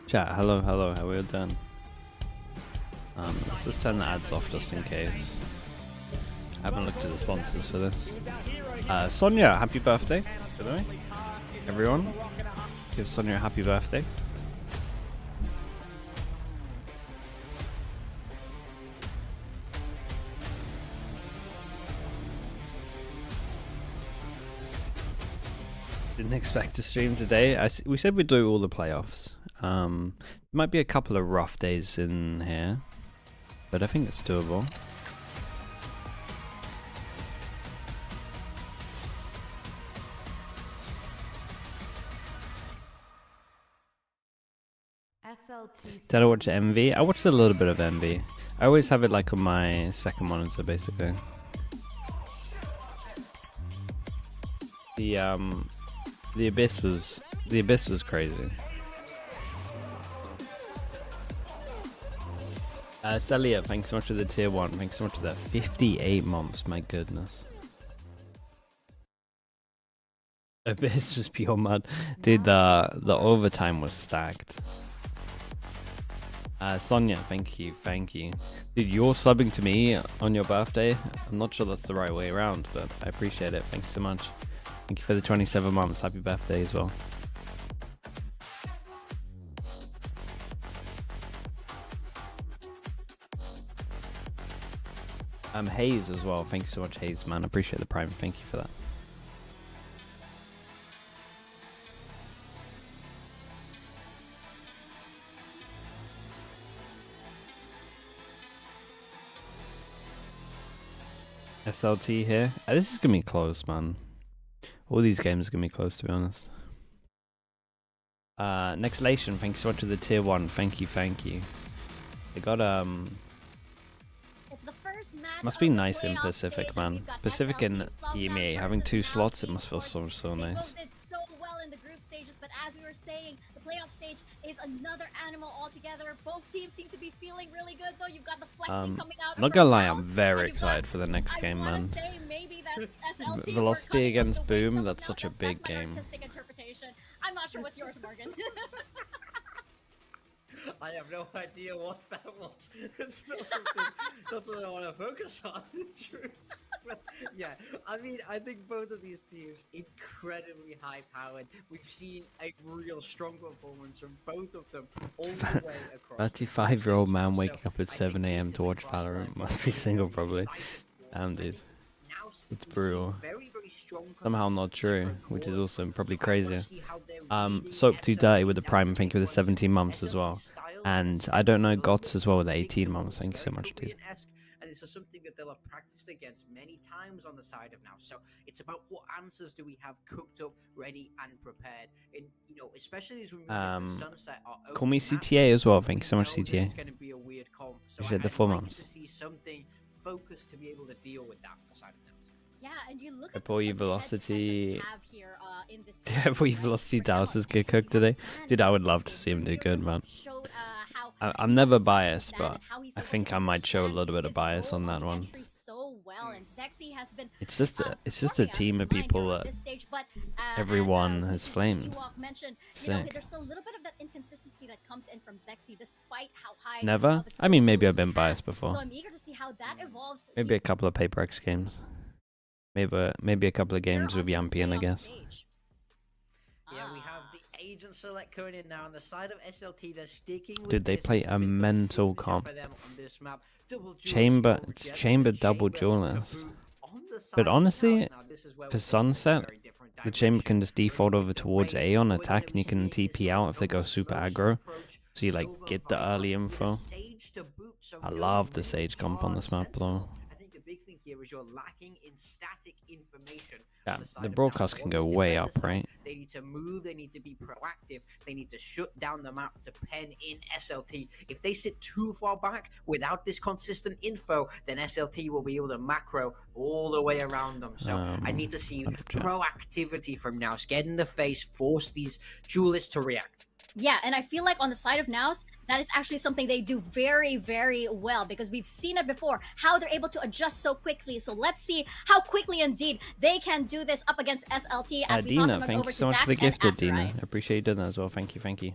Chat, hello, hello, how are we all doing? Let's just turn the ads off just in case. I haven't looked at the sponsors for this. Sonia, happy birthday, by the way. Everyone, give Sonia a happy birthday. Didn't expect to stream today. We said we'd do all the playoffs. Might be a couple of rough days in here, but I think it's doable. SLT. Did I watch MV? I watched a little bit of MV. I always have it like on my second monitor, basically. The abyss was crazy. Celia, thanks so much for the tier 1. Thanks so much for that. 58 months, my goodness. Abyss was pure mud. Dude, the overtime was stacked. Sonia, thank you. Dude, you're subbing to me on your birthday. I'm not sure that's the right way around, but I appreciate it. Thank you so much. Thank you for the 27 months. Happy birthday as well. Hayes as well. Thank you so much, Hayes, man. I appreciate the prime. Thank you for that. SLT here. This is gonna be close, man. All these games are gonna be close, to be honest. Nextlation, thank you so much for the tier 1. Thank you. They got It's the first match must be nice in Pacific, man. Pacific and EME having 2 slots, it must feel so nice. They did so well in the group stages, but as we were saying, the playoff stage is another animal altogether. Both teams seem to be feeling really good, though. You've got the flexing coming out. Not gonna lie, I'm very excited for the next game, man. Velocity against Boom, that's such a big game. I'm not sure what's yours, Morgan. I have no idea what that was. It's not something that's what I want to focus on, the truth. But yeah, I mean, I think both of these teams incredibly high-powered. We've seen a real strong performance from both of them all the way across. 35-year-old man waking up at 7 AM to watch Valorant. Must be single, probably. Damn, dude. It's brutal. Somehow not true, which is also probably crazier. Soap Too Dirty with the Prime, thank you for the 17 months as well. And I don't know, Gots as well with 18 months. Thank you so much, dude. And this is something that they'll have practiced against many times on the side of NAOS. So it's about what answers do we have cooked up, ready, and prepared. And you know, especially as we move into Sunset. Call me CTA as well. Thank you so much, CTA. It's going to be a weird comp. So Appreciate the 4 like months. to see something focused to be able to deal with that on the side of NAOS. Yeah, and you look I at pull you velocity. Here, in this Did I pull you velocity Dallas get cooked today? Dude, I would love to see him do good, man. I'm never biased, but I think I might show a little bit of bias on that one. It's just a team of people that everyone has flamed. Sick. There's a little bit of that inconsistency that comes in from Zexy, despite how high. Never? I mean, maybe I've been biased before. So I'm eager to see how that evolves. Maybe a couple of Paper X games. Maybe a couple of games with Yampian, I guess. Yeah, we have the agent select coming in now on the side of SLT. They're sticking with Dude, they play a mental comp. Chamber double duelist. But honestly, for Sunset, the Chamber can just default over towards A on attack, and you can TP out if they go super aggro. So you like get the early info. I love the Sage comp on this map though. Big thing here is you're lacking in static information. Yeah, the broadcast can go way up, right? They need to move, they need to be proactive, they need to shut down the map to pen in SLT. If they sit too far back without this consistent info, then SLT will be able to macro all the way around them. So I need to see 100%. Proactivity from NAOS. Get in the face, force these duelists to react. Yeah, and I feel like on the side of NAOS, that is actually something they do very, very well, because we've seen it before, how they're able to adjust so quickly. So let's see how quickly indeed they can do this up against SLT as we toss them over to thank you so much for the gifted, Dina. I appreciate you doing that as well. Thank you.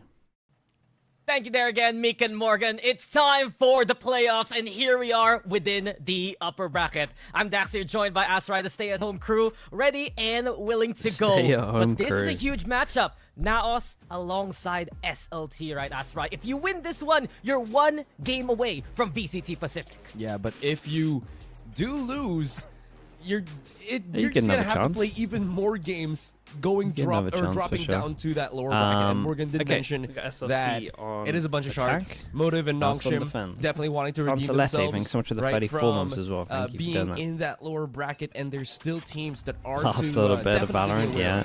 Thank you there again, Meek and Morgan. It's time for the playoffs, and here we are within the upper bracket. I'm Dax here, joined by Asrai, the stay-at-home crew, ready and willing to go. But this is a huge matchup. NAOS alongside SLT, right, Asrai? If you win this one, you're 1 game away from VCT Pacific. Yeah, but if you do lose, you're can just gonna have a have to play chance. even more games going can have a chance for dropping sure. down to that lower bracket. And Morgan did okay, mention we got SLT that on it is a bunch of attack. sharks. Motive and Us on Nongshim defense. definitely wanting to redeem SLT, themselves. thanks so much for the right, 34 from, months as well. Thank you for being doing that. in that lower bracket, and there's still teams that are Last to little bit of definitely Valorant, win. yeah.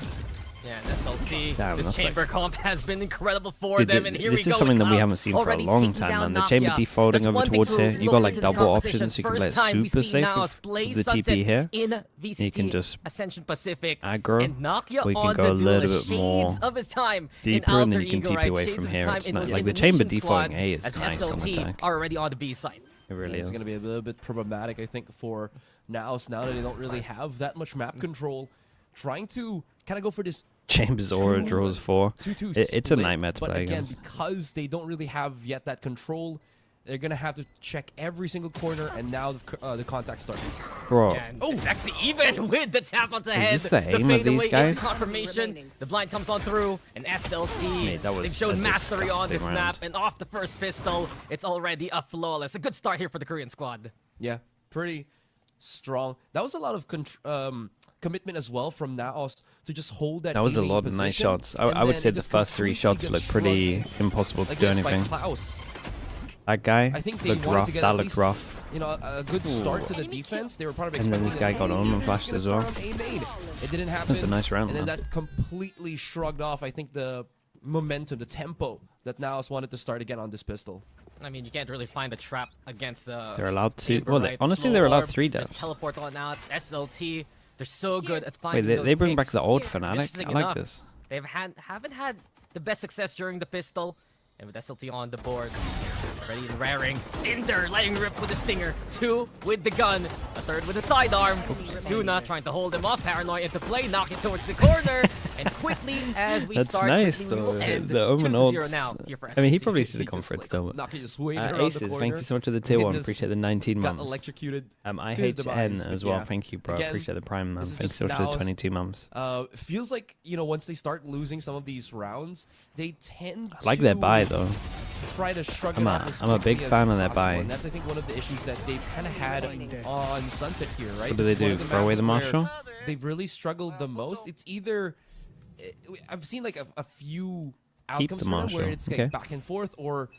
Yeah, and SLT, Damn, this that's chamber like- comp has been incredible for Dude, them, and here this we is go. something with that we Klaus haven't seen for a already long taking time, down man. The chamber Nakia. defaulting That's over one big towards move here. You got looking like into this double competition. options. You can play First time we super see safe NAOS with play the Sunset TP here. in VCT, You can just Ascension Pacific, aggro, and Nakia or you can on go the a little duelist, bit more shades of his time deeper, in and then Alter you can Ego, TP right? away Shades from of his here. time It's in nice. those Like the chamber intermission defaulting squads A is as nice on SLT attack. are already on the B side. It really It's is. going to be a little bit problematic, I think, for NAOS now that they don't really have that much map control. Trying to kind of go for this Chambers aura draws 4. 2-2 It's a split, nightmare to but play again, against. because they don't really have yet that control, they're gonna have to check every single corner, and now the contact starts. Bro, Yeah, and it's actually even with the tap on the head. this the aim of these fadeaway guys? into confirmation. The blind comes on through, and SLT. Mate, that was they've shown a mastery on this disgusting map, round. and off the first pistol, it's already a flawless. A good start here for the Korean squad. Yeah, pretty strong. That was a lot of commitment as well from NAOS to just hold that. that was a A-lane lot of nice position, shots. I and would then say it the just first 3 completely shots gets looked pretty shrugged impossible to do against by anything. Klaus. That guy I think they looked wanted rough. to get That at looked least, rough. You know, a good start to the defense. They were probably And then expecting this guy got that, on and hey, flashed they're as just well. gonna start on A-main. It didn't happen. That's a nice round, And then man. that completely shrugged off, I think, the momentum, the tempo that NAOS wanted to start again on this pistol. I mean, you can't really find a trap against They're allowed to. Chamber, Well, right? honestly, Slow they're allowed orb, 3 just devs. teleport on out. SLT, they're so good at Wait, finding they those bring back picks. the old fanatic. Interesting I like enough, this. They haven't had the best success during the pistol. And with SLT on the board, ready and raring. Cinder letting rip with the stinger. 2 with the gun. A 3rd with the sidearm. Suna trying to hold him off. Paranoia into play, knocking towards the corner. And quickly as we That's start, nice, quickly we though. will end The Omen 2-0 ults. now here for I mean, he SLT. probably should have He gone just, for it like, still. Naki just waving around the Aces, thank corner. you so much for the tier 1. Just Appreciate the 19 got months. electrocuted. to his IHN demise, as but well. yeah. Thank you, bro. Again, Appreciate the prime, man. this is Thanks so just much for the NAOS. 22 months. Feels like, you know, once they start losing some of these rounds, they tend I like to their buy, though. try to shrug I'm it a- off as I'm a big quickly as fan of their possible, buy. and that's, I think, one of the issues that they've kind of had on Sunset here, right? What do they It's one do? of the Throw away the maps where Marshal? They've really struggled the most. It's either I've seen like a few Keep outcomes the for them where Marshal, it's like okay. back and forth, or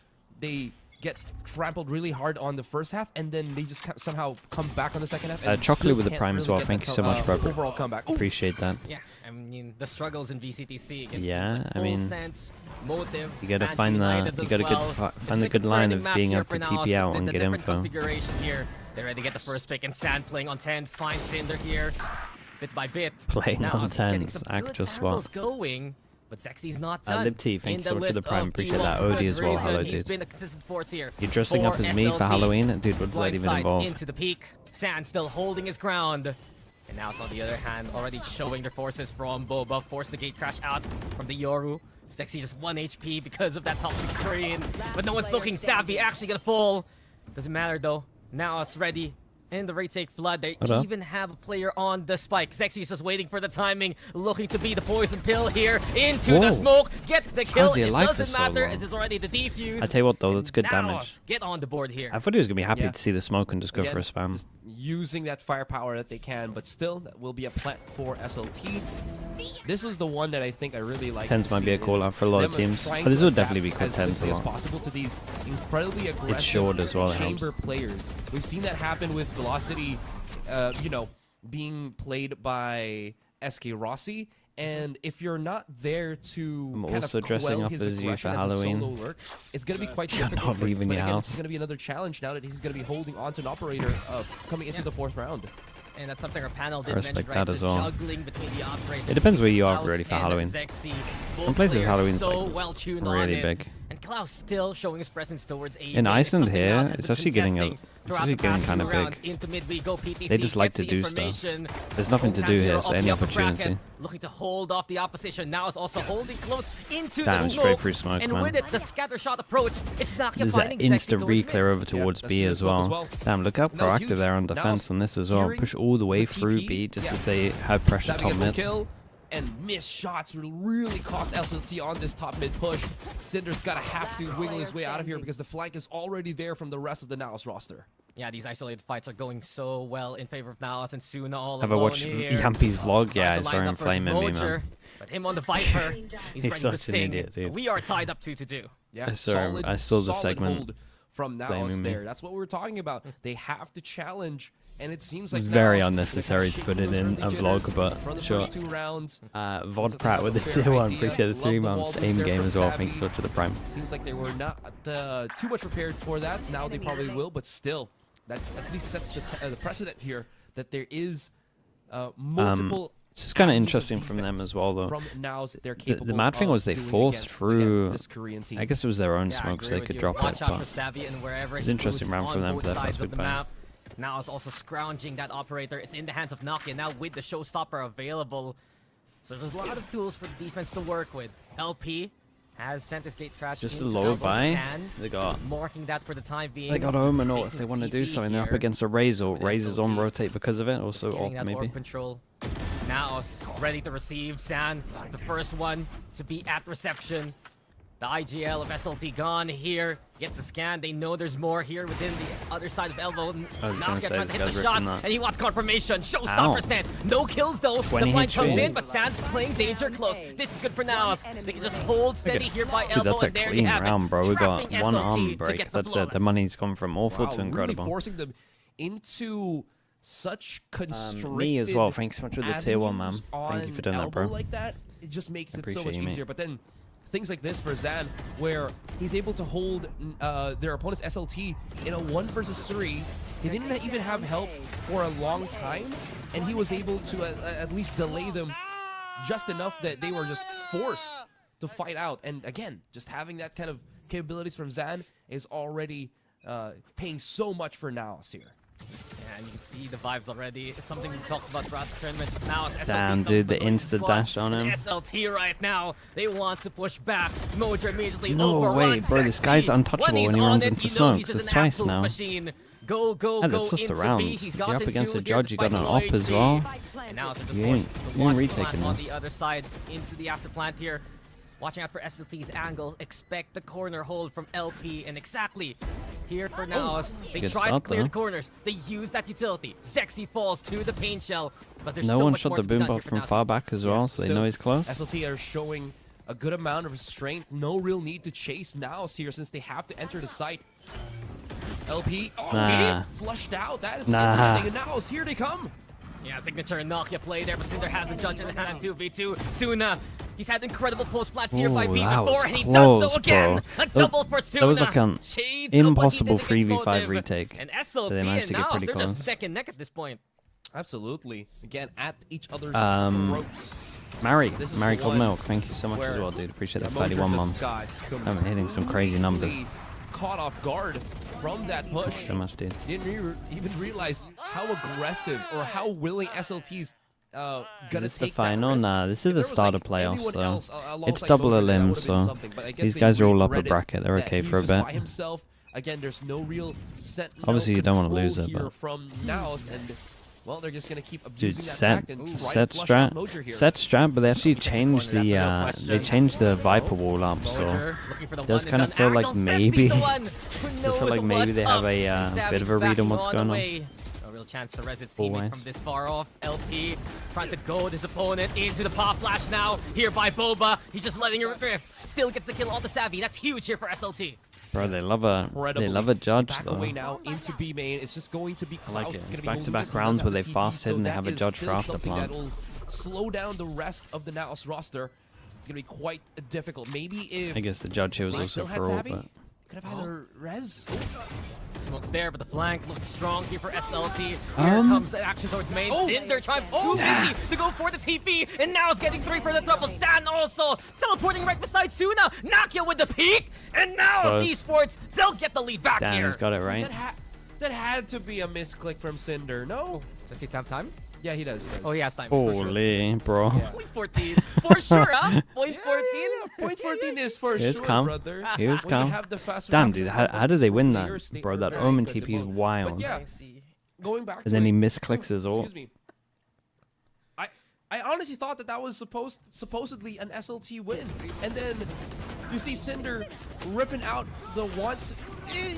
they get trampled really hard on the first half, and then they just somehow come back on the second half. And Chocolate still with the can't prime as really well. get Thank that you so much, bro. overall comeback. Ooh. Appreciate that. Yeah, I mean, the struggles in VCTC against Yeah, teams like I mean, Full Sense, Motive, You gotta and find United the as find well. the It's good a line concerning of map being here able to for NAOS, TP out but and the get different info. configuration here. They're ready to get the first pick and sand playing on 10s, find Cinder here, bit by bit. Playing on NAOS getting 10s, some actual good swap. battles going, but Sexy's not done. Lib T, thank In you so the much for the list prime. of Appreciate Elo. that. OD as well. Good Hello, reason. He's dude. been a consistent force here. You're dressing for up as me for SLT. Halloween? Dude, what does that even Blindside involve? into the peak. Sand still holding his ground. And now it's on the other hand, already showing their forces from Boba. Force the gate crash out from the Yoru. Sexy just 1 HP because of that toxic screen. But no one's looking savvy. Actually gonna fall. Doesn't matter though. Now it's ready. In the rate take flood, they Hold up. even have a player on the spike. Sexy is just waiting for the timing, looking to be the poison pill here. Into the Whoa. smoke, gets the kill. How's he It alive for doesn't so matter long? as it's already the defuse. I tell you what though, that's good NAOS damage. get on the board here. I thought he was gonna be happy Yeah. to see the smoke and just go Again, for a spam. just using that firepower that they can, but still, that will be a plant for SLT. This was the one that I think I really like. Tens might be a call out for a lot of teams, but this will definitely be called tens a as lot. possible to these incredibly aggressive short as well, it helps. chamber players. We've seen that happen with Velocity, you know, being played by SK Rossi. And if you're not there to I'm kind also of dressing quell up his as you aggression for as a Halloween. solo lurk, it's going to be quite You're difficult. not for him. leaving But your again, house. This is going to be another challenge now that he's going to be holding on to an operator coming into the 4th round. And that's something our panel did I respect mention, right? that as The well. juggling between the operator. It depends where you are Klaus ready for and Halloween. Zexy. Some Both places players Halloween's so like well tuned on really it. big. And Klaus still showing his presence towards A. In Iceland here, it's actually getting kind of big. They just like to do stuff. There's nothing to do here, so any opportunity. Looking to hold off the opposition. Now is also holding close into Damn, the straight smoke. through smoke, And man. with it, the scatter shot approach, it's Nakia There's that finding instant Sexy towards re-clear mid. over towards that's B true as well. Damn, look how And that was proactive huge. they're on Now, defense on this as well. hearing Push all the way the through TP, B just yeah. if they have pressure Savvy top gets the mid. kill, and missed shots will really cost SLT on this top mid push. Cinder's gotta have to wiggle his way out of here because the flank is already there from the rest of the NAOS roster. Yeah, these isolated fights are going so well in favor of NAOS and Suna all Have I alone watched here. Yampy's vlog? Yeah, I Tries to saw line him up versus flaming me, man. Mojer, But him on the Viper, he's ready to such an sting. idiot, dude. We are tied up 2-2. Yeah, I saw the solid segment hold from NAOS blaming me. there. That's what we're talking about. They have to challenge, and it seems like It's very NAOS, unnecessary to put it in a vlog, but for the sure. first 2 rounds. Vod Pratt with the tier 1. Appreciate the 3 months. Aim game as well. Thanks so much for the prime. Seems like they were not too much prepared for that. Now they probably will, but still, that at least sets the precedent here that there is multiple. It's just kind of avenues interesting of from them defense as well, though. From NAOS, they're The capable mad thing of was they doing forced against, through. again, this Korean team. I guess it was their own Yeah, I smoke, so agree they with could you. drop Watch it. out for But Savvy and wherever it's he interesting goes round for on them both for their sides first of big the fight. map. Now it's also scrounging that operator. It's in the hands of Nakia now with the showstopper available. So there's a lot of tools for the defense to work with. LP has sent his gate trash just a into lower elbow buy. stand, They got. marking that for the time being. They got Omen, or if Taking they the want to do TP something, they're up here. against a Razor. With Razor's on SLT. rotate because of it. Also, Getting off that maybe. orb control. Now ready to receive. San, the first one to be at reception. The IGL of SLT gone here. Gets the scan. They know there's more here within the other side of elbow. I was gonna Nakia say, trying this to hit guy's the shot, ripping that. and he wants confirmation. Ow. Showstopper San. No kills though. The 20 blind hit comes trade. in, but San's playing danger close. This is good for NAOS. They can just hold steady here by Dude, elbow, that's a and there you clean have round, it. bro. We got Trapping one SLT arm to break. get the That's it. The flawless. money's gone from awful to Really incredible. forcing them into such constricted Me as well. Thanks so much for the tier 1, man. avenues Thank you on for doing that, elbow bro. Like that, it just makes it so Appreciate much you, mate. easier. But then things like this for Zan, where he's able to hold their opponent's SLT in a 1 versus 3. He didn't even have help for a long time, and he was able to at least delay them just enough that they were just forced to fight out. And again, just having that kind of capabilities from Zan is already paying so much for NAOS here. Yeah, and you can see the vibes already. It's something we talked about throughout the tournament. Now it's SLT Damn, dude, the celebrating insta squad. dash on him. And SLT right now, they want to push back. Mojer immediately No overruns way, bro, this guy's Sexy. untouchable he's when he on runs it, into you know he's smokes. just It's an twice absolute now. Machine. Go, go, Yeah, go that's just into a round. B. He's You're got up the against two a here judge, you got despite an low op as HP. well. And now it's just You forced ain't- to you ain't watch the retaking plant on this. the other side into the after plant here. Watching out for SLT's angle. Expect the corner hold from LP. And exactly here for NAOS. They Good try to shot, clear though. the corners. They use that utility. Sexy falls to the paint shell. But there's No so one much shot more the to be boom done bot here for from NAOS. far back as well, so they Still, know he's close. SLT are showing a good amount of restraint. No real need to chase NAOS here since they have to enter the site. LP, Nah. idiot, flushed out. That is Nah. interesting. And NAOS, here they come. Yeah, signature Nakia play there, but Cinder has a judge in hand. 2v2. Suna, he's had incredible post plants here by Ooh, B that before, was and he close, does so again. bro. A double for Suna. That was like an Shades of what he impossible did against 3v5 Motive. retake. And But SLT they managed and to get NAOS, pretty they're close. just neck and neck at this point. Absolutely. Again, at each other's Um, throats. Mary, This is Mary the Cold one Milk, thank you so much as where well, dude. Appreciate that. Mojer 31 just months. got I'm hitting some crazy numbers. completely Caught off guard from that push. So much, dude. Didn't even realize how aggressive or how willing SLT's gonna Is this the take that final? risk. Nah, this If is the there was, start like, of playoffs, anyone so else, it's alongside double Mojer, a that limb, would've been so something, but I guess these they guys are all upper regretted bracket. They're that okay he for a was just by bit. himself. Again, there's no real sentinel Obviously, you don't wanna control lose it, here but- from NAOS, and well, they're just gonna keep Dude, abusing that set fact and try and set flush strat, out Mojer here. set strat, but they actually changed That's a the real question. they changed the Viper wall up, so Mojer looking for the does one kind and of feel done like angle. maybe Sexy's the one who does knows feel like maybe they what's have up. a And bit of a Savage read on backing what's the going on. way. A real chance to res his teammate Always. from this far off. LP trying to goad his opponent into the pop flash now. Here by Boba. He's just letting it drift. Still gets the kill on the Savvy. That's huge here for SLT. Bro, they love a Incredibly. judge Back though. away now into B main. It's just going to be I like Klaus it. that's It's gonna be back-to-back holding this rounds and where they TP, fast hit and they that have a is judge still for after something plant. that'll slow down the rest of the NAOS roster. It's gonna be quite difficult. Maybe if I guess the judge here was They also still had for all, Savvy, but Could have had a res. Smoke's there, but the flank looks strong here for SLT. Here comes the action towards main. Cinder trying 250 to go for the TP, and now is getting 3 for the double. San also teleporting right beside Suna. Nakia with the peek, and now ESPORTS, they'll get the lead back Damn, here. he's got it right. That had to be a misclick from Cinder. No. Does he have time? Yeah, he does. Oh, he has time. For sure. Holy, bro. Yeah. Point 14. For sure, huh? Point 14. Point 14 is for He was sure, calm. brother. He was When you calm. have the fast Damn, round dude, to how did they win that, players, bro? That very Omen excited TP is about it. wild. But yeah, I see. going back to And then it, he misclicks his ult. excuse me. I honestly thought that was supposedly an SLT win, and then you see Cinder ripping out the want.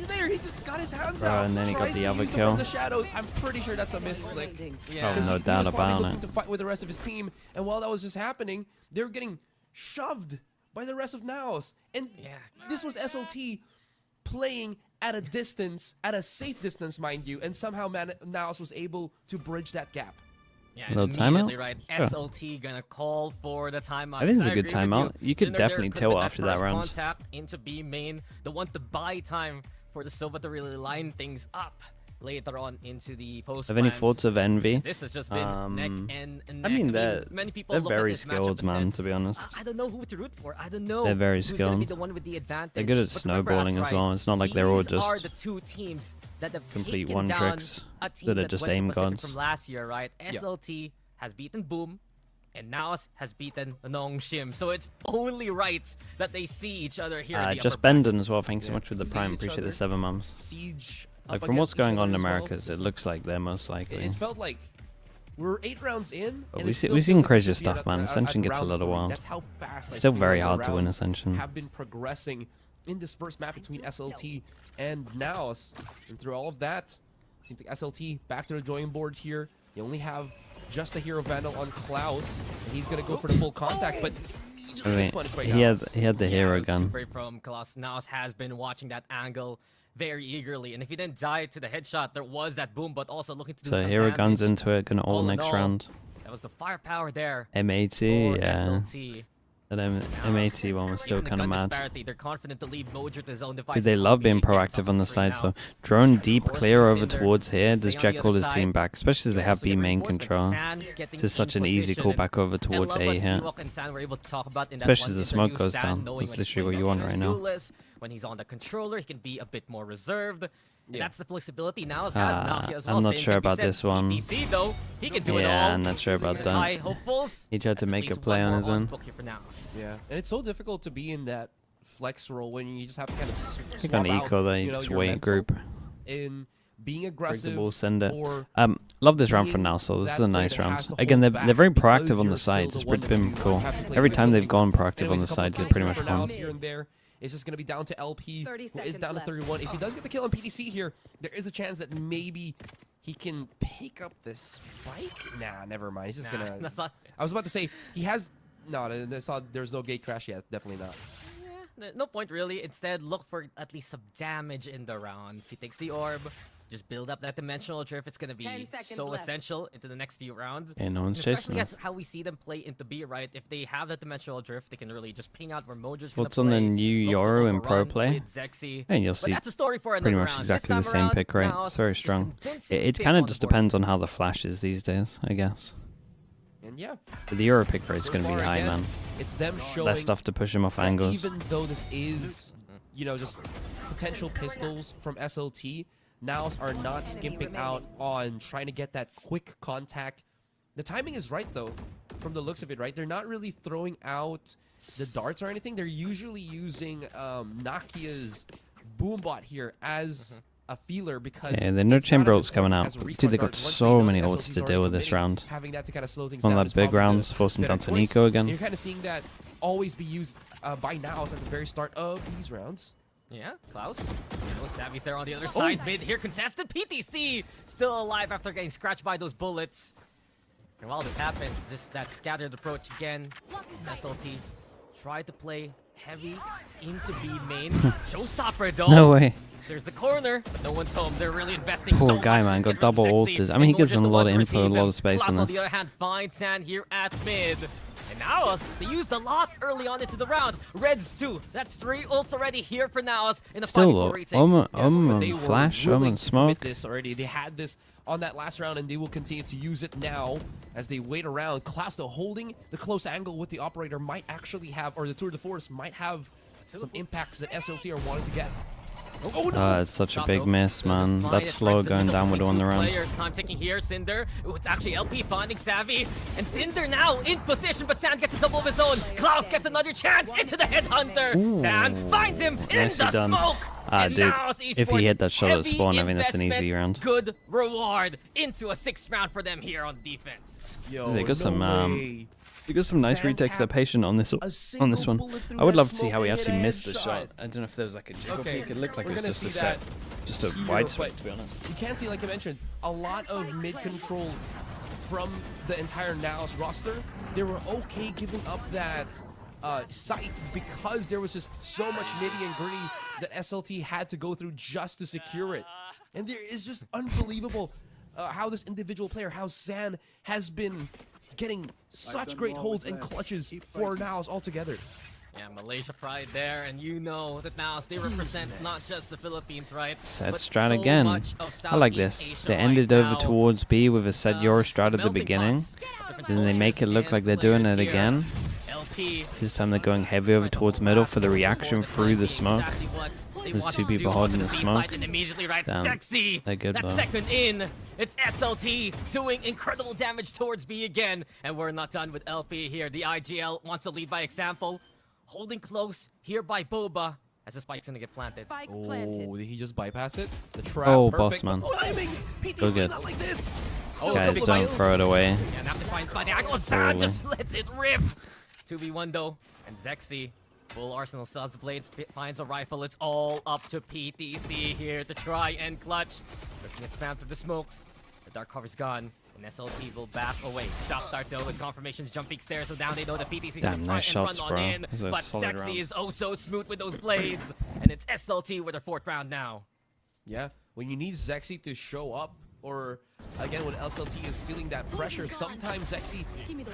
There, he just got his hands out. And then he got tries the to other use them kill. from the shadows. I'm pretty sure that's a misclick. Yeah. Oh, no He doubt was probably about looking it. to fight with the rest of his team, and while that was just happening, they were getting shoved by the rest of NAOS. And this was SLT playing at a distance, at a safe distance, mind you, and somehow NAOS was able to bridge that gap. Yeah, Little immediately, timeout? right? Sure. SLT gonna call for the timeout. I think it's a agree good with timeout. You could Cinder definitely there could've tilt been after that first round. Contact into B main, the one to buy time for the Silva to really line things up later on into the post. Have any plans. thoughts of Envy? This has just been neck and neck. I mean, many people they're look at very this matchup skilled, and man, said, to be honest. I don't know who to root for. I don't know. They're very who's gonna be skilled. the one with the advantage. They're good at But remember, snowballing that's as right. well. It's not like they're all These are just the two teams that have complete taken one down tricks a team that are that just went to aim Pacific gods. from last year, right? SLT has beaten Boom, and NAOS has beaten Nongshim. So it's only right that they see each other here. in the just upper bracket. Bendon as well. Thanks so much for the See prime. each Appreciate the other. 7 months. Siege. Like up from what's against each going on other in as well. Americas, it looks like they're most likely. It felt like we're 8 rounds in. But and we it see- still we've seen feels like crazier we should be stuff, man. at Ascension gets a round little 3. wild. That's how fast. It's still very the hard to win rounds Ascension. Have been progressing in this first map between SLT and NAOS, and through all of that, seems like SLT back to the drawing board here. You only have just a Hero Vandal on Klaus, and he's gonna go for the full contact, but I mean, it's punished by he had NAOS. the Yeah, hero it was too gun. brave from Klaus. NAOS has been watching that angle very eagerly, and if he didn't die to the headshot, there was that boom, but also looking to do So some hero guns damage. into it, gonna all All in next all, round. That was the firepower there M80, for yeah. SLT. That M80 one was still Given the kind of gun mad. disparity, they're confident to leave Mojo to his own device. Dude, they love being proactive on the sides though. Drone deep clear over towards here. Does Jack call his team back? Especially as they have B main control. This is such an easy call back over towards A here. Especially as the smoke goes down. That's literally what you want right now. When he's on the controller, he can be a bit more reserved. And that's the flexibility now as Nakia as well. I'm not Same sure can be about said. this one. PTC though, he can do it Yeah, all. I'm not sure about The high that. hopefuls. He tried to That's at make a least play one on his more own. book here for NAOS. Yeah, and it's so difficult to be in that flex role when you just have to kind of I think swap on out, eco there, you know, just your wait mental group. in being Break the aggressive ball, send it. or Love this round for being now, so this is that a player nice that round. has to Again, hold they're back very because proactive on you're the still sides. the It's one been that cool. you have to play Every with time they've something. gone proactive on Anyways, the a couple sides, they kills pretty much for won. NAOS here and there. It's just going to be down to LP, 30 who is seconds down to left. 31. If he does get the kill on PDC here, there is a chance that maybe he can pick up this spike. Nah, never mind. He's just Nah, going to... that's not. I was about to say, he has... No, there's no gate crash yet. Definitely not. No point really. Instead, look for at least some damage in the round. If he takes the orb, just build up that dimensional drift. It's gonna be 10 seconds so left. essential into the next few rounds. Yeah, no one's chasing Especially us. as how we see them play into B, right? If they have that dimensional drift, they can really just ping out where Mojo's What's gonna on the play, new look to Yoru in pro overrun play? with Zexy. And you'll But see that's a story for pretty another much round. exactly This the time same around, pick rate. NAOS It's very is strong. convincing It pick kind on of the just board. depends on how the flash is these days, I guess. And yeah, But the Euro pick rate's so going to be far, high, again, man. it's them showing Less stuff to push him off that angles. even though this is, you know, just potential pistols from SLT, NAOS are not skimping out on trying to get that quick contact. The timing is right, though, from the looks of it, right? They're not really throwing out the darts or anything. They're usually using Nakia's boombot here as a feeler because Yeah, the no it's not chamber as ults coming important out. as a Dude, recon they got dart. Once so they many know ults SLT's to already deal with this committing, round. having that to kind of slow things One down of is the big probably rounds, the force them better down to choice. Nico again. You're kind of seeing that always be used by NAOS at the very start of these rounds. Yeah, Klaus. Oh, Savvy's there on the other side. Mid here contested. PTC still alive after getting scratched by those bullets. And while this happens, just that scattered approach again. SLT try to play heavy into B main. Showstopper though. No way. There's the corner, but no one's home. They're really investing Poor so guy, much. man, Just got get rid double of Zexy, ulted. I mean, he and gives Mojo's them a the lot one of to info, a receive lot him. of space Klaus, on on this. the other hand, finds Sand here at mid. And NAOS, they used a lot early on into the round. Reds 2, that's 3 ults already here for NAOS in the Still 5-4 though, retake. They were flash, willing to smoke. commit this already. They had this on that last round, and they will continue to use it now as they wait around. Clasto holding the close angle with the operator might actually have, or the Tour de Force might have some impacts that SLT are wanting to get. Oh no! It's such a big miss, man. That's slow going down with 1 round. Time ticking here, Cinder. Ooh, it's actually LP finding Savvy. And Cinder now in position, but Sand gets a double of his own. Klaus gets another chance into the headhunter. Ooh. Sand finds him in Nicely the done. smoke. And Dude, NAOS if he Esports, hit that shot at heavy spawn, I mean, that's an easy investment, round. Good reward into a 6th round for them here on defense. Yo, They got some, way. He got some nice Sand retakes. They're tapped patient on this a single one. bullet through I would that love to see smoke how he and actually hit a missed the headshot. shot. I don't know if there was like a jiggle Okay, peek. It looked like we're it was gonna just a see set, that just a here, wide but sweep, to be honest. You can see, like I mentioned, a lot of mid-control from the entire NAOS roster. They were okay giving up that site because there was just so much nitty and gritty that SLT had to go through just to secure it. And there is just unbelievable how this individual player, how Zan has been getting such great holds and clutches for NAOS altogether. Yeah, Malaysia pride there, and you know that NAOS, they represent not just the Philippines, right? Set but strat so again. much of I like Southeast this. Asia They right ended over now. towards B with a set Euro strat at the beginning. Then they make it look like they're doing it again. LP. This time they're going heavy over towards middle for the reaction through the smoke. There's 2 people holding the smoke. And immediately right, Damn. Sexy. They're good, That though. second in, it's SLT doing incredible damage towards B again. And we're not done with LP here. The IGL wants to lead by example. Holding close here by Boba as the spike's gonna get planted. Oh, did he just bypass it? The trap. Oh, perfect. boss man. Oh, timing. PTC, So good. not like this. Oh, Guys, couple don't miles. throw it away. Yeah, now this finds by the angle. Sand just lets it rip. 2v1 though, and Zexy, full arsenal, still has the blades, finds a rifle. It's all up to PTC here to try and clutch. Doesn't get spammed through the smokes. The dark cover's gone, and SLT will back away. Shot start though with confirmations, jumping stairs, so down they know the PTC Damn, can try nice and shots, run bro. on in. Those are But solid Sexy rounds. is oh so smooth with those blades, and it's SLT with their 4th round now. Yeah, when you need Zexy to show up, or again when SLT is feeling that pressure, sometimes Zexy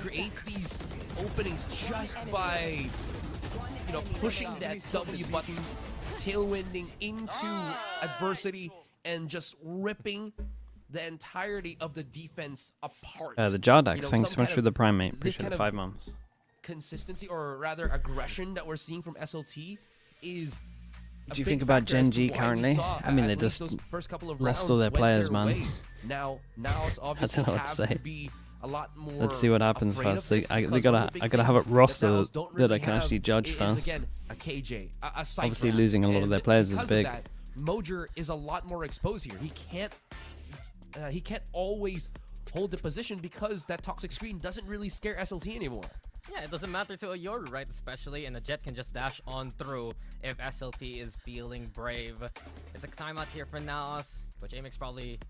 creates these openings just by, you know, pushing that W button, tailwinding into adversity, and just ripping the entirety of the defense apart. The Jardax, You know, thanks some so much kind for of- the prime, mate. this Appreciate kind the of 5 months. Consistency, or rather aggression, that we're seeing from SLT is. What do you think about Gen G currently? I mean, they just lost all their players, man. Now it's obviously know what to have say. to be a lot more. Let's see what happens afraid of first. this I because gotta one of the big have a things roster NAOS don't that I really can have actually judge is, first. Again, a KJ, a Cypher. Obviously losing a lot of And their players is because of big. that, Mojer is a lot more exposed here. He can't always hold the position because that toxic screen doesn't really scare SLT anymore. Yeah, it doesn't matter to a Yoru, right? Especially, and the Jet can just dash on through if SLT is feeling brave. It's a timeout here for NAOS, which Amex probably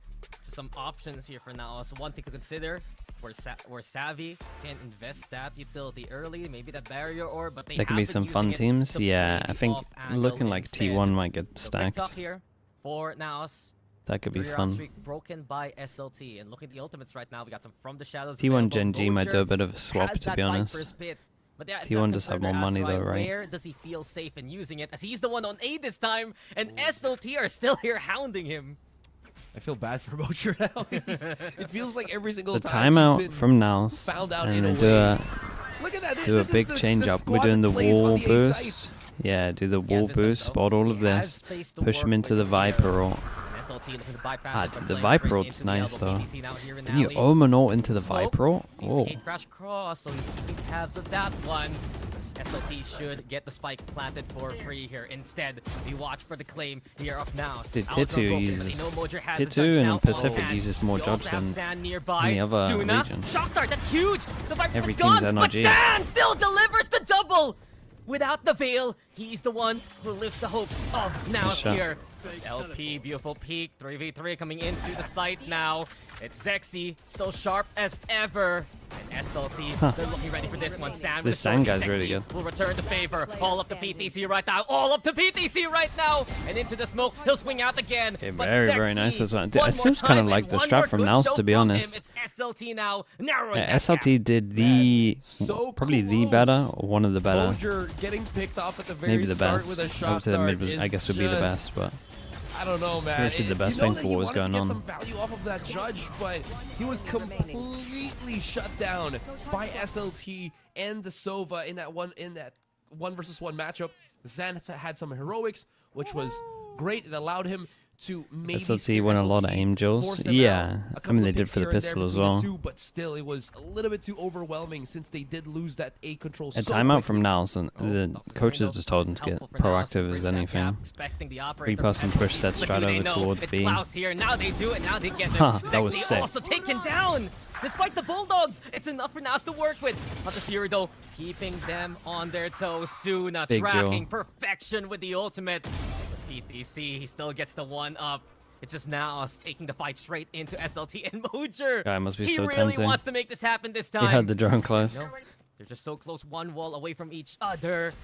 some options here for NAOS. One thing to consider, where Savvy can invest that utility early, maybe that barrier or, but There could be some fun teams. Yeah, I think looking like T1 might get stacked. So here for NAOS. That could be 3-round fun. streak broken by SLT, and looking at the ultimates right now, we got some from the shadows. T1 available. Gen G might do a bit of a Mojer swap, has to that be Viper's honest. pit. But yeah, T1 does have more money though, right? Where does he feel safe in using it? As he's the one on A this time, and SLT are still here hounding him. I feel bad for Mojer now. It feels like every single The time he's timeout been from NAOS, found out and in a then do way. a Look at that. do a big change up. We're doing the wall boost. Yeah, do the wall boost, spot all of this, push him into the Viper ult. Dude, the Viper ult's nice though. Can you omen ult into the Viper ult? Oh. Crash cross, so he's keeping tabs of that one. SLT should get the spike planted for free here. Instead, we watch for the claim here up now. Dude, Titu uses Titu and Pacific uses more jobs than any other region. Shock dart, that's huge. The Viper's Every gone, team's but NRG. San still delivers the double. Without the veil, he's the one who lifts the hope of NAOS shot. here. LP, beautiful peek, 3v3 coming into the site now. It's Zexy, still sharp as ever. And SLT, they're looking ready for this one. Sam This Sam guy's really good. Will return the favor. All up to PTC right now. All up to PTC right now. And into the smoke, he'll swing out again. Okay, But very Zexy, nice as well. one I more still kind of time like and the one strat more from good NAOS, show to be from him. honest. It's SLT now narrowing Yeah, that SLT gap. did the so probably the close. better, or one of the better. Mojer getting picked off at the very Maybe the start best. with a I shot would say the dart mid, is I guess, would be the just- best, but I don't know, man. Pretty much did the best You know thing that for he what was wanted to going get on. some value off of that judge, but he was completely shut down by SLT and the Sova in that one versus one matchup. Zan had some heroics, which was great. It allowed him to maybe SLT won a lot of aim force duels. them Yeah, out. A I mean couple they of did picks for the here and there pistol as between the well. two, but still, it was a little bit too overwhelming since they did lose that A control. A so timeout from quickly. NAOS, and the coaches just told him to get proactive as anything. Three-person push set straight over towards B. Here. Now they do it. Now they get Huh, them. that was Sexy sick. also taken down. Despite the Bulldogs, it's enough for NAOS to work with. But the Fury, though, keeping them on their toes. Suna Big tracking Joe. perfection with the ultimate. But PTC, he still gets the one up. It's just NAOS taking the fight straight into SLT and Mojer. Guy must be he so really tempting. wants to make this happen this He time. had the drone close. No, they're just so close, one wall away from each other.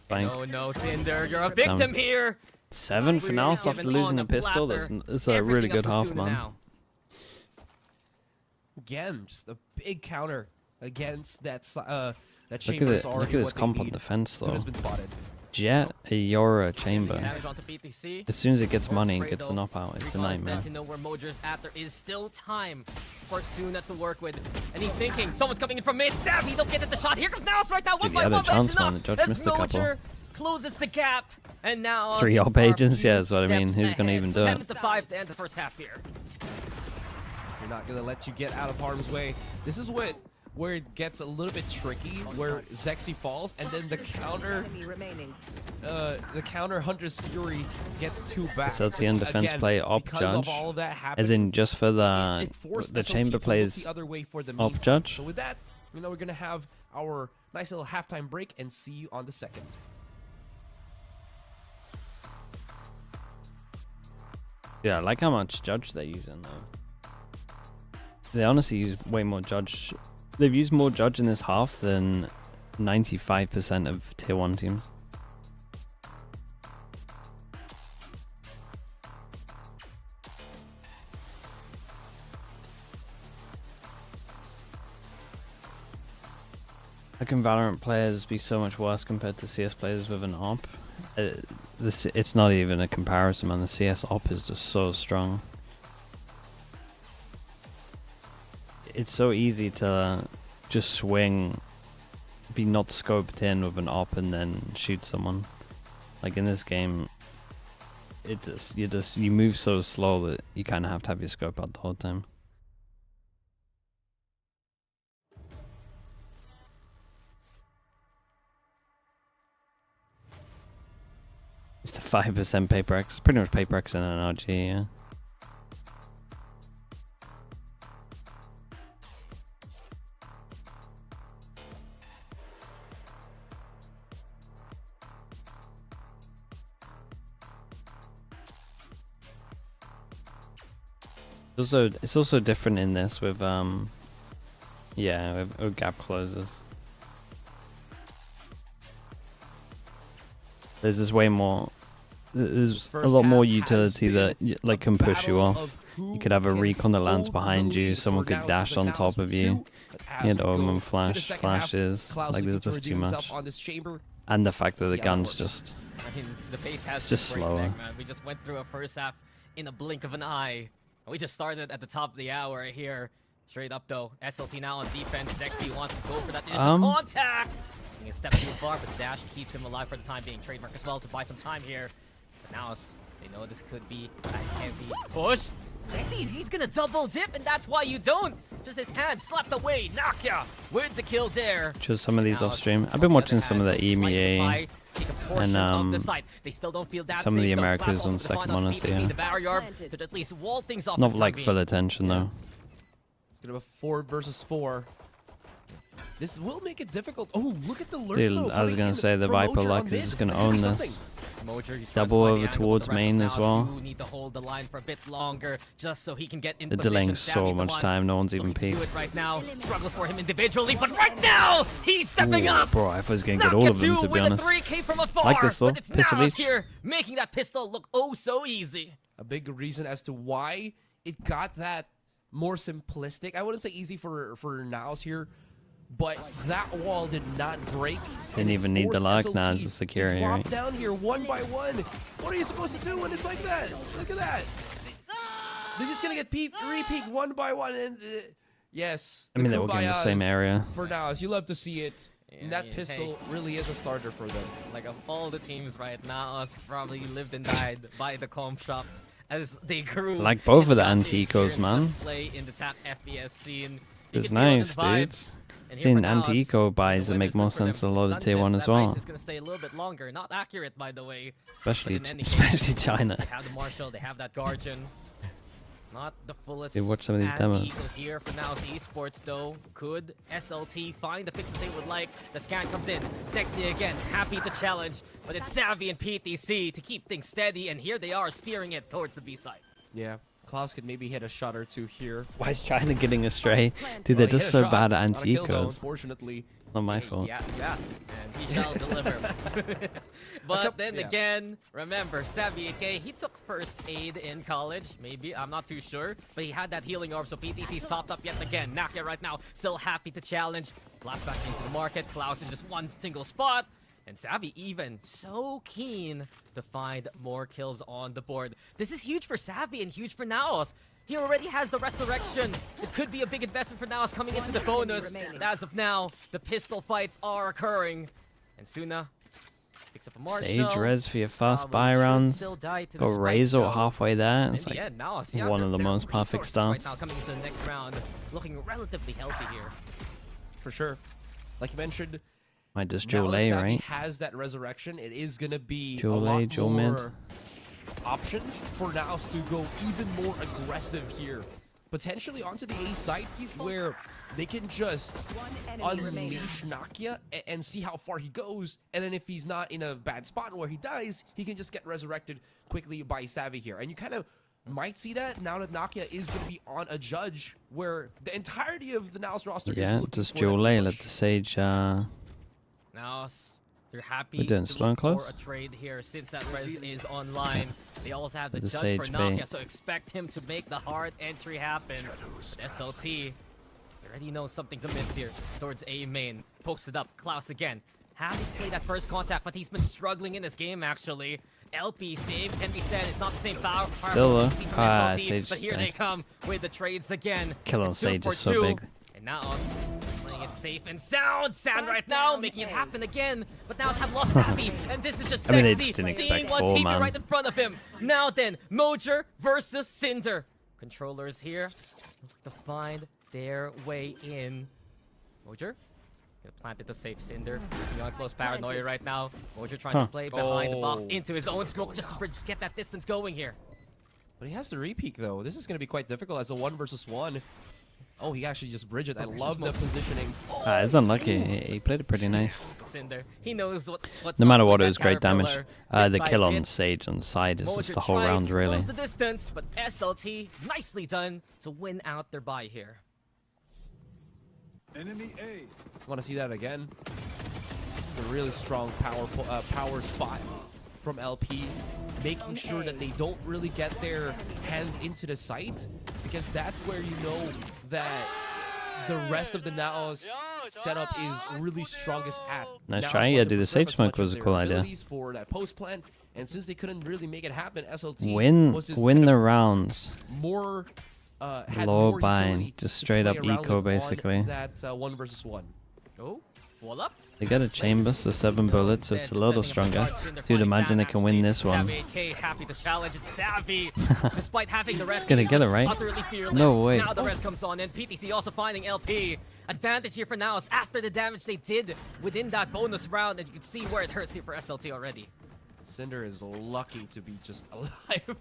Fine. Oh no, Cinder, you're a victim here. 7 for NAOS after losing a pistol. That's a really good half, man. Now. Again, just a big counter against that that Look chamber. at is it. already Look at his what they comp on need. defense Soon though. has been spotted. Jet, a Yora, chamber. Damage onto PTC. As soon as it gets money and Spray, gets a though. knock-out, it's a Recon is dead nightmare. to know where Mojer's at. There is still time for Suna to work with. And he's thinking, someone's coming in from mid. Savvy, don't get at the shot. Here comes NAOS right now. One Dude, by he had a one, but chance, it's man. enough. The judge As missed a couple. Mojer closes the gap. And now 3 op agents, yeah, that's what I mean. Who's gonna even do it? 7-5 to end the first half here. They're not gonna let you get out of harm's way. This is where it gets a little bit tricky, where Zexy falls, and then the counter Hunter's Fury gets 2 back. SLT and defense Again, play op because judge, of all of that as happening, in just for it forced the SLT chamber to look plays the other way for the op meantime. judge. So with that, we're gonna have our nice little halftime break and see you on the second. Yeah, I like how much judge they're using though. They honestly use way more judge. They've used more judge in this half than 95% of tier 1 teams. How can Valorant players be so much worse compared to CS players with an op? It's not even a comparison, man. The CS op is just so strong. It's so easy to just swing, be not scoped in with an op and then shoot someone. Like in this game, you move so slow that you kind of have to have your scope out the whole time. It's the 5% paper X. Pretty much paper X and an RG, yeah. It's also different in this with with gap closes. There's this way more. There's a lot more utility that like can push you off. You could have a recon that lands behind you. Someone could dash on top of you. You know, and flashes. Like there's just too much. And the fact that the gun's just. I mean, the pace has It's just slower. man. We just went through a first half in a blink of an eye. And we just started at the top of the hour here. Straight up though, SLT now on defense. Zexy wants to go for that initial contact. Taking a step too far, but the dash keeps him alive for the time being. Trademark as well to buy some time here. But now they know this could be a heavy push. Zexy, he's gonna double dip, and that's why you don't. Just his hand slapped away. Nakia with the kill there. Just some of these off stream. I've been watching some of the EMEA and some of the Americas on second monitor. Yeah. Not like full attention though. It's gonna be a 4 versus 4. This will make it difficult. Oh, look at the lurk. Dude, though, I was coming gonna in say the from Viper Mojer luck on is mid. just gonna Maybe own something. this. Mojer, he's Double trying to over find the angle, towards but the rest main of as NAOS well. do need to hold the line for a bit longer just so he can get in They're position. delaying so Savvy's the much one time. No one's even looking to do peeked. it right now. Struggles for him individually, but right now he's stepping Ooh, up. bro, I was gonna get all of them to be with honest. a 3K from afar, Like this though, but it's pistol NAOS each. here making that pistol look oh so easy. A big reason as to why it got that more simplistic. I wouldn't say easy for NAOS here, but that wall did not break. Didn't even need the lock now as a security, drop right? down here one by one. What are you supposed to do when it's like that? Look at that. They're just gonna get re-peeked one by one, and yes. I mean, they were in the same area. For NAOS, you love to see it. Yeah, And that pistol really is a starter for them. Like, of all the teams right now, us probably lived and died by the comp shop as they grew. Like both of the and got anti-ecos, experience man. to Play in the top FPS scene. You It's can feel it in nice, the dude. vibes. And here Seeing for now, anti-eco buys the that win make is more good for them. sense than a lot of Sunset, tier 1 as that ice well. is gonna stay a little bit longer. Not accurate, by the way. Especially, But in any case, especially China. They have the Marshall, they have that Guardian. Not the fullest. Dude, watch some of these demos. anti-eco here for NAOS Esports, though. Could SLT find the picks that they would like? The scan comes in. Sexy again, happy to challenge, but it's Savvy and PTC to keep things steady, and here they are steering it towards the B side. Yeah, Klaus could maybe hit a shot or two here. Why is China getting astray? Dude, they're Well, he just hit a so shot. bad at Not a kill, though, anti-ecos. unfortunately. Not my Hey, fault. Yeah, you asked, and he shall deliver. But then yeah. again, remember, Savvy AK, he took first aid in college, maybe, I'm not too sure, but he had that healing orb, so PTC's topped up yet again. Nakia right now, still happy to challenge. Blast back into the market, Klaus in just one single spot, and Savvy even so keen to find more kills on the board. This is huge for Savvy and huge for NAOS. He already has the resurrection. It could be a big investment for NAOS coming into the bonus. But as of now, the pistol fights are occurring. And Suna picks up a Marshall. Sage res for your fast Probably buy should rounds. still die to the Got spike, Razor though. halfway there. In It's the like end, NAOS, yeah, one of the their most perfect resources right starts. now coming into the next round, looking relatively healthy here. For sure. Like you mentioned, Might just now dual that A, Savvy right? has that resurrection, it is going to be Dual a lot A, dual mid. more options for NAOS to go even more aggressive here. Potentially onto the A site where they can just unleash Nakia and see how far he goes. And then if he's not in a bad spot where he dies, he can just get resurrected quickly by Savvy here. And you kind of might see that now that Nakia is going to be on a judge where the entirety of the NAOS roster is Yeah, looking just for dual that A. Let push. the Sage. NAOS, they're happy We're doing to slow and look close? for a trade here since that res is online. They also have the The judge Sage for bait. Nakia, so expect him to make the hard entry happen. But SLT, they already know something's amiss here towards A main. Posted up, Klaus again. Happy to play that first contact, but he's been struggling in this game actually. LP save can be said, it's not the same power. Still though. from Ah, SLT, Sage but here died. they come with the trades again. Kill on It's 2 Sage for is so 2. big. And now playing it safe and sound. Sand right now, making it happen again. But now it's have lost Savvy, and this is just I mean, they sexy. just didn't Seeing expect one four, team man. right in front of him. Now then, Mojer versus Cinder. Controllers here look to find their way in. Mojer planted to save Cinder. Working on close paranoia right now. Mojer trying to play behind the box into his own smoke just to get that distance going here. But he has to re-peek though. This is going to be quite difficult as a 1 versus 1. Oh, he actually just bridged it. I love the positioning. Ah, it's unlucky. He played it pretty nice. Cinder, he knows what's No matter up what, with it was that great damage. Caterpillar. The Bit by kill on bit. Sage on the side is Mojer just the whole trying round, to really. close the distance, but SLT nicely done to win out their bye here. Enemy A. Want to see that again? This is a really strong power spot from LP, making sure that they don't really get their hands into the site, because that's where you know that the rest of the NAOS setup is really strongest at. Nice NAOS try. Yeah, wasn't dude, the prepared Sage as smoke much of was a their cool idea. abilities for that post plant, and since they couldn't really make it happen, SLT Win was just win kind the of rounds. more had Low more bind, utility just to straight play up around eco, with on basically. that 1 versus 1. Oh, wall up. They got a chambers, the 7 bullets, so it's a little stronger. Dude, imagine they can win this one. Savvy AK happy to challenge. It's Savvy, despite having the rest. gonna get it, right? Utterly fearless. No way. Now the rest comes on in. PTC also finding LP. Advantage here for NAOS after the damage they did within that bonus round, and you can see where it hurts here for SLT already. Cinder is lucky to be just alive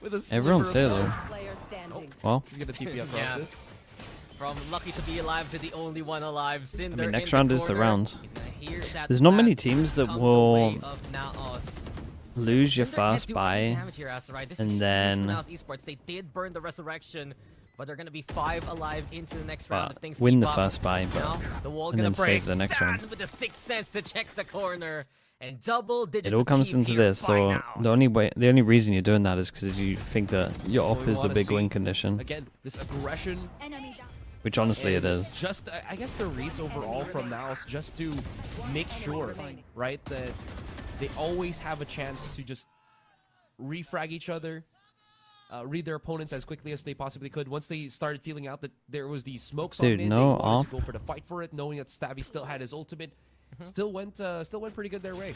with a sliver Everyone's of here, health. though. Player standing. Well, He's gonna TP across Yeah. this. From lucky to be alive to the only one alive, Cinder. I mean, next in round the is the corner. round. He's gonna hear that There's not many blast teams that come the will way of NAOS. lose your Cinder can't fast do any buy. damage here, Asteroid. This and is huge then- for NAOS Esports. They did burn the resurrection, but they're gonna be 5 alive into the next round if things win keep the up. first buy, but Now, the wall and gonna then break. save the next Zan round. with the 6th sense to check the corner, and double digits It all comes achieved into here this. by So NAOS. the only reason you're doing that is because you think that your So op we is a wanna big see, win condition, Again, this aggression. which honestly it and is. Just, I guess the reads overall from NAOS just to make sure, right, that they always have a chance to just refrag each other, read their opponents as quickly as they possibly could. Once they started feeling out that there was the smokes on Dude, mid, no they wanted off. to go for the fight for it, knowing that Stabby still had his ultimate. Still went pretty good their way.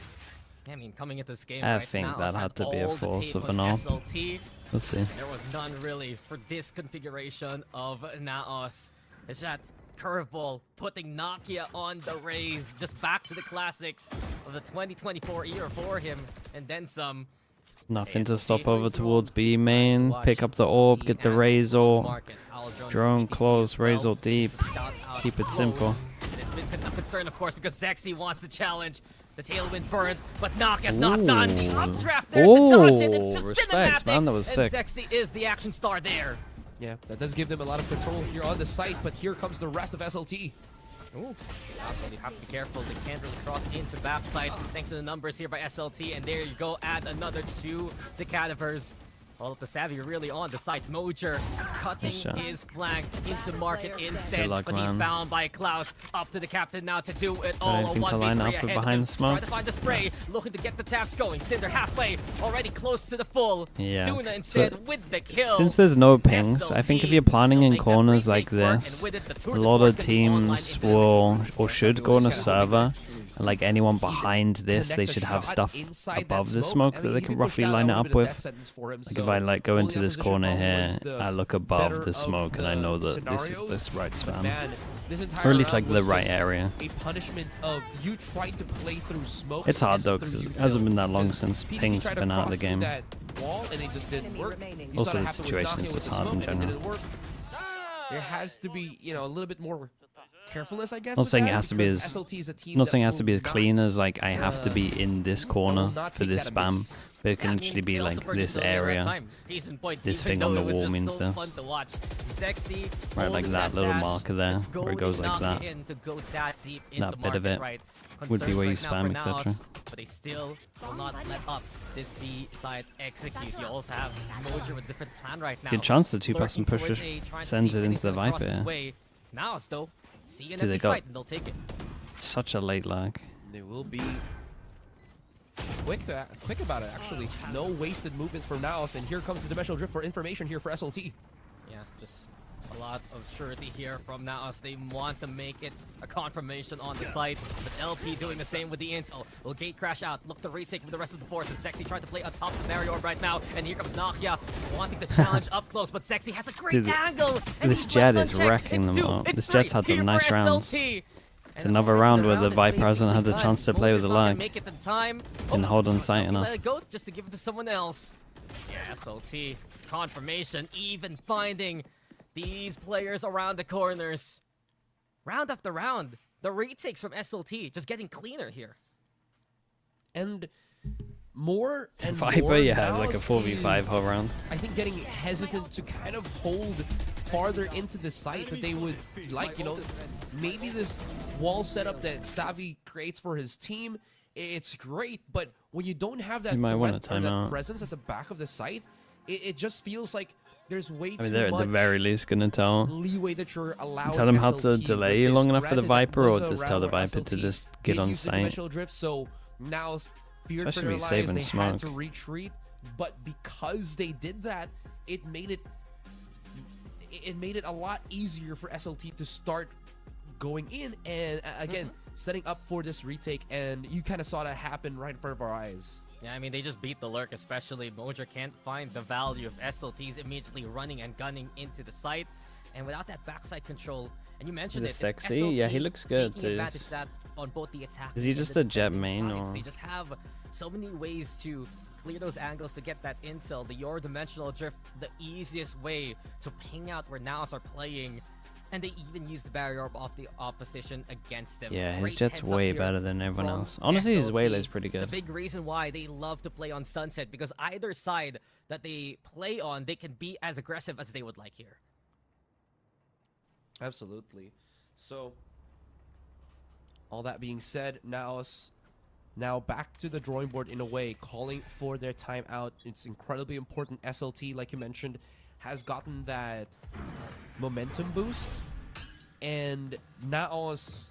I mean, coming into this game, I right think now, that had to be a all the force tape of on an off. SLT. We'll see. There was none really for this configuration of NAOS. It's that curveball putting Nokia on the raise, just back to the classics of the 2024 year for him, and then some. Nothing to ASLT stop over towards B to main, watch pick up the orb, the get the and Razor, market. Owl drone BDC close, as well. Razor deep, Scout out keep it close. simple. And it's been a concern, of course, because Zexy wants the challenge. The tailwind burned, but Nokia's not done. The updraft there to dodge it. It's just Respect, cinematic. man, that was and sick. Zexy is the action star there. Yeah, that does give them a lot of control here on the site, but here comes the rest of SLT. Ooh, absolutely have to be careful. They can't really cross into backside thanks to the numbers here by SLT. And there you go, add another 2 to Cadavers. All of the savvy really on the side. Mojer cutting Nice shot. his flank into market instead, Good luck, but he's man. bound by Klaus. Up to the captain now to do it Got all. anything to line up with behind the smoke? Try to find the spray, looking to get the taps going. Cinder halfway, already close to the full. Yeah. Suna instead So, with the kill. Since there's no pings, I think if you're planning in Something that corners retake like work, this, and with it, the a Tour de lot Force of can be online teams into the will or should go on a server. And like anyone behind this, Connect they the should have shot stuff inside that above the smoke that they he can did push roughly down a line it little up bit of death with. sentence for him, Like so if I like go holding into up this position corner always here, the I look better above the of smoke and I know that this is scenarios. this right But spam. man, this entire Or at least round like the was right just area. A punishment of you trying to play through smoke. It's hard though because it hasn't been that long since PDC ping's tried to been out of cross the through game. that wall and it just didn't work. You Also, saw that the happen with situation's Nokia with just the hard in smoke, and it general. didn't work. There has to be, you know, a little bit more carefulness, I guess. Not with saying it that, has to be because as SLT is a team not that saying it has to be will as clean not, as like I have to be in this corner not for take this that spam, amiss. but it can actually be like this area. This thing on the wall means this. Right, like that little marker there, where it goes like that. That bit of it would be where you spam, etc. But they still will not let up this B side execute. You also have Mojer with a different plan right now. Good chance the 2-person Lurking towards pusher A, trying to sends see it if into the things will cross Viper. his Yeah. way. NAOS though, see an Dude, they empty got- site and they'll take it. Such a late lag. They will be quick about it, actually. No wasted movements from NAOS, and here comes the Dimensional Drift for information here for SLT. Yeah, just a lot of surety here from NAOS. They want to make it a confirmation on the site, but LP doing the same with the intel. Will gate crash out, look to retake with the rest of the forces. Zexy trying to play on top of the Mario Orb right now, and here comes Nokia wanting to challenge up close, but Zexy has a great Dude, angle. And this he's Jet left is unchecked. wrecking It's them 2, up. it's This 3 Jet's had some here nice for rounds. SLT. It's And another already round the where the round is Viper hasn't had the basically chance to done. play with Mojer's the not gonna lag. make it the time. And hold on sight Let enough. it go just to give it to someone else. Yeah, SLT confirmation, even finding these players around the corners. Round after round, the retakes from SLT just getting cleaner here. And more and Viper, more yeah, has like a NAOS 4v5 is, whole round. I think getting hesitant to kind of hold farther into the site that they would like, you know, maybe this wall setup that Savvy creates for his team, it's great, but when you don't have that, You might want a threat or that timeout. presence at the back of the site, it just feels like there's way I mean, too they're at much the very least gonna tell. leeway that you're allowing Tell them how to SLT delay with long this. enough for the Granted, that Viper, or was a just tell the round where Viper to SLT just get did on use the site. dimensional drift, so now feared Especially for their if he's lives, saving they smoke. had to retreat, but because they did that, it made it a lot easier for SLT to start going in and again setting up for this retake, and you kind of saw that happen right in front of our eyes. Yeah, I mean, they just beat the lurk, especially. Mojer can't find the value of SLTs immediately running and gunning into the site. And without that backside control, and you mentioned The it, it's Sexy? SLT Yeah, he looks good, taking too. advantage of that on both the attack Is he and just the a Jet defending main, sides. or- They just have so many ways to clear those angles to get that intel. The Your Dimensional Drift, the easiest way to ping out where NAOS are playing. And they even use the barrier orb off the opposition against them. Yeah, his Great Jet's heads up way here better than everyone from else. Honestly, his SLT. Waylay's pretty It's a good. big reason why they love to play on Sunset, because either side that they play on, they can be as aggressive as they would like here. Absolutely. So, all that being said, NAOS now back to the drawing board in a way, calling for their timeout. It's incredibly important. SLT, like you mentioned, has gotten that momentum boost, and NAOS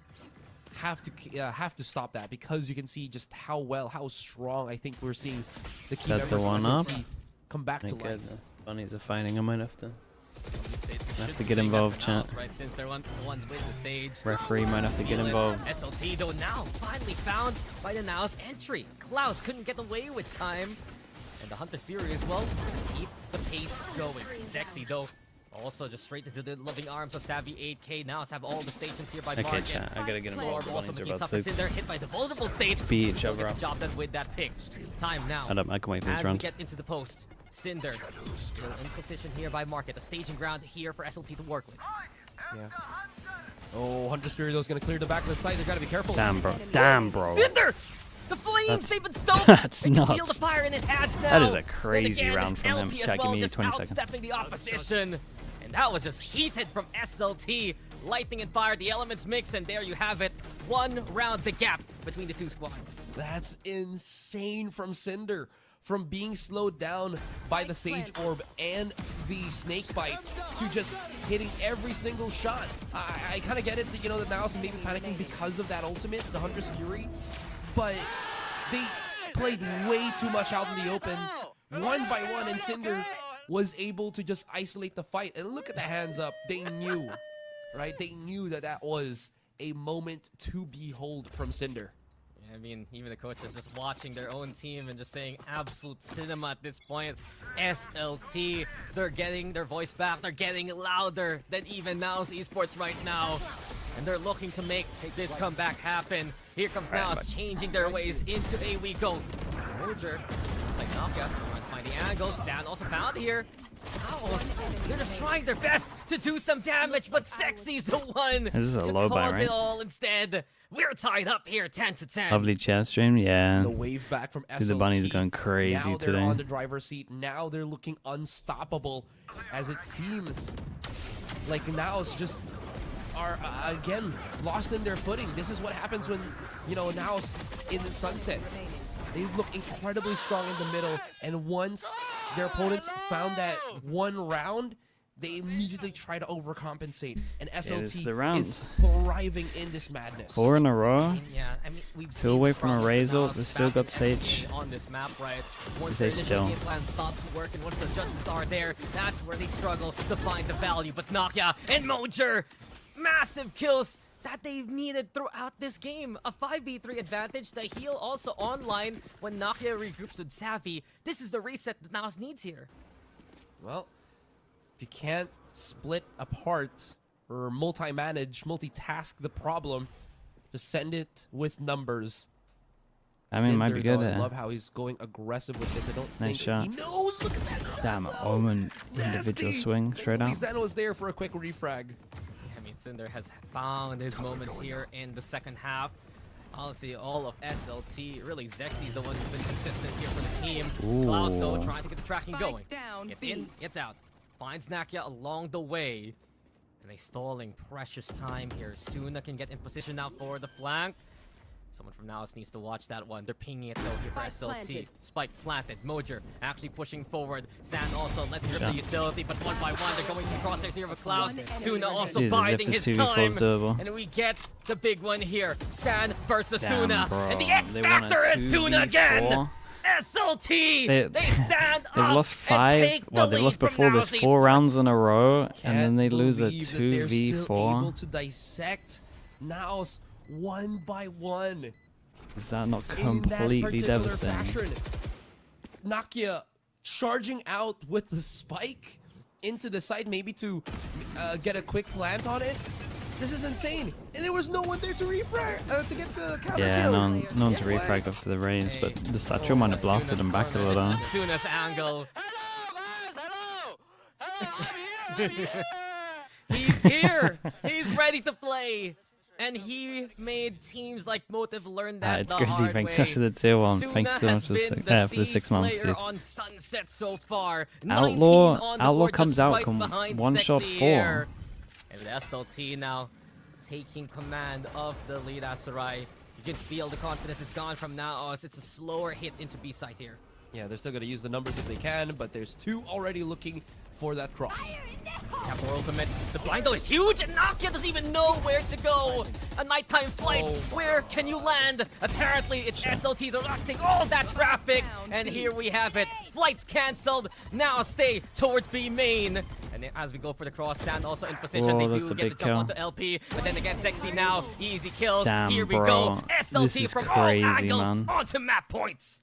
have to stop that, because you can see just how strong I think we're seeing the key Set members the of one up. SLT come back Thank to life. goodness. Bunnies are fighting. I might have to. Have to get involved, chat. Right, since they're the ones with the Sage. Referee might have to get involved. SLT though now finally found by the NAOS entry. Klaus couldn't get away with time. And the Hunter's Fury as well. Keep the pace going. Zexy though also just straight into the loving arms of Savvy 8K. NAOS have all the stations here by Okay, Market. chat. I gotta get involved. Orb also Bunnies are making about tougher to in there, hit by the vulnerable state. beat each other Gets up. the job done with that pick. Time now. Hold up, I can wait for this As we round. get into the post, Cinder still in position here by Market. A staging ground here for SLT to work with. Yeah. Oh, Hunter's Fury though is going to clear the back of the site. They got to be careful. Damn, bro. Damn, bro. Cinder! The flames, That's- they've been stoked! that's They can feel nuts. the fire in his hands now! That is a And crazy again, round from him. LP as Chat, give well, me just 20 seconds. outstepping the opposition. And that was just heated from SLT. Lightning and fire, the elements mix, and there you have it. One round the gap between the two squads. That's insane from Cinder. From being slowed down by the Sage Orb and the Snake Bite to just hitting every single shot. I kind of get it that, you know, that NAOS may be panicking because of that ultimate, the Hunter's Fury, but they played way too much out in the open, one by one, and Cinder was able to just isolate the fight. And look at the hands up. They knew, right? They knew that that was a moment to behold from Cinder. I mean, even the coaches just watching their own team and just saying absolute cinema at this point. SLT, they're getting their voice back. They're getting louder than even NAOS Esports right now. And they're looking to make this comeback happen. Here comes NAOS changing their ways into a we go. Roger, looks like Nafka trying to find the angle. Sand also found here. NAOS, they're just trying their best to do some damage, but Sexy's the one This is a to low buy, cause right? it all instead. We're tied up here 10-10. Lovely chat stream, yeah. The wave back from SLT. Dude, the bunny's going crazy now they're today. on the driver's seat. Now they're looking unstoppable, as it seems like NAOS just are again lost in their footing. This is what happens when, you know, NAOS in the sunset. They look incredibly strong in the middle, and once their opponents found that one round, they immediately try to overcompensate, and SLT the round. is thriving in this madness. 4 in a row. Yeah, I mean, we've Two seen away this from a problem Razor. NAOS They still got back Sage. on this map, right? Once They their initial still. game plan stops working, once the adjustments are there, that's where they struggle to find the value. But Nakia and Mojer, massive kills that they've needed throughout this game. A 5v3 advantage. The heal also online when Nakia regroups with Savvy. This is the reset that NAOS needs here. Well, if you can't split apart or multi-manage, multitask the problem, just send it with numbers. I mean, it might be Cinder, good. though, I love how he's going aggressive with this. I don't Nice think shot. he knows. Look at that. Damn, No. Omen individual Nasty. swing straight out. Zen was there for a quick refrag. I mean, Cinder has found his moments here in the second half. Honestly, all of SLT, really Zexy's the one who's been consistent here for the team. Klaus, though, Ooh. trying to get the tracking going. Down Gets B. in, gets out. Finds Nakia along the way. And they stalling precious time here. Suna can get in position now for the flank. Someone from NAOS needs to watch that one. They're pinging it though here for Spike SLT. planted. Spike planted. Mojer actually pushing forward. Sand also lets rip the Shot. utility, but one by one they're going to crosshairs here with Klaus. Suna also Jesus, if biding the his 2v4 time. is doable. And we get the big one here. Sand versus Damn, Suna. bro. And the X They won a Factor is Suna again. 2v4. SLT! They- They stand They've up lost and 5. take the Well, they lead lost from before this NAOS 4 Esports. rounds in a row, and Can't then they lose a believe that they're still able 2v4. to dissect NAOS one by one. Is that not In that completely particular devastating? fashion. Nakia charging out with the spike into the side, maybe to get a quick plant on it. This is insane, and there was no one there to refrag to get the counter Yeah, kill. no one to Yeah. refrag after the raise, but Hey. the Satchel might have blasted him back a little. This is Suna's angle. He's here. He's ready to play. And he made teams like Motive learn that It's the crazy. hard Thanks way. so much for the tier 1. Suna Thanks so has much for been for the Sea 6 months, Slayer dude. on Sunset so far. Outlaw 19 on the Outlaw board, comes just out, right can behind one shot Sexy 4. here. And with SLT now taking command of the lead Asarai, you can feel the confidence is gone from NAOS. It's a slower hit into B side here. Yeah, they're still going to use the numbers if they can, but there's 2 already looking for that cross. Cap more ultimate. The blind though is huge, and Nakia doesn't even know where to go. A nighttime flight. Where can you land? Apparently, it's SLT directing all that traffic, and here we have it. Flights cancelled. Now stay towards B main. And then as we go for the cross, Sand also in position. Whoa, they that's do a get the big jump kill. onto LP, but then again, Sexy now. Easy kills. Damn, Here we bro. go. This SLT is from crazy, all angles man. onto map points.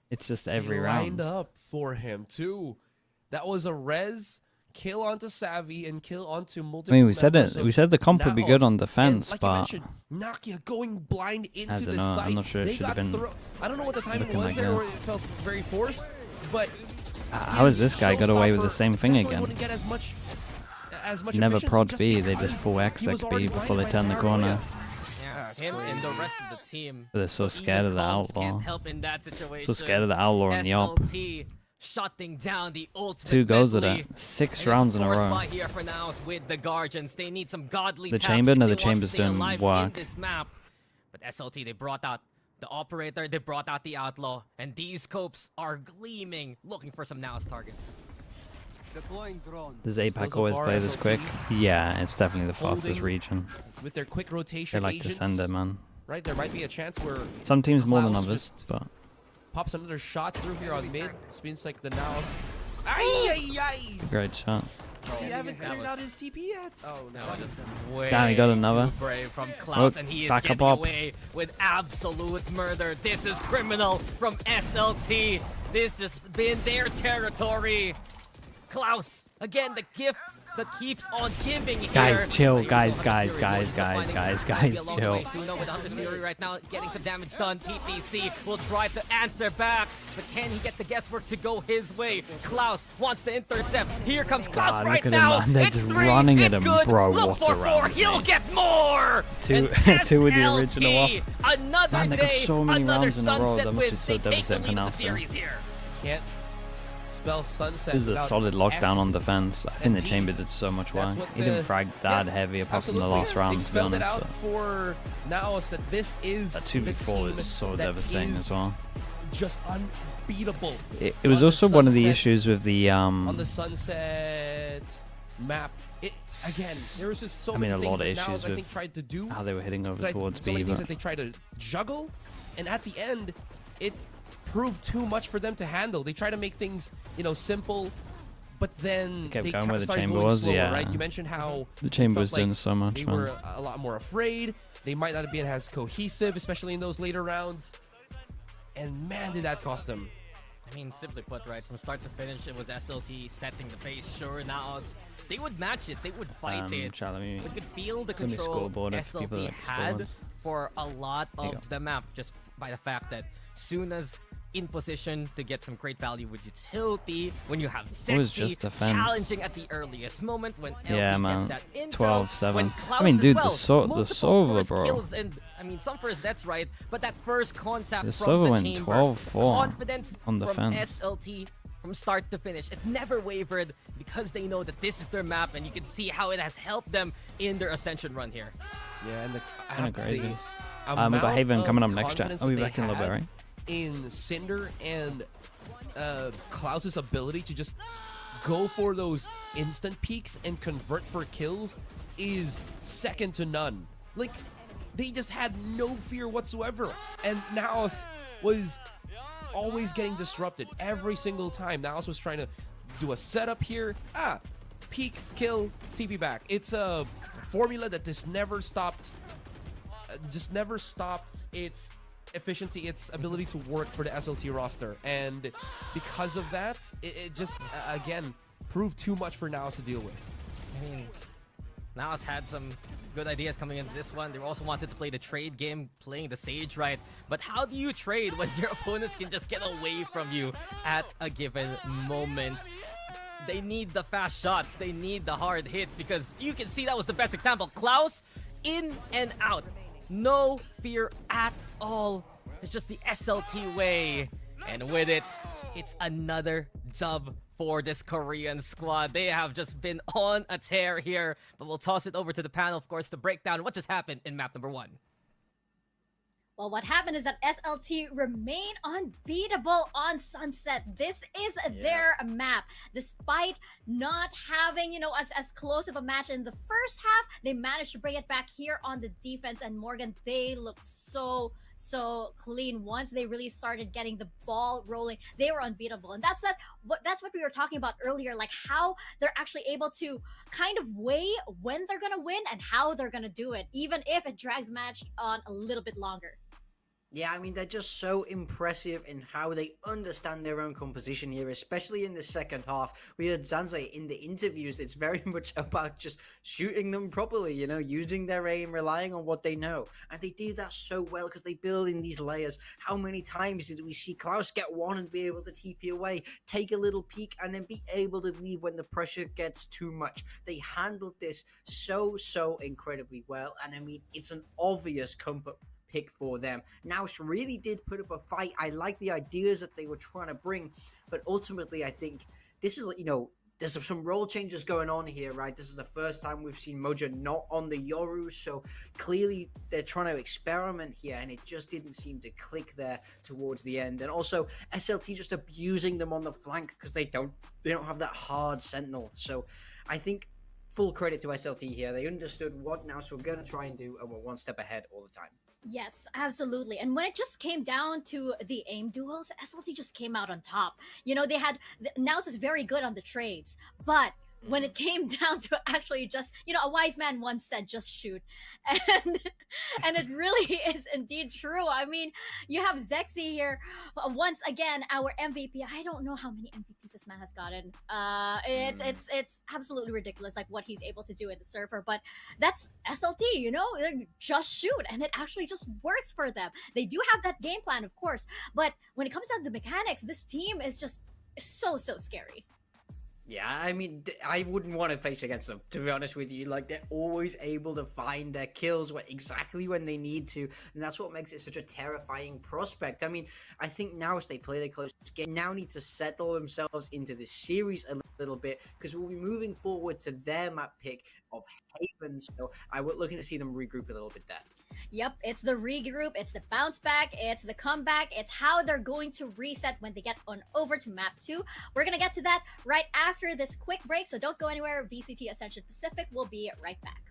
It's just every They round. lined up for him too. That was a res, kill onto Savvy, and kill onto multiple. I mean, we said members it. of We said the comp would be good NAOS. on defense, And like but you mentioned, Nakia going blind into I don't the know. site. I'm not sure it They should have got been I don't know what the timing looking was like there, where this. it felt very forced, but how has this guy got away with the Showstopper same thing definitely again? wouldn't get as much Never efficiency prod just B, they because just full X he was B already before they blinded turn by the paranoia. corner. Yeah, That's him and the crazy. rest of the team. They're so even scared of the comms outlaw. can't help in that situation. So scared of the outlaw and the op. SLT shutting down the ultimate 2 goes at medley. it. 6 And rounds in a it's forced row. by here for now with the Guardians. They need some godly The taps chamber? if No, they the want chamber's to stay doing alive work. in this map. But SLT, they brought out the operator, they brought out the outlaw, and these scopes are gleaming, looking for some NAOS targets. Does APAC so always far, play this SLT quick? Yeah, it's definitely the fastest holding region. With their quick They rotation like to agents, send it, man. right? There might be a chance where Some teams more than Klaus others, just but pops another shot through here on mid. Spins like the NAOS. Ay, ay, ay. great shot. He haven't That cleared was- out his TP yet. Oh no. That was just way Damn, he got another. too brave from Klaus, Oh, and he is back up getting up. away with absolute murder. This is criminal from SLT. This has been their territory. Klaus, again, the gift that keeps on giving here. Guys, chill. But here we go, Guys, Hunter's guys, Fury guys, wants to guys, find guys, it. guys, Be along the chill. way. Suno with Hunter's Fury right now, getting some damage done. PPC will try to answer back, but can he get the guesswork to go his way? Klaus wants to intercept. Here comes Klaus Ah, right look at him, now. man. They're It's just 3. running It's at him, good. bro. Look What for a 4. round. He'll get more. Two- And two with the SLT, original Another Man, they got day, so many another rounds in a row. sunset That must be win. so They take the devastating for lead of the Nelson. series here. Can't spell sunset. This is a without solid lockdown S. on defense. I think the T. chamber did so much That's work. what He didn't the- frag that yeah, heavy apart from the Absolutely. last round, They've to be spelled it honest. out But for NAOS that this is that the 2v4 team is so that devastating is as well. Just unbeatable. It was on the also one of the sunset- issues with the on the sunset map. Again, there was just so I mean, many a lot things of that issues NAOS, I with think, tried to do. how they were hitting over Tried- towards so B, many things but that they tried to juggle, and at the end, it proved too much for them to handle. They tried to make things, simple, but then Kept they going where the started chamber going was, slower, yeah. right? You mentioned how the it chamber felt was doing like so much, they man. were a lot more afraid. They might not have been as cohesive, especially in those later rounds. And man, did that cost them. I mean, simply put, right, from start to finish, it was SLT setting the pace. Sure, NAOS, they would match it, they would fight it. Chat, let me- But you could feel the let me control scoreboard it for people SLT that like had scoreboards. for a lot There you of the map, just by the fact that Suna's in position to get some great value with utility, when you have It was Sexy just defense. challenging at the earliest moment, when LP Yeah, gets man. that intel, 12-7. when I Klaus mean, as dude, well, the multiple Sova, first bro. kills, and I mean, some first, that's right, but that first contact The from Sova the went chamber, 12-4 confidence on from defense. SLT from start to finish. It never wavered because they know that this is their map, and you can see how it has helped them in their Ascension run here. Yeah, and Kinda crazy. the We got amount Haven of coming up next chat. confidence I'll be that back in a they little bit, had right? in Cinder and Klaus's ability to just go for those instant peaks and convert for kills is second to none. Like, they just had no fear whatsoever. And NAOS was always getting disrupted every single time. NAOS was trying to do a setup here. Peak, kill, TP back. It's a formula that just never stopped its efficiency, its ability to work for the SLT roster. And because of that, it just, again, proved too much for NAOS to deal with. I mean, NAOS had some good ideas coming into this one. They also wanted to play the trade game, playing the Sage right. But how do you trade when your opponents can just get away from you at a given moment? They need the fast shots. They need the hard hits, because you can see that was the best example. Klaus, in and out. No fear at all. It's just the SLT way. And with it, it's another dub for this Korean squad. They have just been on a tear here, but we'll toss it over to the panel, of course, to break down what just happened in map number 1. Well, what happened is that SLT remain unbeatable on Sunset. This is their map. Despite not having, you know, as close of a match in the first half, they managed to bring it back here on the defense. And Morgan, they look so clean. Once they really started getting the ball rolling, they were unbeatable. And that's what we were talking about earlier, like how they're actually able to kind of weigh when they're gonna win and how they're gonna do it, even if it drags the match on a little bit longer. Yeah, I mean, they're just so impressive in how they understand their own composition here, especially in the second half. We heard Zanze in the interviews, it's very much about just shooting them properly, you know, using their aim, relying on what they know. And they do that so well because they build in these layers. How many times did we see Klaus get one and be able to TP away, take a little peek, and then be able to leave when the pressure gets too much? They handled this so incredibly well. And I mean, it's an obvious comfort pick for them. NAOS really did put up a fight. I like the ideas that they were trying to bring, but ultimately I think this is, you know, there's some role changes going on here, right? This is the first time we've seen Mojo not on the Yoru, so clearly they're trying to experiment here, and it just didn't seem to click there towards the end. And also SLT just abusing them on the flank because they don't have that hard sentinel. So I think full credit to SLT here. They understood what NAOS were going to try and do and were one step ahead all the time. Yes, absolutely. And when it just came down to the aim duels, SLT just came out on top. You know, they had NAOS is very good on the trades, but when it came down to actually just, you know, a wise man once said, just shoot. And it really is indeed true. I mean, you have Zexy here, once again, our MVP. I don't know how many MVPs this man has gotten. It's absolutely ridiculous, like what he's able to do in the server. But that's SLT, you know, just shoot, and it actually just works for them. They do have that game plan, of course, but when it comes down to mechanics, this team is just so scary. Yeah, I mean, I wouldn't want to face against them, to be honest with you. Like, they're always able to find their kills exactly when they need to, and that's what makes it such a terrifying prospect. I mean, I think now as they play their close game, now need to settle themselves into this series a little bit, because we'll be moving forward to their map pick of Haven, so I was looking to see them regroup a little bit there. Yep, it's the regroup, it's the bounce back, it's the comeback, it's how they're going to reset when they get on over to map 2. We're gonna get to that right after this quick break, so don't go anywhere. VCT Ascension Pacific will be right back.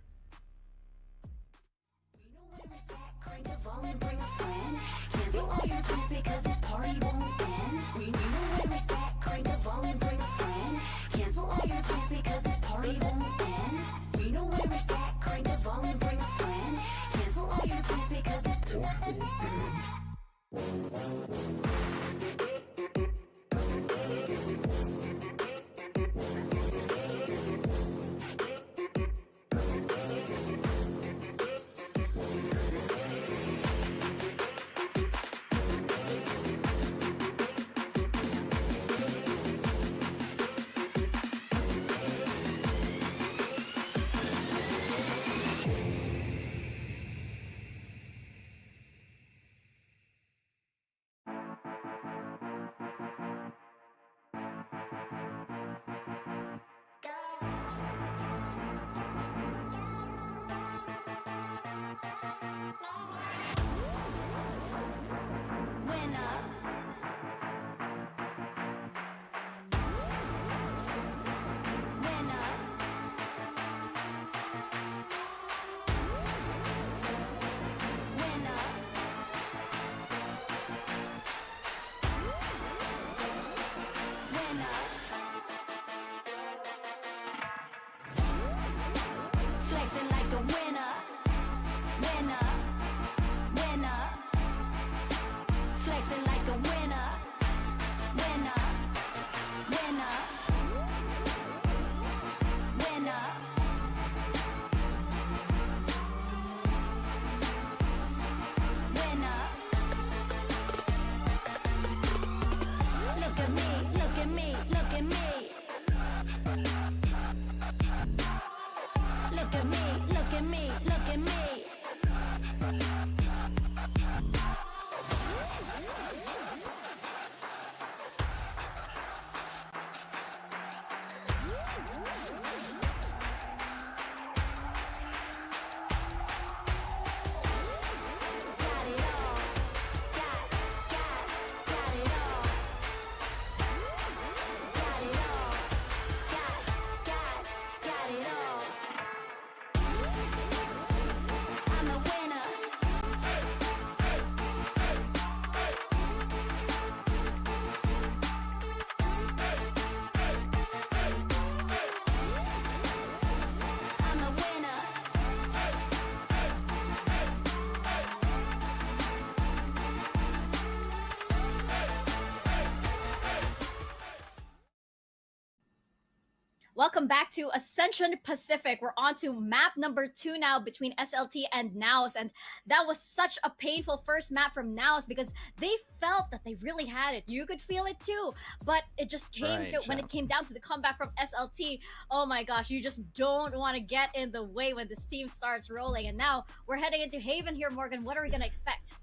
Welcome back to Ascension Pacific. We're on to map number 2 now between SLT and NAOS. And that was such a painful first map from NAOS because they felt that they really had it. You could feel it too. But it just came when it came down to the comeback from SLT. Oh my gosh, you just don't want to get in the way when this team starts rolling. And now we're heading into Haven here, Morgan. What are we going to expect?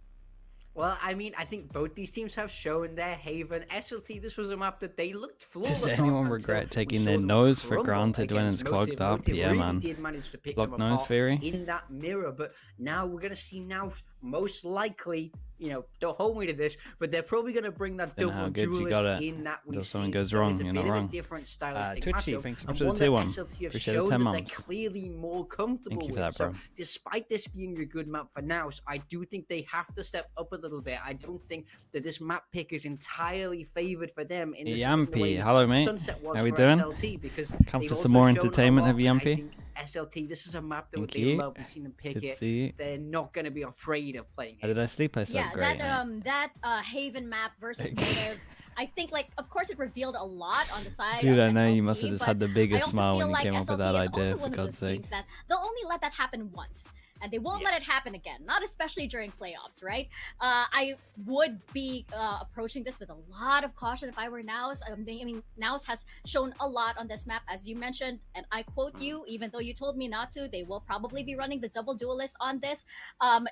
Well, I mean, I think both these teams have shown their Haven. SLT, this was a map that they looked flawless. Does anyone regret taking their nose for granted when it's clogged up? Yeah, really man. did manage to pick Block them nose apart theory. in that mirror, but now we're going to see now most likely, you know, don't hold me to this, but they're probably going to bring that double duelist in that we see. If something goes wrong, you're not wrong. Different stylistic Twitchy, matchup, thanks so and much for one the that tier 1. SLT have Appreciate shown the 10 that they're months. clearly more comfortable Thank you for with. that, bro. So despite this being a good map for NAOS, I do think they have to step up a little bit. I don't think that this map pick is entirely favored for them in the same way hello mate. Sunset was How we for doing? SLT, because Come they've for also some more shown a entertainment, lot, have you, and I Yampy? think SLT, this is a map that Thank they you. love. We've seen them pick Good to it. see you. They're not going to be afraid of playing How it. did I sleep? I slept great. That Haven map versus Motive. I think, like, of course, it revealed a lot on the side. Dude, of I know SLT, you must have just had the but biggest I also smile feel when you like came up with that SLT is idea, also for one of God's those sake. teams that they'll only let that happen once. And they won't let it happen again, not especially during playoffs, right? I would be approaching this with a lot of caution if I were NAOS. I mean, NAOS has shown a lot on this map, as you mentioned, and I quote you, even though you told me not to, they will probably be running the double duelist on this.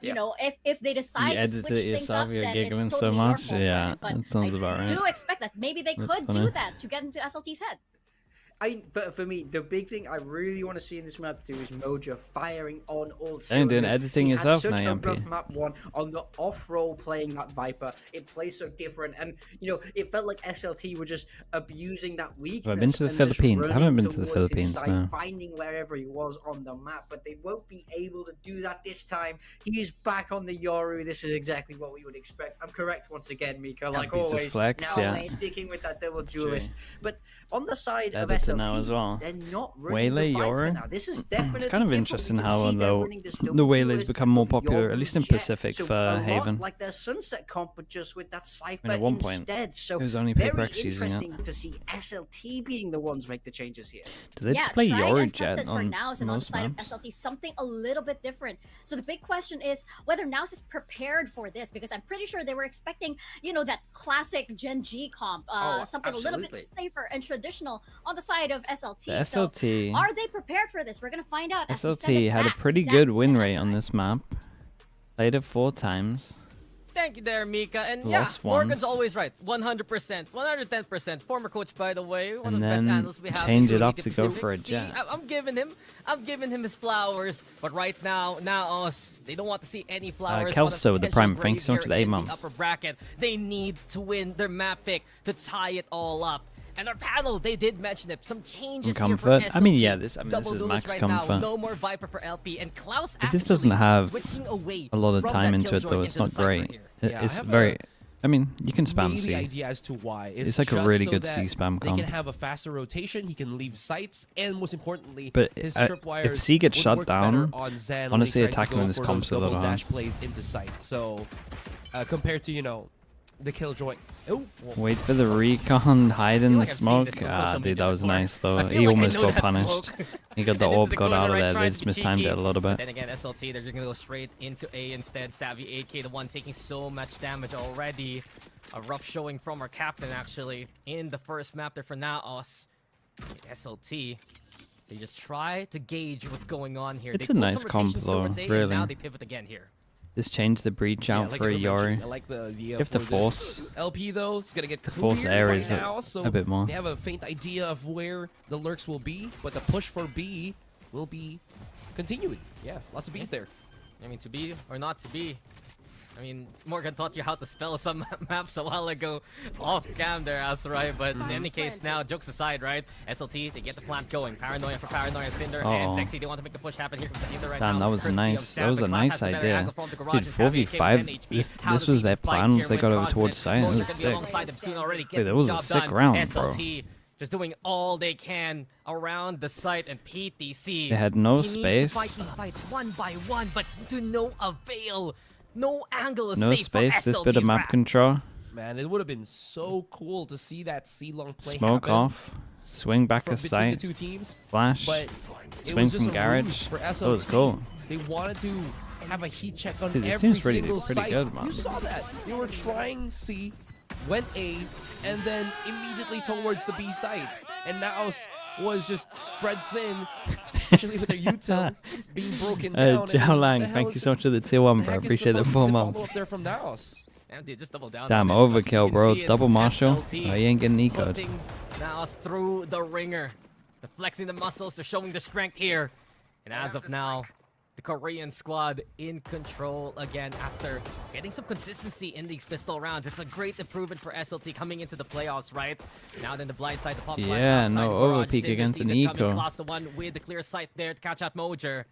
You know, if they decide to switch things up, then it's giggling totally so your much. fault, Yeah, Brian. that sounds But about I right. do expect that maybe they That's could funny. do that to get into SLT's head. But for me, the big thing I really want to see in this map too is Mojo firing on all cylinders. Ain't doing editing He yourself had now, such a Yampy. rough map 1 on the off-roll playing that Viper. It plays so different, and you know, it felt like SLT were just abusing that weakness. Have I been to the and just Philippines? I haven't running been to the towards his Philippines, side, no. finding wherever he was on the map, but they won't be able to do that this time. He is back on the Yoru. This is exactly what we would expect. I'm correct once again, Mika. Like Yampy's just always, flex, now yeah. sticking with that double duelist. But on the side of Editor SLT, now as well. they're not running Waylay, the Viper Yoru? now. This is definitely It's kind of different. interesting You can how see they're though running this the double Waylays duelist become more with popular, Yoru at least in Jet. Pacific, So for a lot Haven. like their Sunset comp, but just with that Cypher at one point, instead. So it was only very Paper X using it. interesting to see SLT being the ones make the changes here. Do they Yeah, just play try Yoru and test Jet it for on NAOS and on the most side maps? of SLT, something a little bit different. So the big question is whether NAOS is prepared for this, because I'm pretty sure they were expecting, you know, that classic Gen G comp, something a little bit safer and traditional on the side of SLT. The SLT, So are they prepared for this? We're gonna find out. as we send SLT it had a back to pretty good Dax win and rate on Azrai. this map. Played it 4 times. Thank you there, Mika. And Lost yeah, Morgan's once. always right. 100%, 110%. Former coach, by the way, one And of the best then analysts we have. change in it up VCT to go for a Pacific. Jet. See, I'm giving him his flowers. But right now, NAOS, they don't want to see any flowers. Kelso with the prime. Thank you so much for the 8 in months. upper bracket. They need to win their map pick to tie it all up. And our panel, they did mention it. Some changes here for Comfort. SLT. I mean, yeah, this Double is duelist max right comfort. Now. No more Viper for LP. And Klaus If this doesn't have switching away a lot of from time that into it, Killjoy though, it's into the not Cypher great. here. Yeah, I It's have very. I mean, you can spam maybe C. idea as to why. It's like a just really so good that C spam They comp. can have a faster rotation. He can leave sites, and most importantly, But his if tripwires C gets would shut work down, better on Zen when honestly, he tries to attacking go with this for comp's those a little double hard. dash plays into sight. So compared to the Killjoy. Oh, Wait for the recon, hide in the like I've seen smoke. this on Ah, social dude, media that was before. nice I though. feel He like I almost know got that punished. smoke. He got the And into orb, the got corner, out of right, there. trying They to just be mistimed cheeky. it a little bit. Then again, SLT, they're gonna go straight into A instead. Savvy AK, the one taking so much damage already. A rough showing from our captain, actually, in the first map there for NAOS. SLT. They just try to gauge what's going on here. It's They a pulled nice some comp, rotations though, towards A, and really. now they pivot again here. Just change the breach out like for a you were mentioning, Yori. I like the You have to for this force LP though. It's gonna get force cleared areas right now, so a bit more. They have a faint idea of where the lurks will be, but the push for B will be continuing. Yeah, lots of Bs there. I mean, to be or not to be. I mean, Morgan taught you how to spell some maps a while ago off cam there, Azrai. But in any case, now, jokes aside, right? SLT, they get the plant going. Paranoia for Paranoia, Cinder, and Sexy. They want to make the push happen. Here comes the healer right Damn, now. that was courtesy nice. of Sam. That was The a Glass nice has the better idea. angle from the garage, Dude, and Savvy 4v5. AK, 10 HP. This How was does their he fight plan. here Was they with got over confidence? towards site. It Mojo was gonna be sick. alongside them soon already. Wait, that was a sick round, bro. SLT just doing all they can around the site, and PTC. They had no he needs space. to fight these fights one by one, but to no avail. No angle is No safe space. for This bit of SLT's map rap. control. Man, it would have been so cool to see that C long play Smoke happen. off. Swing back from a between the sight. two teams. Flash. But it Swing was just from a garage. ruse for SLT. That was cool. They wanted to have a heat check on Dude, this every team's pretty single pretty site. good, man. You saw that. They were trying C, went A, and then immediately towards the B site. And NAOS was just spread thin, especially with their util being broken down. Zhao Lang, thank you so much for the tier 1, bro. Appreciate the 4 months. There from NAOS. Damn, dude, just double down. Damn, on it. You overkill, can bro. see it. Double Marshall. Oh, SLT he ain't getting ecoed. putting NAOS through the ringer. They're flexing the muscles. They're showing their strength here. And as of now, the Korean squad in control again after getting some consistency in these pistol rounds. It's a great improvement for SLT coming into the playoffs, right? Now then the blind side, the pop flash Yeah, outside no the garage. overpeak Cinder against sees an it coming, eco. Class the one with the clear sight there to catch out Mojer.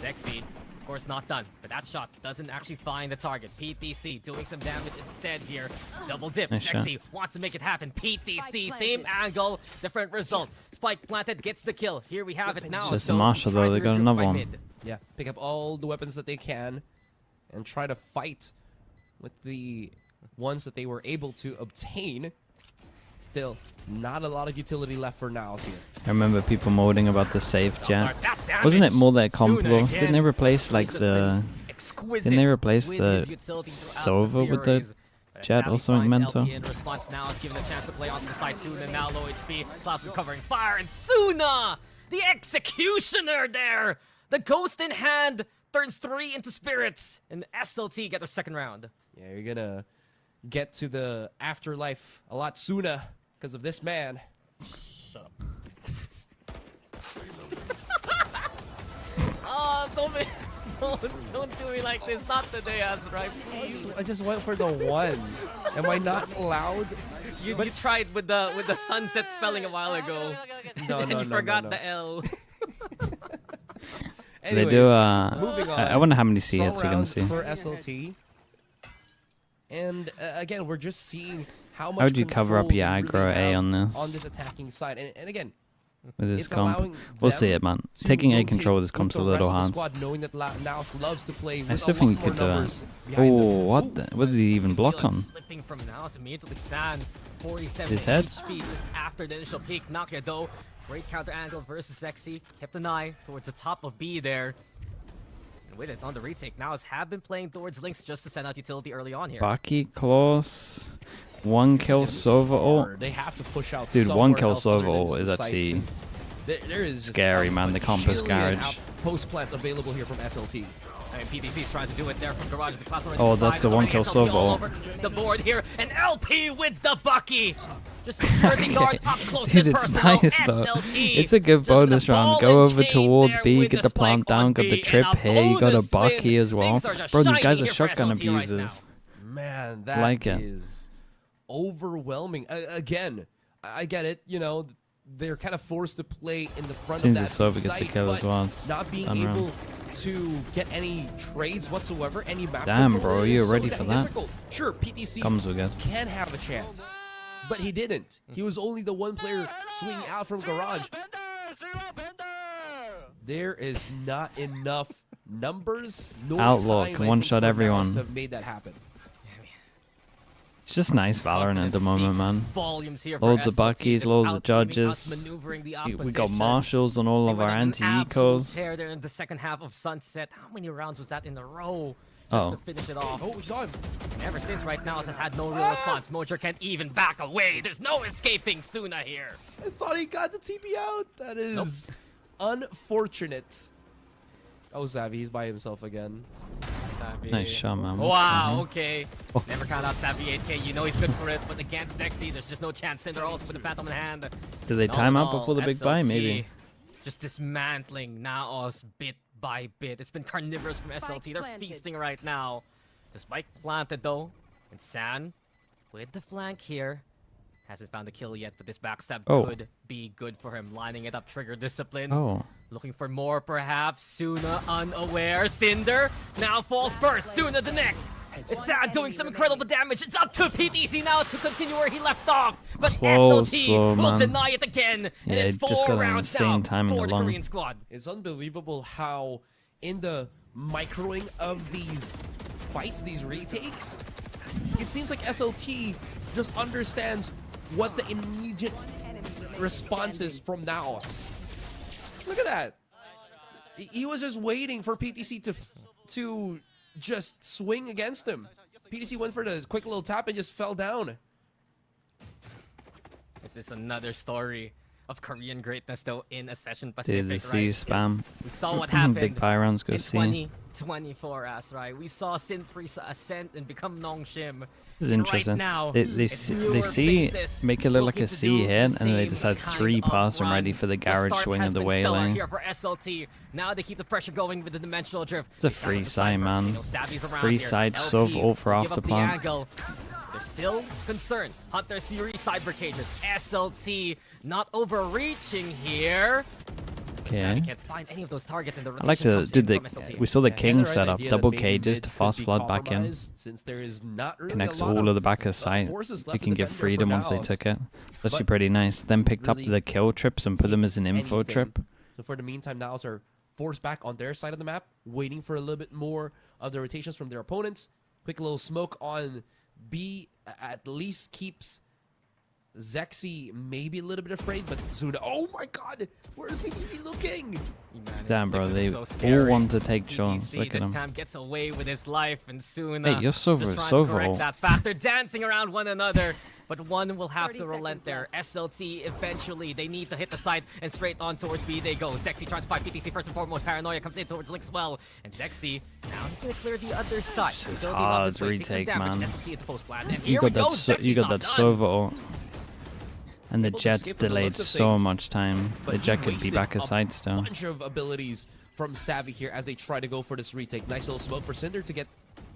Sexy, of course, not done, but that shot doesn't actually find the target. PTC doing some damage instead here. Double dip. Nice Sexy wants to make it happen. PTC, same angle, different result. Spike planted, gets the kill. Here we have it now. Just So the Marshall, try though. to They got regroup another by one. mid. Yeah, pick up all the weapons that they can and try to fight with the ones that they were able to obtain. Still, not a lot of utility left for NAOS here. I remember people molding about the safe jet. That's damage. Wasn't it more their Sooner complo? again. Didn't they replace like He's just the... been exquisite Didn't they replace with the his utility throughout Sova with the series. But jet Savvy or something finds mental? LP in response now is given a chance to play onto the side soon, and now low HP. Klaus recovering fire, and Suna, the executioner there. The ghost in hand turns 3 into spirits, and SLT get their second round. Yeah, you're gonna get to the afterlife a lot sooner because of this man. Shut up. Oh, don't do me like this. Not today, right? Please. I just went for the one. Am I not allowed? You tried with the sunset spelling a while ago. No, and no, you no, forgot no. the L. They do, moving on. I wonder how many C Strong hits we're gonna rounds see. for SLT. And again, we're just seeing how much How would you cover up control your they aggro really A have on this? attacking side. And again, With this it's comp? allowing We'll see them it, man. to Taking A rotate control with this with comp's a the little rest of the hard. squad, knowing that NAOS loves to play with I a still lot think you more could do that. numbers behind Oh, them. what? Ooh, What did he even block Feel it on? Slipping from NAOS immediately. San, 47 His head? HP just after the initial peak. Nakia though, great counter angle versus Sexy. Kept an eye towards the top of B there. And with it on the retake, NAOS have been playing towards Lynx just to send out utility early on here. Baki close. 1 kill Sova ult. They have to push out Dude, somewhere 1 kill else other Sova than ult just is the site, actually 'cause there is just scary, a man. The compass bajillion garage. Post plants available here from SLT. And PTC's trying to do it there from garage. The class already Oh, divided. that's the There's one already kill SLT all Sova. over the board here. And LP with the Bucky. Just security guard up close Dude, and it's personal. nice though. SLT. It's a good Just bonus the round. ball Go and over chain towards there B, with get the plant spike on down, got the B, trip and a here. You got a bonus Bucky win. as well. Things are just Bro, these shiny guys are here for shotgun SLT right now. abusers. Man, that Like it. is overwhelming. Again, I get it. You know, they're kind of forced to play in the front Seems of as that Sova gets a site, kill as but well. It's not being unreal. able to get any trades whatsoever, any map Damn, control bro, is you're so ready for that? difficult. Sure, PTC Comes will get. can have a chance, but he didn't. He was only the one player swinging out from garage. There is not enough numbers nor Outlaw time, can I one think, shot for NAOS everyone. to have made that happen. It's just nice Valorant at the moment, man. Volumes here for Loads of SLT, Buckies, just loads of outgiving judges. us, maneuvering the We got opposition. marshals on all They of went our on an absolute anti-ecos. tear there in the second half of Sunset. How many rounds was that in a row? Just Oh. to finish it off. Oh, we saw him. And ever since right now, has had no real response. Mojer can't even back away. There's no escaping Suna here. I thought he got the TP out. That is unfortunate. Oh, Savvy, he's by himself again. Savvy. Nice shot, man. What Wow, the okay. Oh. Never count out Savvy 8K. You know he's good for it, but against Sexy, there's just no chance. Cinder also with the Phantom in hand. heck? Did they Not time at out all. before the big buy? SLT Maybe. Just dismantling NAOS bit by bit. It's been carnivorous from SLT. They're feasting right now. The spike planted though. And San with the flank here. Hasn't found the kill yet, but this backstab Oh. could be good for him. Lining it up, trigger discipline. Oh. Looking for more perhaps. Suna unaware. Cinder now falls first. Suna the next. It's Sad doing some incredible damage. It's up to PTC now to continue where he left off. But Close, SLT though, will man. deny it again. Yeah, and it's it just 4 got an rounds insane down timing for the alone. Korean squad. It's unbelievable how in the microing of these fights, these retakes, it seems like SLT just understands what the immediate responses from NAOS. Look at that. He was just waiting for PTC to just swing against him. PTC went for the quick little tap and just fell down. This is another story of Korean greatness, though, in Ascension Pacific. Dude, the C spam. We saw what happened Big Pyrons go in C. 2024, right? We saw Sin Prisa ascent and become Nongshim. This is interesting. Right now, they see make it look like a C hit, and then they decide 3 pass and ready for the garage swing of the whaling. Here for SLT. Now they keep the pressure going with the dimensional drift. It's a free side, man. Free side sub all for afterplan. They're still concerned. Hunter's Fury cyber cages. SLT not overreaching here. Okay. Can't find any of those targets in the I like to do we saw the king set up double cages to fast flood back in. Since there is not really Connects all of the back of site. You can give freedom once they took it. That's actually pretty nice. Then picked up the kill trips and put them as an info trip. So for the meantime, NAOS are forced back on their side of the map, waiting for a little bit more of the rotations from their opponents. Quick little smoke on B at least keeps Zexy maybe a little bit afraid, but Zuna, oh my god, where is PTC looking? Damn, bro, they all want to take chance. Look at this them. time gets away with his life, and soon Hey, you're so correct that fact. They're dancing around one another, but one will have to relent there. SLT eventually, they need to hit the side, and straight on towards B they go. Zexy trying to fight PTC first and foremost. Paranoia comes in towards Link as well, and Zexy now he's gonna clear the other side. This is hard retake, man. SLT at the post plan, and You here got we that. You got that Sova ult. And the Able to Jet's skip a delayed bunch of so things, much time. but The he Jet could be wasted back a aside still. bunch of abilities from Savvy here as they try to go for this retake. Nice little smoke for Cinder to get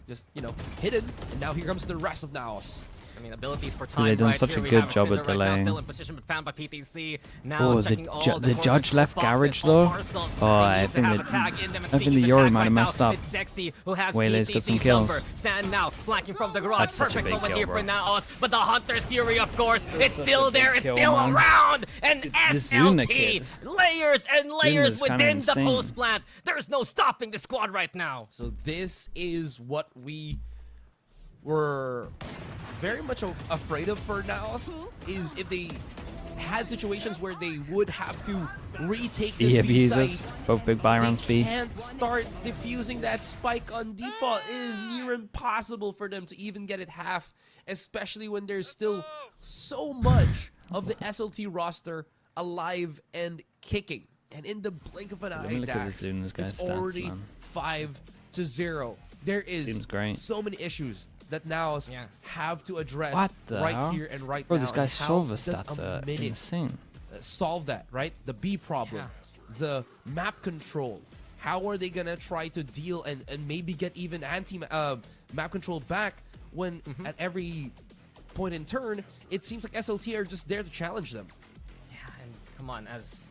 just, you know, hidden. And now here comes the rest of NAOS. I mean, abilities for time. They've done right such here a we good have job Cinder at right now, delaying. still in position, but found by PTC. Now Oh, checking all the corners judge for left boxes, garage all though. parcels. Oh, I Needs to think have that a tag in them and I think speaking the of Yori tag might right have now, messed up. it's Zexy who has Waylay's got some PTC's kills. number. Sand now flanking from the garage. That's such a Perfect big moment kill, here bro. for NAOS, but the Hunter's Fury, of course, it's such still a big there. It's kill, still man. around, and This Zuna SLT kid. layers and layers Zuna's kinda within the insane. post plant. There's no stopping the squad right now. So this is what we were very much afraid of for NAOS, is if they had situations where they would have to retake this B site. Both big buy rounds They B. can't start diffusing that spike on default. It is near impossible for them to even get it half, especially when there's still so much of the SLT roster alive and kicking. And in the blink of an Let eye, me look at Dax, this Zuna's guy's it's stats, already man. 5-0. There is Seems great. so many issues that NAOS have to address What the right hell? here and right Bro, now. this guy's and how Sova does stats a are minute insane. solve that, right? The B problem, the map control. How are they gonna try to deal and maybe get even map control back when at every point in turn it seems like SLT are just there to challenge them? Yeah, and come on,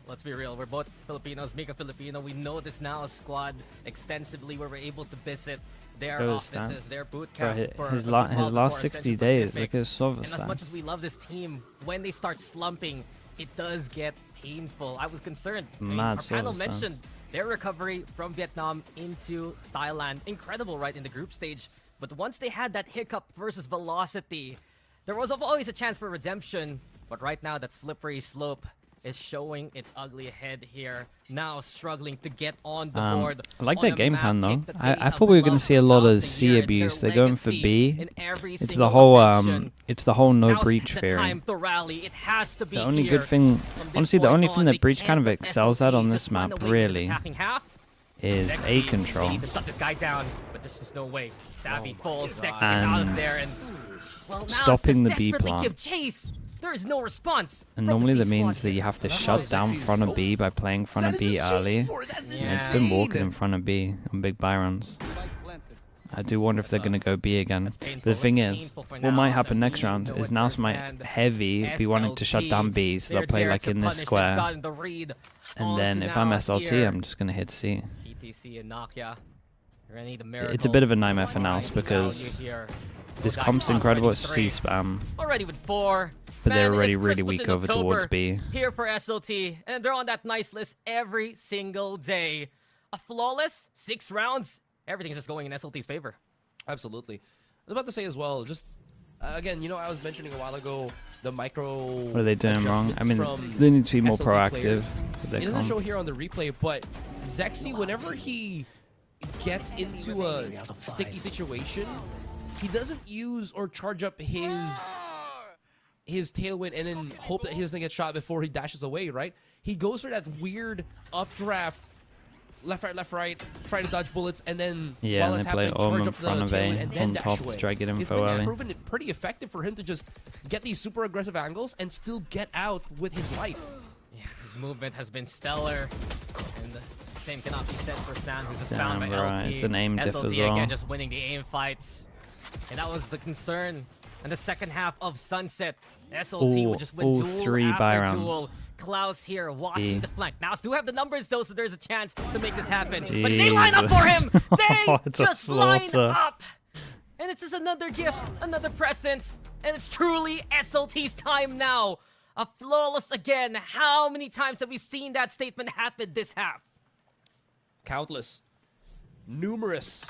let's be real, we're both Filipinos, Mika Filipino. We know this NAOS squad extensively. Where we're able to visit their Those offices, stats. their boot Bro, camp. his last 60 days, look at his Sova And as much as we stats. love this team, when they start slumping, it does get painful. I was concerned. Mad our panel Sova mentioned stats. their recovery from Vietnam into Thailand. Incredible, right, in the group stage. But once they had that hiccup versus Velocity, there was always a chance for redemption. But right now, that slippery slope is showing its ugly head here. Now struggling to get on the board. I like on their a game map plan though. pick that I they thought we were have gonna loved see a lot throughout of the C year, abuse. their They're going for legacy B. in every It's single the whole Ascension. it's the whole no Now's breach the theory. time to rally. It has to be The only here. good thing, From this honestly, the point only on, thing they that breach can't kind of let excels at SLT on just this find map a way to really attacking half. is Zexy, A they control. need to shut this guy down, but there's just no way. Savvy falls, Zexy gets And out of there, and well, now stopping just the B desperately plant. give chase. There is no response. And from the normally C that means squad that you here. have to That's shut how down Zexy's- front of B by playing front of B early. That's Yeah. It's been insane. walking in front of B on big Byrons. I do wonder if they're going to go B again. That's painful. But the thing That's is, painful for what might NAOS, happen and next we round know is it NAOS might firsthand. heavy be wanting to shut down B, so they'll They're play there like to in this punish. They've square. gotten the read And onto then if I'm NAOS SLT, here. I'm just going to hit C. PTC and Nokia. We're gonna need a miracle. It's a bit of a nightmare for Right NAOS now because you hear this Guys, comp's Fox incredible already at three. C spam, Already with 4. but they're Man, already it's really Christmas weak in over October towards B. Here for SLT, and they're on that nice list every single day. A flawless 6 rounds. Everything's just going in SLT's favor. Absolutely. I was about to say as well, just again, you know, I was mentioning a while ago the micro. What are they doing wrong? I mean, from they need to be more SLT proactive. players. with their It doesn't comp. show here on the replay, but Zexy, whenever he gets into a sticky situation, he doesn't use or charge up his tailwind and then hope that he doesn't get shot before he dashes away, right? He goes for that weird updraft, left, right, try to dodge bullets, and then Yeah, while and it's they play happening, Orm charge in up the front of tailwind A and then on dash top away. to try to get It's info been early. proven it pretty effective for him to just get these super aggressive angles and still get out with his life. Yeah, his movement has been stellar. And the same cannot be said for San, who's just Damn, found by bro, LP. it's an aim diff SLT as well. again just winning the aim fights. And that was the concern. In the second half of Sunset, SLT would just win duel 3 after buy rounds. duel. Klaus here watching E. the flank. NAOS do have the numbers though, so there's a chance to make this happen. But they Jesus. line up for him! They It's a just line slaughter. up! And it's just another gift, another presence, and it's truly SLT's time now. A flawless again. How many times have we seen that statement happen this half? Countless, numerous,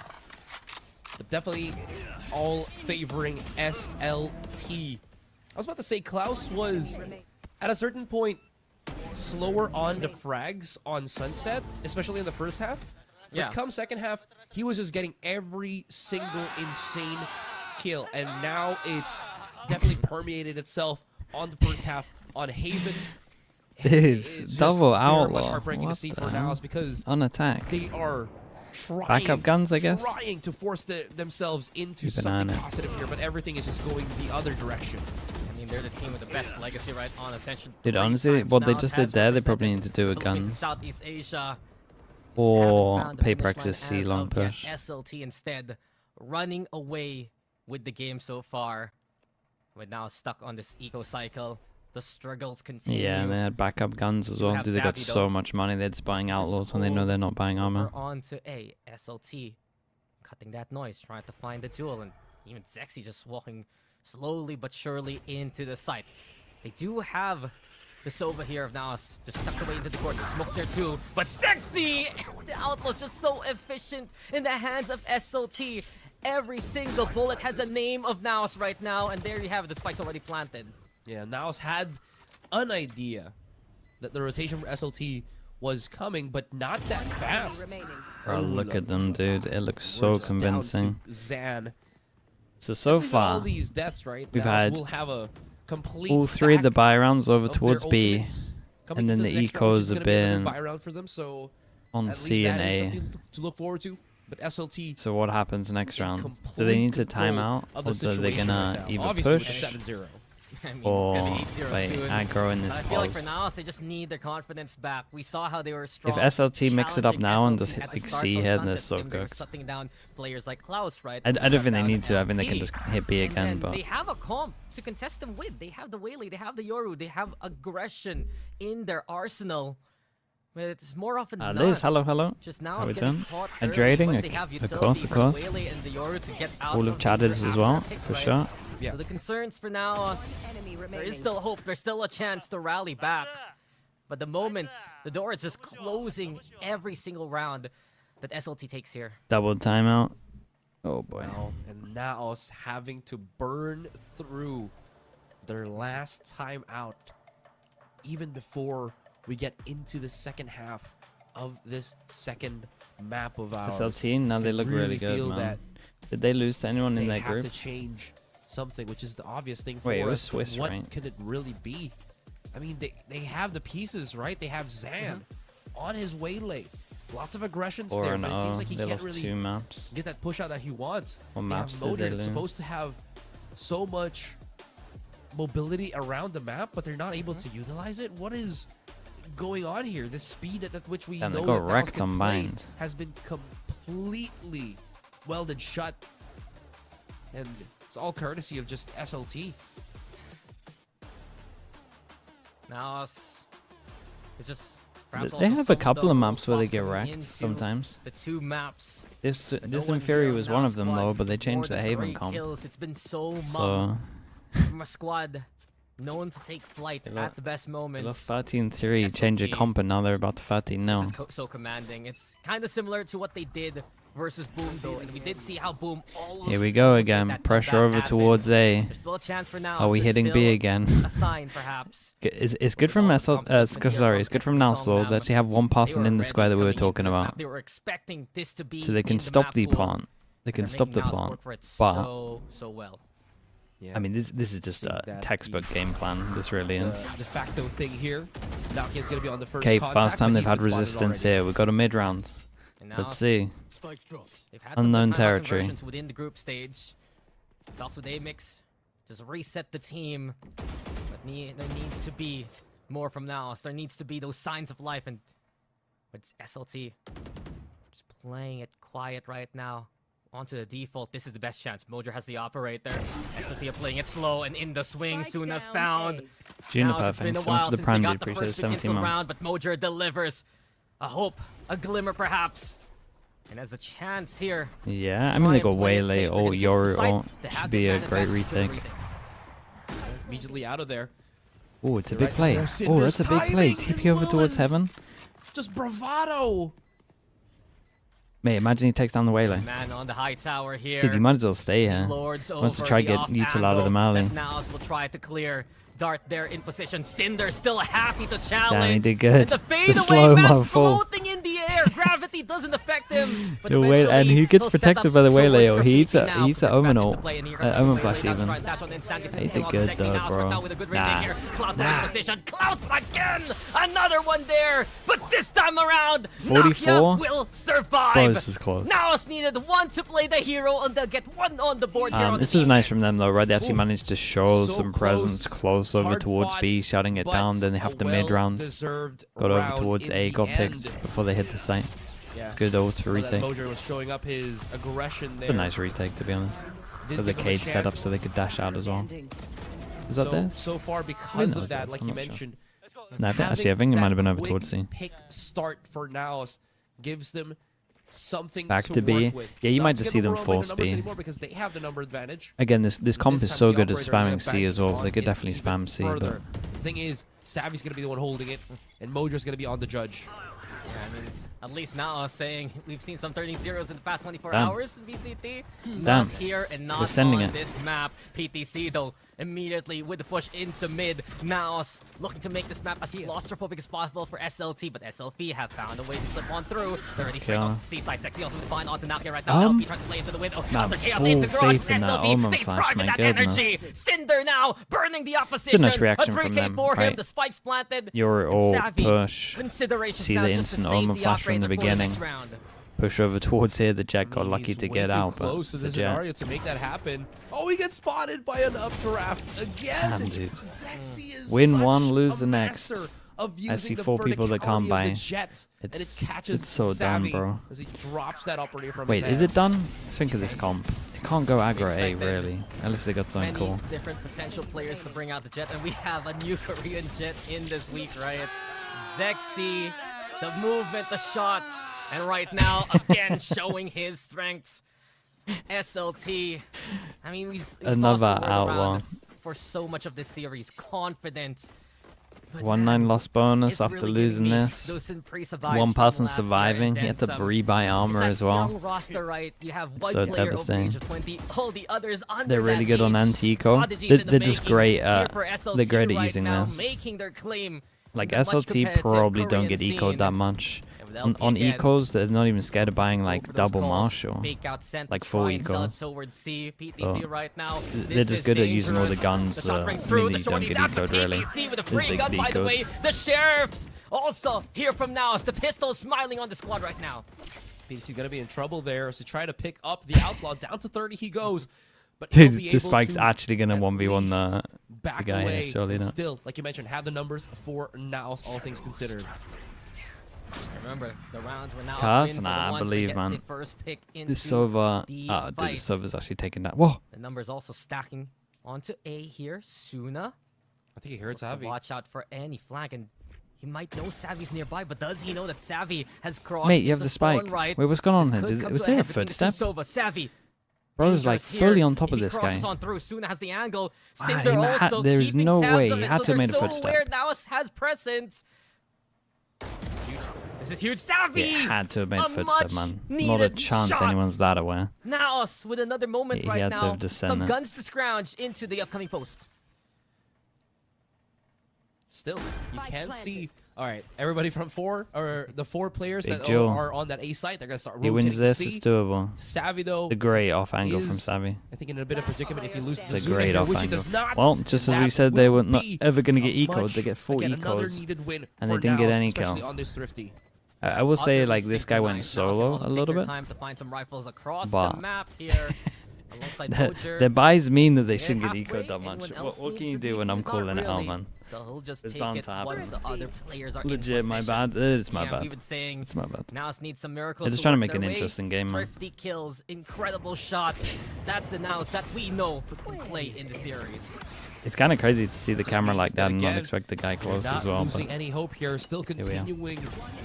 but definitely all favoring SLT. I was about to say Klaus was at a certain point slower on the frags on Sunset, especially in the first half. But Yeah. come second half, he was just getting every single insane kill, and now it's definitely permeated itself on the first half on Haven. It's just double very outlaw. much heartbreaking to What see the for hell? NAOS because On attack. they are trying, Backup guns, I guess? trying to force themselves into Keep an eye on something it. positive here, but everything is just going the other direction. I mean, they're the team with the best legacy right on Ascension. Dude, 3 honestly, times what they NAOS just has did there, they probably represented need to do with Philippines and guns. Southeast Asia. Or Haven't found the pay finish practice line C as long of yet. push. SLT instead running away with the game so far. We're now stuck on this eco cycle. The struggles continue. Yeah, and they had backup guns as well. have Dude, they got Zabi, though. so much money. They're just buying outlaws when they know they're not buying armor. Over on to A. SLT cutting that noise, trying to find the duel, and even Zexy just walking slowly but surely into the site. They do have the Sova here of NAOS just tucked away into the corner. The smoke's there too, but Zexy! The outlaw's just so efficient in the hands of SLT. Every single bullet has a name of NAOS right now, and there you have it. The spike's already planted. Yeah, NAOS had an idea that the rotation for SLT was coming, but not that fast. Bro, look at them, dude. It looks We're so just down convincing. to Zan. So With all far, these deaths, right? we've NAOS had will have a complete all 3 of the stack buy rounds over of their towards B. ultimates coming and then into the next round, which ecos is have gonna be another been buy round for them, so on at C least and that is A. something to look forward to. But SLT So what happens next in round? Do complete they need to control time out? of Or the are they situation gonna right now. either Obviously with push 7-0. I mean, or it's gonna be 8-0 like soon. aggro in this I feel like for pulse? NAOS, they just need their confidence back. We saw how they were strong. If SLT mix it up challenging now and SLT just at hit the like start C of here, Sunset they're so game, they were cooked. shutting down players like Klaus, right? I don't think they Shut need to. I down think they can LP. just hit B And again, then but they have a comp to contest them with. They have the Whaley, they have the Yoru, they have aggression in their arsenal. But it's more often than Liz, not. hello. Just now How it's we getting doing? caught Hydrating? early, but they have utility Of for course. Whaley and the Yoru to get out All of of chatted danger as after well, a pick, for right? sure. Yeah. So the concerns for NAOS, there is still hope. There's still a chance to rally back. But the moment the door is just closing every single round that SLT takes here. Double timeout. Oh boy. Now, and NAOS having to burn through their last time out even before we get into the second half of this second map of ours. SLT, now they I look really good, feel man. that Did they lose to anyone in they that have group? to change something, which is the obvious thing for Wait, it was us. Swiss, what right? could it really be? I mean, they have the pieces, right? They have Zan on his waylay. Lots of aggressions Or there, an but it seems O. like he They can't lost really 2 maps. get that push out that he wants. What They maps have did Motor they that's lose? supposed to have so much mobility around the map, but they're not able to utilize it. What is going on here? The speed at which we Damn, they know got that NAOS wrecked can on play bind. has been completely welded shut, and it's all courtesy of just SLT. NAOS is just perhaps They also have a some of couple of those maps where they spots get coming wracked into sometimes. The 2 maps. This No one Inferi here was on one our of them squad, though, but they more changed the than Haven 3 comp. kills. It's been so So from a squad known to take flight They at lost- the best they moments. lost 13-3, change a SLT. comp, and now they're about to 13 This now. is so commanding. It's kind of similar to what they did versus Boom though, and we did see how Boom almost. Here we go again. Pressure over towards A. There's still a chance for now. Are we hitting B again? A sign, perhaps. It's good from it's good from NAOS though that they have one person in the square that we were talking about. They were expecting this to be So they can stop the plant. They can stop the plant. But so well. Yeah. I mean, this is just a textbook game plan. This really is. De facto thing here. Naoki is going to be on the first Okay, contact, first time but they've he's had been spotted resistance already. here. We've got a mid round. Let's see. They've had some Unknown good time territory. conversions within the group stage. Talks with Amix. Just reset the team. But there needs to be more from NAOS. There needs to be those signs of life. And with SLT just playing it quiet right now. Onto the default. This is the best chance. Mojo has the operator. SLT are playing it slow and in the swing. Soon as found. Juniper, It's been a thanks so while much for the since prime. they Do got the appreciate it. first pick into 17 the months. round, but Mojo delivers a hope, a glimmer perhaps. And as a chance here. Yeah, I mean they got Waylay or Yoru or should be a great retake. Immediately out of there. Oh, it's a big play. Oh, that's a big play. TP over towards heaven. Just bravado. Mate, imagine he takes down the Waylay. Man on the high tower here. Dude, you might as well stay here. Lords Wants to over try the get off Util out of the angle melee. that NAOS will try to clear. Dart there in position. Cinder still happy to challenge. Damn, he did good. And the The fadeaway slow-mo man's fall. floating in the air. Gravity doesn't affect him. But The Waylay- and he gets he'll set protected up by the towards Waylay, or he graffiti now. eats a Back Omen into ult. play, and here Omen comes flash Waylay down to even. try and dash on Insanity. He did Taking good on though, Sexy NAOS right bro. now with a good Nah. rating here. Klaus back in position. Klaus again. Another one there. But this time around, 44? Nakia will survive. Bro, this is close. NAOS needed one to play the hero, and they'll get one on the board here on This the was nice defense. from them though, right? They actually managed to show So some close. presence close over Hard towards fought, B, shutting it but down. Then they have a the mid round. well-deserved Got over round towards in A, the got end. picked before they hit the site. Yeah. Good ult to So that retake. Mojo was showing up his aggression there. A nice retake to be honest. Did For the give him a cage set up chance. so they could dash out as well. Is that theirs? So far, I because know of it's that, theirs, like I'm you not sure. mentioned, No, actually, I think it might have been over quick towards C. pick start for NAOS gives them something Back to to B. work with. Yeah, you Not might to just get see them overwhelmed by the force numbers B. anymore because they have the number advantage. Again, this comp This is time so the good at operator gonna spamming C bank as well, so on they could it definitely even spam C. further. But The thing is, Savvy's going to be the one holding it, and Mojo's going to be on the judge. Yeah, I mean, at least now saying we've seen some 13-0s in the past 24 Damn. hours in VCT. Damn. Not here and not sending on it. this map. PTC though immediately with the push into mid. NAOS looking to make this map as claustrophobic as possible for SLT, but SLT have found a way to slip on through. They're already straight kill. off the seaside. Sexy also defined onto Nakia right now. LP trying to play into the window. Nah, After chaos full into garage. faith in that SLT, Omen they flash, thrive in my that goodness. energy. Cinder now burning the opposition. nice reaction a 3K from them, for him. right? The spikes planted. You're And all Savvy, push. considerations See now the just to instant save Omen the flash from the operator for beginning. next round. Push over towards here. The Jet got lucky He's to way get too out, but close to the this Jet. scenario to make that happen. Oh, he gets spotted by an updraft again. Damn, dude. Sexy is Win such one, lose a the next. master of I see using the 4 people that can't verticality of buy. the Jet, and it It's catches so dumb, Savvy bro. as he drops that operator from Wait, his is hand. it done? Think of this comp. It can't go aggro A, really. Unless they got something Many cool. different potential players to bring out the Jet, and we have a new Korean Jet in this week, right? Zexy, the movement, the shots, and right now, again, showing his strengths. SLT, I mean, we've Another lost the world outlaw. around for so much of this series. Confident. But 1-9 man, loss bonus it's after really losing giving me this. those pre-survives from One person last year, surviving. and He had then to some. rebuy armor It's as that well. young roster, right? You have one So player over the devastating. age of 20, all the others under They're really that good on age. anti-eco. Prodigies They're, in the they're just making great here at. for SLT They're great at right using now, this. making their claim. Like in the much SLT competitive probably don't Korean get scene. ecoed that much. And with On LP again, ecos, they're not even scared of buying go like for those double calls, Marshall. fake out sent to like full try and sell it ecos. towards C. PTC Oh. right now. They're This just is good at using all the dangerous. guns. The shot rings I through. mean, The these don't shorty's get after ecoed really. PTC with a This free they gun, get by the ecoed. way. The sheriffs also here from NAOS. The pistol smiling on the squad right now. He's going to be in trouble there as he try to pick up the outlaw. Down to 30 he goes. But he'll Dude, be the able spike's to actually gonna at 1v1 least the back guy here, away, surely and not. still, like you mentioned, have the numbers for NAOS, all things considered. Remember, the rounds were NAOS Cars? wins, so Nah, the I ones that believe, get man. the first pick into This server. the Ah, dude, the fight. server's actually taking that. Whoa! The numbers also stacking onto A here. Suna. I think he heard Looks to Savvy. watch out for any flank, and he might know Savvy's nearby, but does he know that Savvy has crossed Mate, you have the the spawn spike. right? Wait, what's going on This here? could come Was to there a head between the two footstep? Sova. Savvy. Bro's like dangerous fully here. on top of If he this crosses guy. on through. Suna has the angle. Ah, Cinder he ma- also there is keeping no tabs way. on He it, had so to have they're made a so footstep. aware NAOS has presence. This This is huge. Savvy! It had to have made A footstep, man. Not a much-needed chance shot. anyone's that aware. NAOS with another moment He right had to now. have just sent Some it. guns to scrounge into the upcoming post. Still, you can see. All right, everybody from the four players Big that Joe. are on that A site, they're gonna start He rotating wins this, C. it's doable. Savvy though, The great off angle from is, Savvy. I think, in a bit of predicament if he loses It's a to Zuna great here, off which he angle. does not. Well, just as That we said, they will were not be ever going to get a ecoed. They get 4 again, another ecos. needed win And for they didn't get NAOS, any especially kills. on this Thrifty. I will say, like, Utterly this guy went synchronized. NAOS solo will a take little their bit. time to find some rifles across But- the map here. Alongside Poacher. Their buys mean that they They're shouldn't get halfway, ecoed that much. anyone else What can needs you to do beat when I'm who's not calling it out, really. man? So he'll just It's take bound it to happen. once the other players are in Legit, my position. bad. It's my Yeah, bad. we've been saying It's my bad. NAOS needs some miracles. They're just to trying to work make their an way. interesting game, man. Thrifty kills, incredible shots. That's the NAOS that we know can play in the series. It's kind of crazy to see the Just camera means like that that and not again, expect the guy They're close not as well. losing But any hope here. Still we are. continuing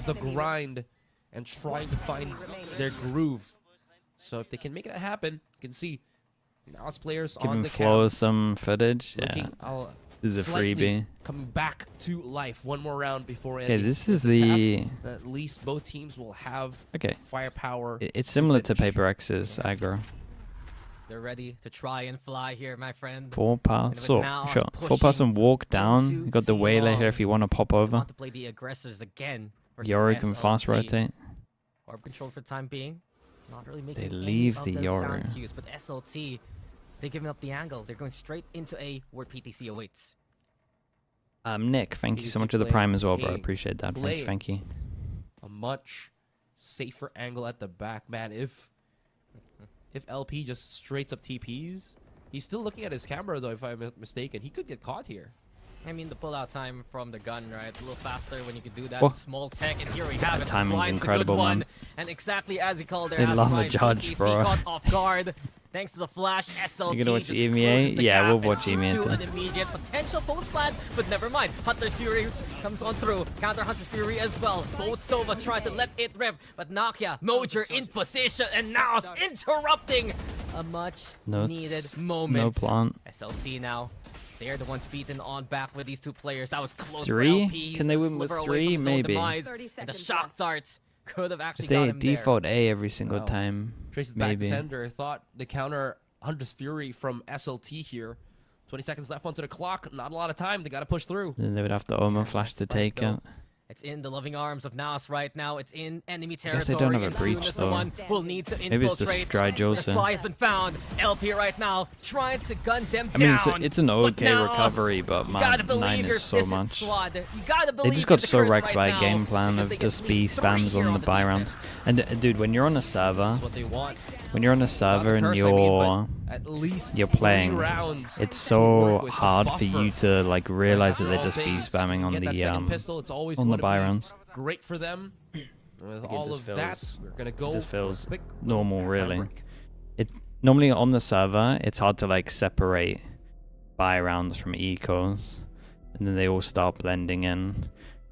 the grind and trying to find their groove. So if they can make it happen, you can see NAOS players on giving the Flo count. some footage. Yeah, Looking, this is a slightly freebie. coming back to life. One more round before Okay, ending this is half. the. At least both teams will have Okay, firepower. it's similar to finish. Paper X's aggro. They're ready to try and fly here, my friend. 4 pass, with so NAOS sure. 4 pass pushing and walk down. into You got the waylay here C-long. if you want to pop They over. want to play the aggressors again. versus Yori can SLT. fast rotate. Orb control for the time being. Not really making They any leave of the sound Yori. cues, but SLT, they're giving up the angle. They're going straight into A where PTC awaits. Nick, thank you so PTC much for the playing prime as well, bro. I A, appreciate that. Thank you, playing thank you. a much safer angle at the back, man. If LP just straight up TPs, he's still looking at his camera though. If I'm not mistaken, he could get caught here. I mean, the pull-out time from the gun, right? A little faster when you could do that. Oh. Small tech, and here we have That it. timing's Blinds the incredible, good one. man. And exactly as he called there, They as love the right, judge, PTC bro. caught off guard. Thanks to the flash, SLT You gonna watch just EMEA? closes the Yeah, gap we'll and watch EMEA into too. an immediate potential post plan, but never mind. Hunter's Fury comes on through. Counter Hunter's Fury as well. Both Sovas try to let it rip, but Nakia, Mojer in position, and NAOS interrupting a much No, needed it's- moment. no plant. SLT now. They're the ones beaten on back with these two players. That was close for 3? LPs. Can they A win with sliver away 3? from his own Maybe. demise. 30 And the seconds shock left. darts could have actually If got they him there. default A every single Wow. time, Traces back to maybe. sender. Thought the counter Hunter's Fury from SLT here. 20 seconds left onto the clock. Not a lot of time. They got to push through. Then they would have to Omen flash to Spike, take though. it. It's in the loving arms of NAOS right now. It's in enemy guess territory. they don't have a and breach, soon as though. someone will need to Maybe it's infiltrate. just dry The Joseph. spy has been found. LP right now trying to gun them I mean, down. it's an But okay NAOS, recovery, but you gotta man, believe 9 your is so Visit much. Squad. You gotta They believe just in got the so curse wrecked right by a now, game plan because of they get just at B least 3 spams here on the the buy defense. rounds. And dude, when you're on a server, This is what they want. when you're on a Not server the and curse, I mean, you're but at least you're 3 playing, rounds it's to work so with, to hard for buffer. you to like realize that they're All just B days, spamming you on get that the second pistol, it's always on the gonna buy be rounds. great for them. With Like, it all just of that, feels- we're gonna It go just feels quick normal, halftime really. break. It normally on the server, it's hard to like separate buy rounds from ecos, and then they all start blending in.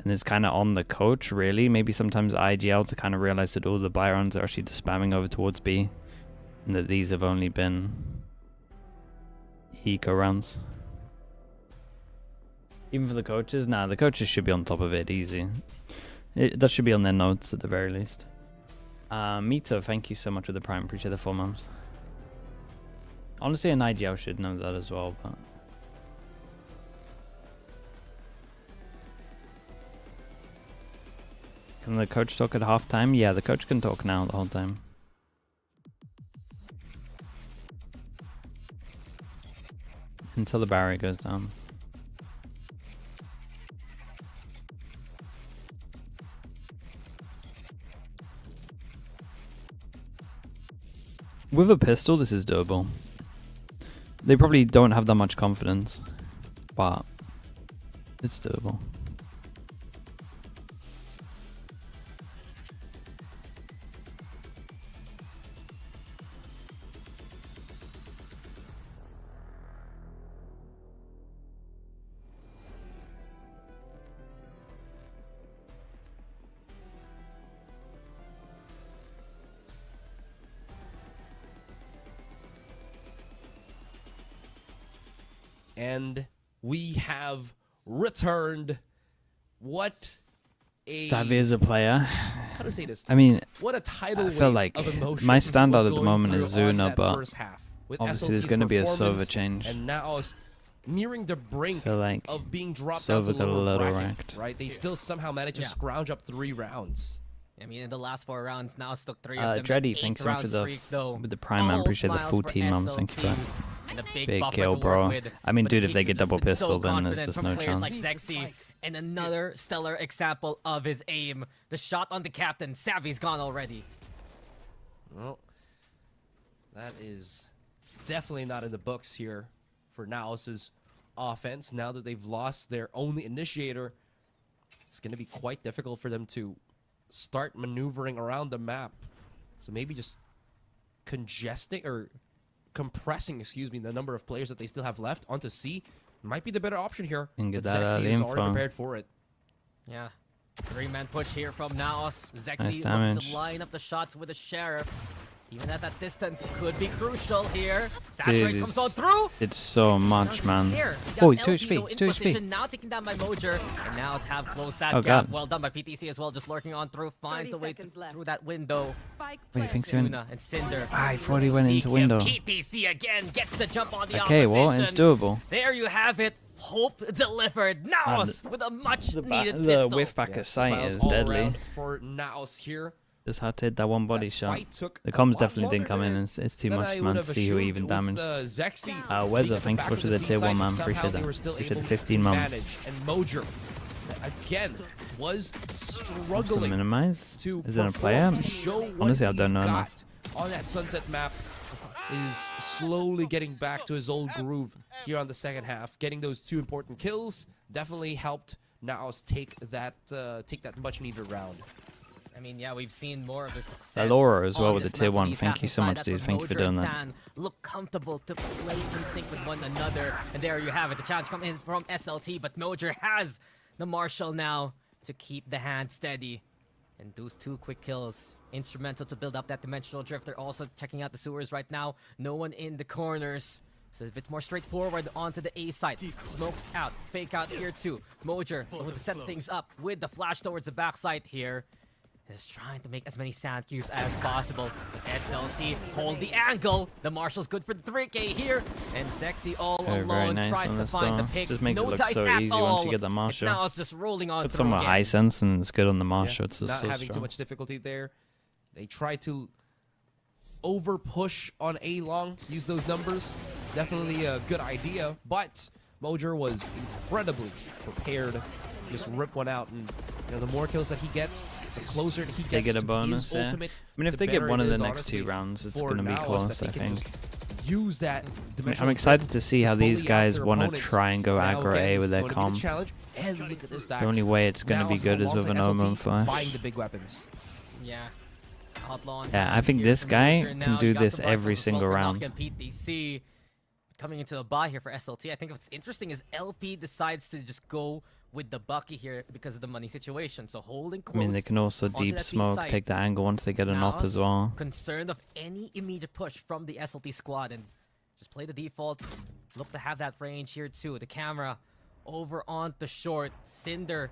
And it's kind of on the coach, really. Maybe sometimes IGL to kind of realize that all the buy rounds are actually just spamming over towards B, and that these have only been eco rounds. Even for the coaches, nah, the coaches should be on top of it easy. That should be on their notes at the very least. Mito, thank you so much for the prime. Appreciate the 4 months. Honestly, an IGL should know that as well, but can the coach talk at halftime? Yeah, the coach can talk now the whole time. Until the barrier goes down. With a pistol, this is doable. They probably don't have that much confidence, but it's doable. And we have returned. What Xavier's a player. How to say this? I mean, What a tidal I feel wave like of emotions my was standout at the going moment through is on Zuna, that but first half, with obviously there's SLT's going to be a server performance, change. and NAOS nearing the brink feel like of being dropped Silver down to got a lower little bracket, wrecked. right? They still somehow managed to Yeah. scrounge up 3 rounds. I mean, in the last 4 rounds, now took 3 of them. Dreddy, An thanks so much for 8-round the streak, though. with the prime. I All appreciate the smiles full for team, mums. Thank you for that. SLT, and a big Big buffer kill, to work bro. with. I mean, But dude, the if they Pizza get just double been so pistol, then there's confident just from no players chance. Like Zexy, and another stellar example of his aim. The shot on the captain. Savvy's gone already. Well, that is definitely not in the books here for NAOS's offense. Now that they've lost their only initiator, it's going to be quite difficult for them to start maneuvering around the map. So maybe just congesting or compressing, excuse me, the number of players that they still have left onto C might be the better option here. And get But that Zexy is already info. prepared for it. Yeah. 3-man push here from NAOS. Zexy Nice looking damage. to line up the shots with the Sheriff. Even at that distance could be crucial here. Saturate Dude, comes on through. it's so much, man. Here, we Oh, got he's 2 LP, HP. though, He's in 2 position, HP. now taking down by Mojer, and now it's have closed that Oh, gap. God. Well done by PTC as well, just lurking on through, finds a way seconds left. through that window. Spike Wait, he thinks he went. Suna and Cinder. I thought he went Seek into him. window. PTC again gets the jump on the Okay, well, it's opposition. doable. There you have it. Hope delivered. NAOS with a much needed The pistol. whiff back of sight Smiles is all deadly. around for NAOS here. Just had to hit that one body That shot. fight took The a comms lot definitely didn't longer come in. than- It's too than much, I man, would to have see who assumed even with, damaged. Zexy being Wezza, at thanks back so of much for the C tier site, 1, man. somehow Appreciate they that. were still Appreciate able the to 15 mums. manage. And Mojer, again, was Also struggling minimize. to Is it a perform, player? to show what Honestly, I don't he's know got enough. on that Sunset map. Is slowly getting back to his old groove here on the second half. Getting those 2 important kills definitely helped NAOS take that much needed round. I mean, yeah, we've seen more of the success. Alora as well on with the this tier map 1. the Thank you so attacking much, side. dude. That's Thank you for where doing Mojer and that. San look comfortable to play in sync with one another. And there you have it. The challenge coming in from SLT, but Mojer has the Marshall now to keep the hand steady. And those 2 quick kills, instrumental to build up that dimensional drift. They're also checking out the sewers right now. No one in the corners. So it's a bit more straightforward onto the A side. Smokes out, fake out here too. Mojer will set things up with the flash towards the backside here. Is trying to make as many sand cues as possible. SLT hold the angle. The Marshall's good for the 3K here. And Zexy all Very, very alone nice tries on to this find the though. pick. Just makes no it look dice so at easy all. once you get the Marshall. Now it's just rolling on But through somewhat again. high sense and it's good on the Marshall. It's just Not so having too strong. much difficulty there. They try to over push on A long, use those numbers. Definitely a good idea, but Mojer was incredibly prepared. Just rip one out, and the more kills that he gets, the closer he gets They get a to bonus, his yeah. ultimate. I mean, if the they get better one it of the is, next 2 honestly, rounds, it's for going to be NAOS close, that I they can think. just use that dimensional I'm excited drift to see how these bully out guys their want to opponents. try and go Now, aggro again, A this with is their going to be the comp. challenge, and look at this The only way it's going to be NAOS good is with an alongside Omen SLT Flash. buying the big weapons. Yeah. Outlaw on Yeah, I hand think here this from guy Mojer. can Now do you got this some every rifles as well single for round. Nokia and PTC. Coming into a buy here for SLT. I think what's interesting is LP decides to just go with the Bucky here because of the money situation. So holding I close. mean, they can also onto deep that B smoke, site. take the angle once they get an op as NAOS well. concerned of any immediate push from the SLT squad and just play the defaults. Look to have that range here too. The camera over on the short. Cinder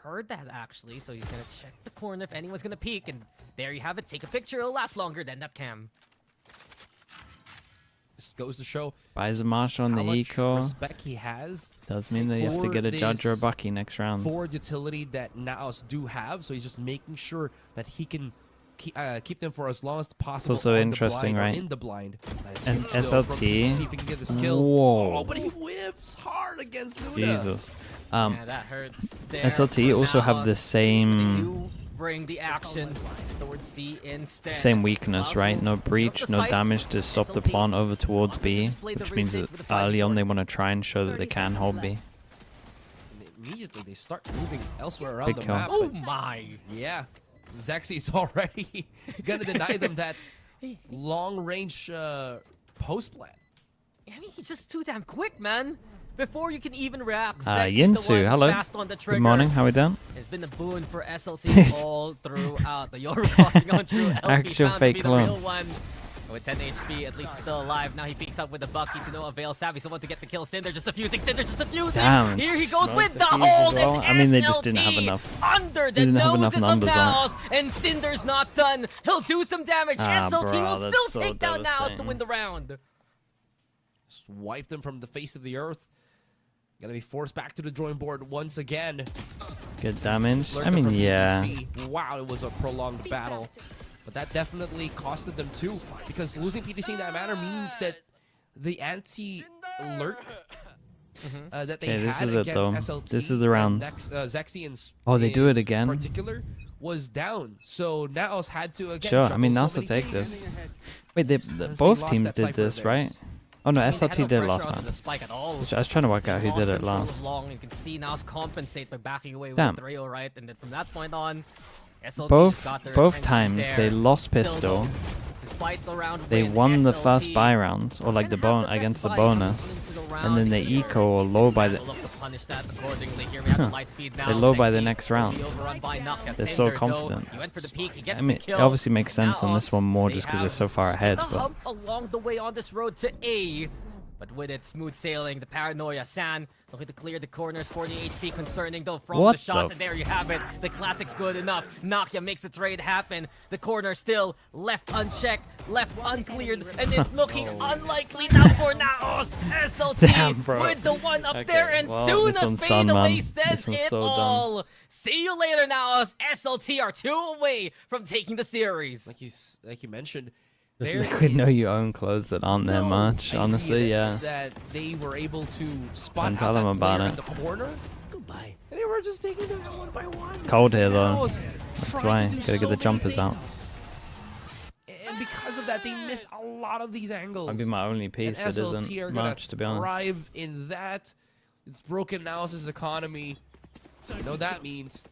heard that actually, so he's gonna check the corner if anyone's gonna peek, and there you have it. Take a picture, it'll last longer than that cam. This goes to show Buys a Marshall on how the much eco. respect he has Does mean that he has to for get a Judge or a this Bucky next round. forward utility that NAOS do have, so he's just making sure that he can keep them for as long as possible. also on the interesting, blind or right? In the blind. Nice And huge though from SLT. PTC if he can get the skill. Whoa. Oh, but he whips hard against Luna. Jesus. Yeah, that hurts. There SLT for also have the NAOS. They same do bring the action towards C instead. same weakness, right? No Build breach, the no sites. damage to stop the SLT plant over towards B, just play the which ring means safe that with the 5v4. early on they want to try and show that they can hold B. And immediately they start moving elsewhere around Big the kill. map. Oh but my! yeah, Zexy's already gonna deny them that long-range post plan. I mean, he's just too damn quick, man. Before you can even react, Zexy's the Yinsu, one hello. fast on the trigger. Good morning, how we doing? It's been a boon for SLT all throughout. The Yoru crossing on through LP Actual found fake to be the clone. real one. With 10 HP, at least he's still alive. Now he peeks up with the Bucky to no avail. Savvy someone to get the kill. Cinder just a fusing. Cinder just a fusing. Damn, Here he goes smoked with the the fuse as hold. well. And I mean, they just SLT didn't have enough. under the Didn't have enough noses of numbers on NAOS. And Cinder's not done. He'll do some damage. Ah, SLT bro, will that's still so take down NAOS to devastating. win the round. Just wipe them from the face of the earth. Gonna be forced back to the drawing board once again. Good damage. Learned I them mean, from yeah. PTC. Wow, it was a prolonged battle. But that definitely costed them too, because losing PTC in that manner means that the anti-alert that they Okay, this had is it, against though. SLT This is the round. Zexy and Oh, they do it in again? particular was down. So NAOS had to again. Sure, I mean, juggle NAOS so will many take things. this. Wait, they both lost teams that did cypher this, of right? theirs. Oh no, I mean, they had SLT no did pressure last onto round. the spike at all. I was trying to work out who Lost did it control of last. long. You can see NAOS compensate by backing away Damn. with Rayo, right? And then from that point on, SLT Both just got their both attention times there. they lost Still pistol. though, despite the round They win, won the SLT first buy rounds, or like the didn't have bone best against the buy coming bonus, into the and round. then they eco or low by the. Will look to punish that accordingly. Here we have the light speed now. They low by the Sexy next will be round. overrun by Nokia. They're so Cinder, though, confident. he went for the peak. He gets I mean, the it kill. obviously makes sense on this NAOS, one more they just because they're have so far ahead, the but hump along the way on this road to A. But with it smooth sailing, the paranoia, San looking to clear the corners, 40 HP concerning though from What the shots, the and there you have it. The classic's good enough. Nokia makes the trade happen. The corner still left unchecked, left uncleared, and it's looking unlikely now for NAOS. SLT Damn, bro. with the one up Okay, there, and well, soon this as one's fade done, away man. says This one's it so done. all. See you later, NAOS. SLT are 2 away from taking the series. Like you mentioned. does there Liquid know is you own clothes that aren't there no much? Honestly, idea yeah. That they were able to spot Don't out tell that them about player it. in the corner. Goodbye. And they were just taking them one by one. Cold here though. NAOS That's tried why. to do Gotta get so the many jumpers out. things. And because of that, they miss a lot of these angles. Might be my only piece and that SLT isn't are gonna much, to be honest. thrive in that. It's broken NAOS' economy. You know what that means.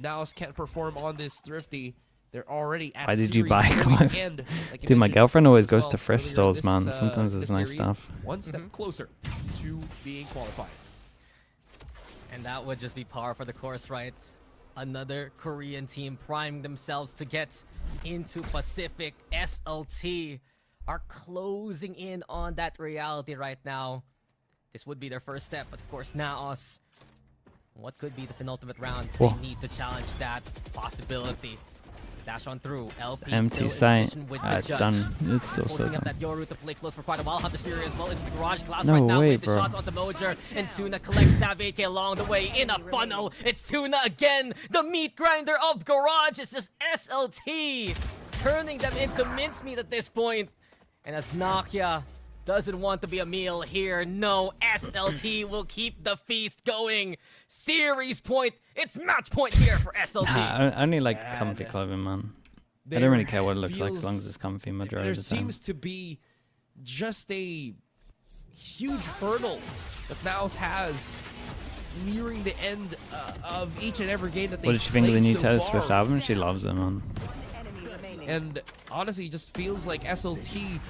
NAOS can't perform on this Thrifty. They're already at Why did you series buy viewing clothes? end, like you Dude, my mentioned girlfriend always as goes well to thrift earlier stores, this, man. Sometimes this it's nice series. stuff. One step closer to being qualified. And that would just be par for the course, right? Another Korean team priming themselves to get into Pacific. SLT are closing in on that reality right now. This would be their first step, but of course, NAOS, what could be the penultimate round? Whoa. They need to challenge that possibility. Dash on through. LP Empty still in sight. position with the It's judge. done. It's also Posting up done. that Yoru to play close for quite a while. Hunter's Fury as well into the garage class No right now way, with the bro. shots onto Mojer. And Suna collects Savage along the way in a funnel. It's Suna again, the meat grinder of garage. It's just SLT turning them into mincemeat at this point. And as Nokia doesn't want to be a meal here, no, SLT will keep the feast going. Series point. It's match point here for SLT. Nah, I only like comfy clothing, man. I don't really care what it looks like as long as it's comfy majority There of the time. seems to be just a huge hurdle that NAOS has nearing the end of each and every game that they What did she think of the new so Taylor far. Swift album? She loves it, man. And honestly, it just feels like SLT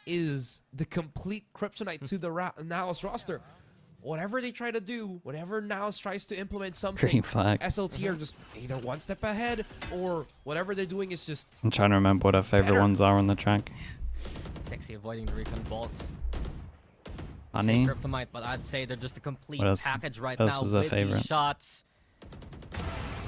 is the complete kryptonite to the NAOS roster. Whatever they try to do, whenever NAOS tries to implement something, Green flag. SLT are just either one step ahead or whatever they're doing is just I'm trying to remember what our favorite Better. ones are on the track. Sexy avoiding the recon bolts. Honey. Say Kryptonite, but I'd say they're just a complete What else- package right what else now was our with favorite? these shots.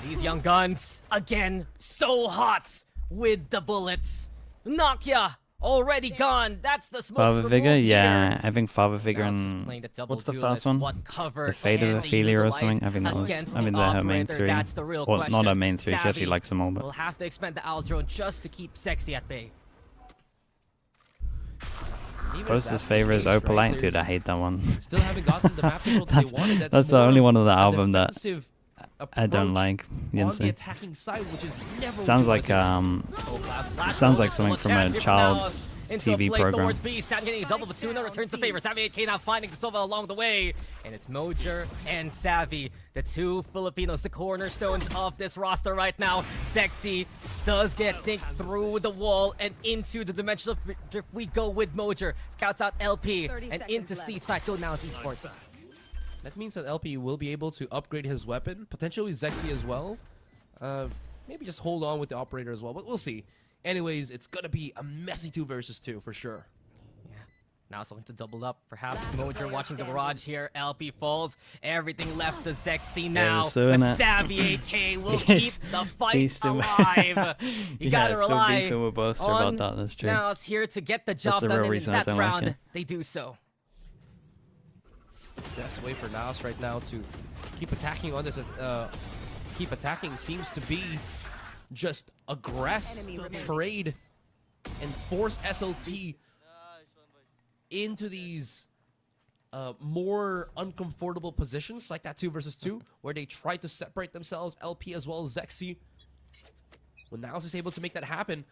These young guns, again, so hot with the bullets. Nokia already gone. That's the smoke. Father Figure? Yeah, I think Father Figure and... What's the first one? The Fate of Ophelia or something? I think that was... I mean, they're her main three. That's the real Well, question. not her main three, she actually Savvy likes them all, but... will have to expend the owl drone just to keep Sexy at bay. even Closest that's the favorite is case, right, Opalite. Dude, I there's hate that one. Still haven't gotten the map control that they wanted. That's the more only of one of the a album that defensive I don't approach like. on the Yinsen. attacking side, which is never Sounds what you like wanna do. it sounds like something from a child's TV program. Towards B, Sam getting a double, but Suna returns the favor. Savvy 8K now finding the Silva along the way. And it's Mojer and Savvy, the two Filipinos, the cornerstones of this roster right now. Sexy does get dinked through the wall and into the dimensional drift. We go with Mojer. Scouts out LP and into C-side. Go NAOS Esports. That means that LP will be able to upgrade his weapon, potentially Zexy as well. Maybe just hold on with the operator as well, but we'll see. Anyways, it's gonna be a messy 2 versus 2 for sure. Now it's looking to double up. Perhaps Mojer watching the barrage here. LP falls. Everything left to Zexy now. But Savvy AK will keep the fight alive. You gotta rely with Buster on about that. That's true. NAOS here to get the job the done. real And in reason I that don't round, like it. they do so. Best way for NAOS right now to keep attacking on this. Keep attacking seems to be just aggress, trade, and force SLT into these more uncomfortable positions like that 2 versus 2 where they try to separate themselves, LP as well as Zexy. When NAOS is able to make that happen,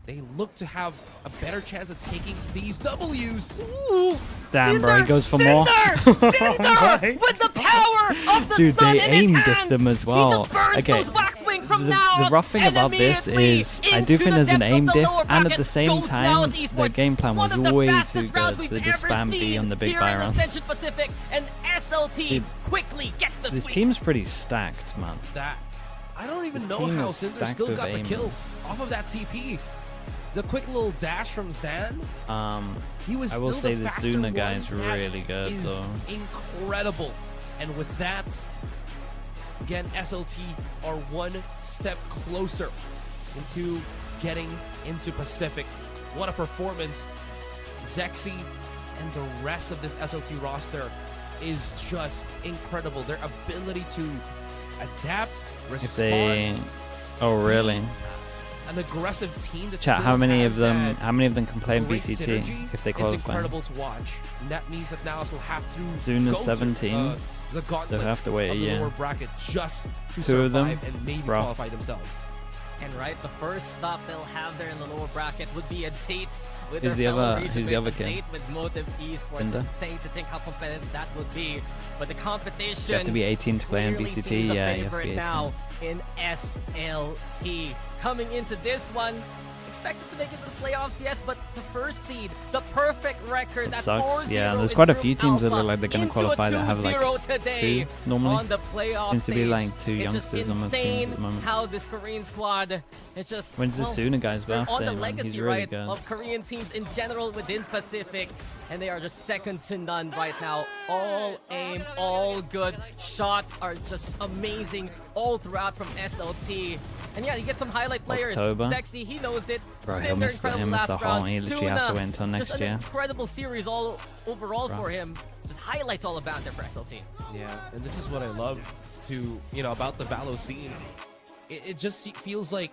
they look to have a better chance of taking these Ws. Ooh, Damn, bro, he goes for more. Cinder with the power of the Dude, sun they in aimed his hands. them as well. He just burns Okay, those wax wings from the NAOS, rough thing and about this immediately is I do into think the there's an depths of aim the diff, lower and at bracket the same goes time, NAOS the Esports. game plan One was of the way too fastest rounds good. we've They just ever spam B seen on the big here buy in rounds. Ascension Pacific, and SLT Dude, quickly get the This sweep. team's pretty stacked, man. That I don't even This know team how is Cinder stacked still with got the aim. kill off of that TP. The quick little dash from Zan. He was I will still say the the faster Suna one. guy is That really good, is though. incredible. And with that, again, SLT are one step closer into getting into Pacific. What a performance. Zexy and the rest of this SLT roster is just incredible. Their ability to adapt, If respond, they, oh really? an aggressive team that Chat, still how many has of them? that How many of them can play in great VCT synergy. if they It's qualify? incredible to watch. And that means that NAOS will have to Zuna's go 17. to, the gauntlet They'll have to wait a of the year. lower bracket just to 2 of them, survive and maybe rough. qualify themselves. And right, the first stop they'll have there in the lower bracket would be a date with Who's their the fellow other- region who's the mate, other a kid? date with Motive Esports. Linda? It's insane to think how competitive that would be. But the competition You have to be 18 to play in clearly VCT. seems a Yeah, you have to favorite be 18. now in SLT. Coming into this one, expected to make it to the playoffs, yes, but the first seed, the perfect record. It That sucks. 4-0 Yeah, there's in quite a Group few teams that Alpha look like they're gonna into a qualify that have like 2-0 today 2 normally. on the playoff Seems to be stage. like 2 It's just youngsters on most teams insane at the moment. how this Korean squad is just When's the Suna guy's they're on birthday, the man? legacy, He's really right, good. of Korean teams in general within Pacific, and they are just second to none right now. All aim, all good. Shots are just amazing all throughout from SLT. And yeah, you get some highlight players. October. Sexy, he knows it. Bro, he'll Cinder, miss the incredible last whole. round. He literally has to Suna, wait until next just year. an incredible series all overall Bro. for him. Just highlights all about there for SLT. Yeah, and this is what I love about the Valo scene. It just feels like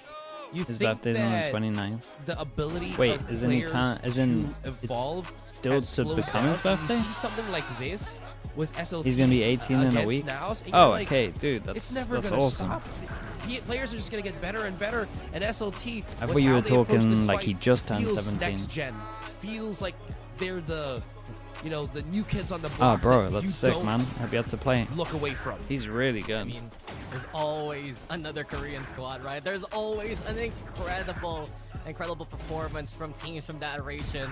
you His think birthday's on the that 29th. the ability Wait, of isn't he players as in to it's evolve still has to slowed become down. his birthday? You see something like this with SLT. He's gonna be 18 in a against week. NAOS, and Oh, you're like, okay, dude, it's that's never gonna awesome. stop. Players are just gonna get better and better, and SLT. I with thought you how were they approach talking this like fight, he just turned feels 17. Next gen feels like they're the new kids on the Oh, block. bro, that you that's sick, don't man. I'll be able to play. Look away from. He's really I good. mean, there's always another Korean squad, right? There's always an incredible performance from teams from that region.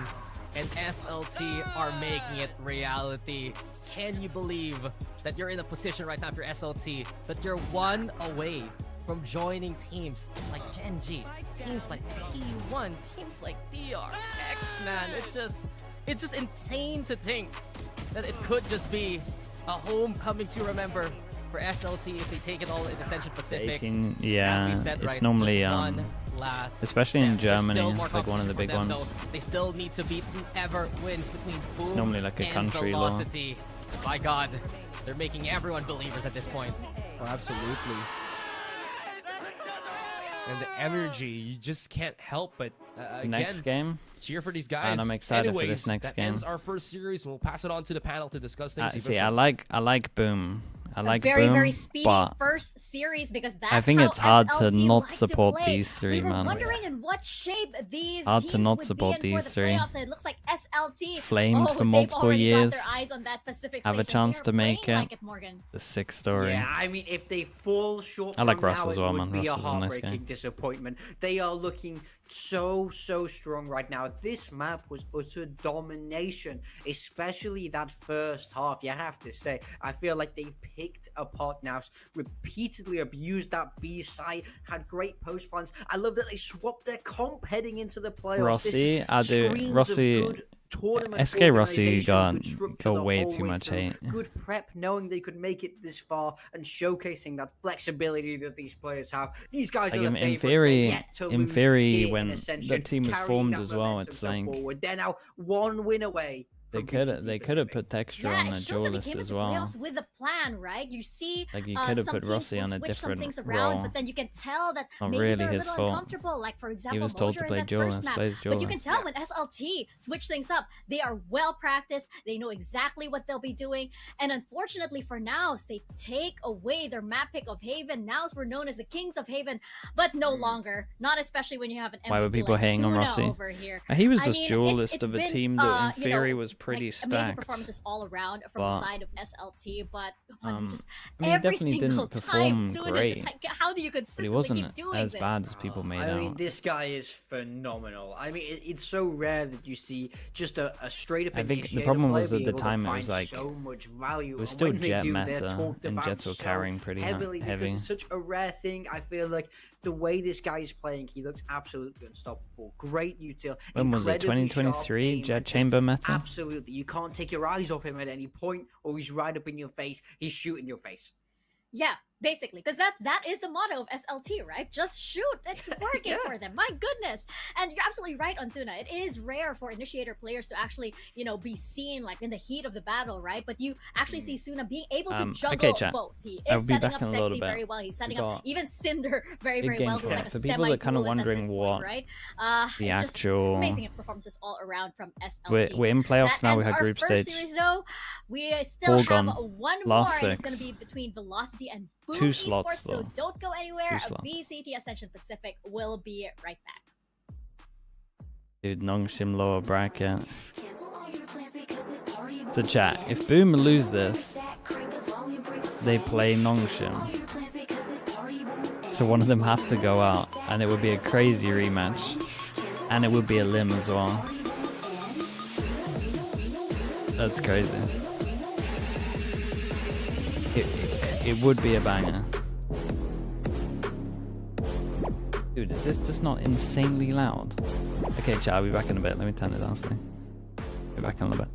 And SLT are making it reality. Can you believe that you're in a position right now for SLT that you're one away from joining teams like Gen G, teams like T1, teams like DRX, man? It's just insane to think that it could just be a homecoming to remember for SLT if they take it all in Ascension Pacific. 18, As yeah, we said, it's right, normally just one last especially in step. There's Germany, still more it's like one of the competition big for them, ones. though. They still need to beat whoever wins between Boom normally like a and country law. Velocity. My God, they're making everyone believers at this point. Oh, absolutely. And the energy, you just can't help but again, Next game, cheer for these guys. and I'm excited for Anyways, this next that game. ends our first series. We'll pass it on to the panel to discuss things. even see, I further. like Boom. I like very, Boom, very speedy but first series because that's I think how it's hard to SLT not like support play. these three, we were man. wondering in what shape these Hard teams to not would support be in these for the three. playoffs, and it looks like SLT Flamed for they've multiple already got years. their eyes on that Pacific Have a stage, and chance they're to make playing it. like Morgan. The 6th story. Yeah, I mean, if they fall short I like from Russ now, as it well, would man. be Russ a is a nice heartbreaking guy. disappointment. They are looking so strong right now. This map was utter domination, especially that first half. You have to say, I feel like they picked apart NAOS, repeatedly abused that B site, had great post plans. I love that they swapped their comp heading into the playoffs. Rossi, I do. Rossi, SK Rossi got way too much hate. Good prep, knowing they could make it this far and showcasing that flexibility that these players have. These guys are the favorites. In theory, when the team was formed as well, it's like they're now one win away. They could have put texture on the duelist as well. With a plan, right? You see, like you could have put Rossi on a different role. But then you can tell that not maybe really they're a his little fault. uncomfortable. Like for example, he was told to play duelist, plays duelist. But you can tell when SLT switch things up, they are well practiced. They know exactly what they'll be doing. And unfortunately for NAOS, they take away their map pick of Haven. NAOS were known as the kings of Haven, but no longer. Not especially when you have an MVP. Why were people like hating on Rossi? Over here. He was just duelist of a team that in theory was pretty stacked. Performances all around from the side of SLT, but just I mean, every definitely single didn't time, perform great. how do you But consistently he wasn't keep doing as this? bad as people made out. I mean, this guy is phenomenal. I mean, it's so rare that you see just a straight up. I think the problem was at the time it was like so much value. It was still when they Jet do, meta, and Jets were carrying pretty heavily heavy. because it's such a rare thing. I feel like the way this guy is playing, he looks absolutely unstoppable. Great util. When was it? 2023 Jet Chamber meta? Absolutely, you can't take your eyes off him at any point, or he's right up in your face. He's shooting your face. Yeah, basically, because that is the motto of SLT, right? Just shoot. It's working for them. My goodness. And you're absolutely right, Ansuna. It is rare for initiator players to actually, be seen like in the heat of the battle, right? But you actually see Suna being able to juggle both. He is setting up Sexy very well. He's setting up even Cinder very well. Who's like a for people that kind of wondering what right? the actual amazing performances all around from SLT. We're in playoffs now. We had group stage. Series, though, we still have one more. Last And it's 6. going to be between Velocity and Boom 2 Esports, slots, so though. don't go anywhere. 2 slots. VCT Ascension Pacific will be right back. Dude, Nongshim lower bracket. So chat, if Boom lose this, they play Nongshim. So one of them has to go out, and it would be a crazy rematch. And it would be a limb as well. That's crazy. It would be a banger. Dude, is this just not insanely loud? Okay, chat, I'll be back in a bit. Let me turn it down slightly. Be back in a little bit.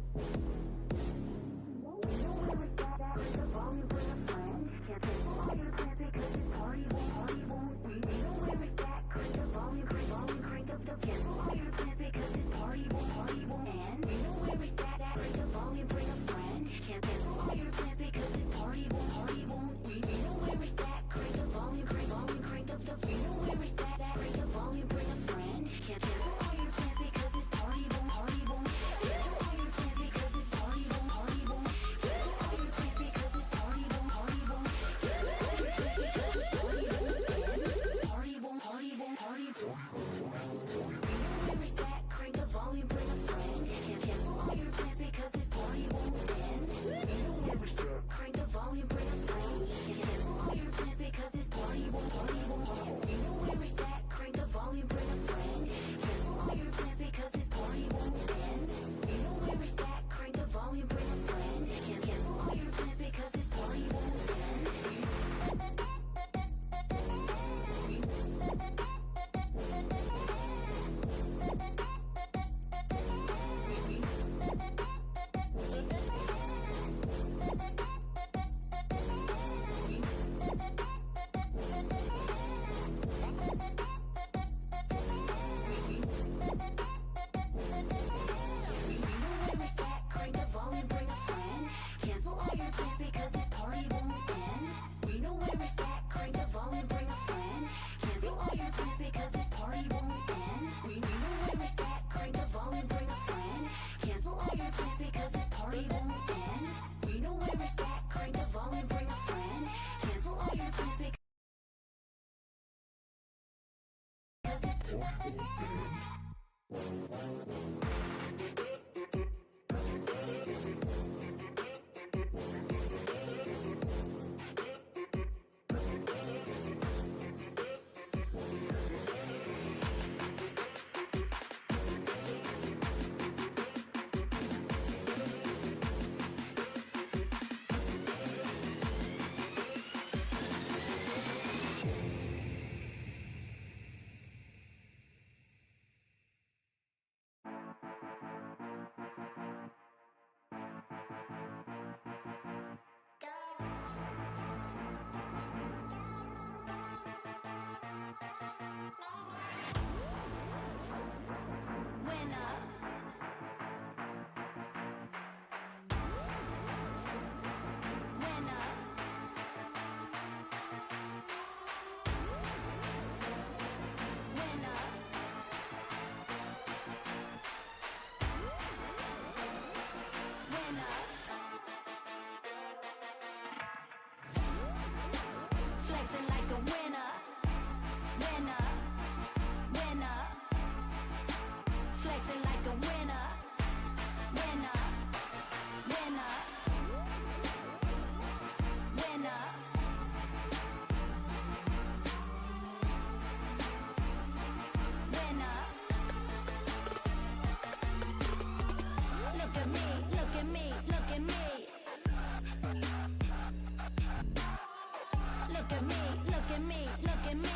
look at me, look at me, look at me.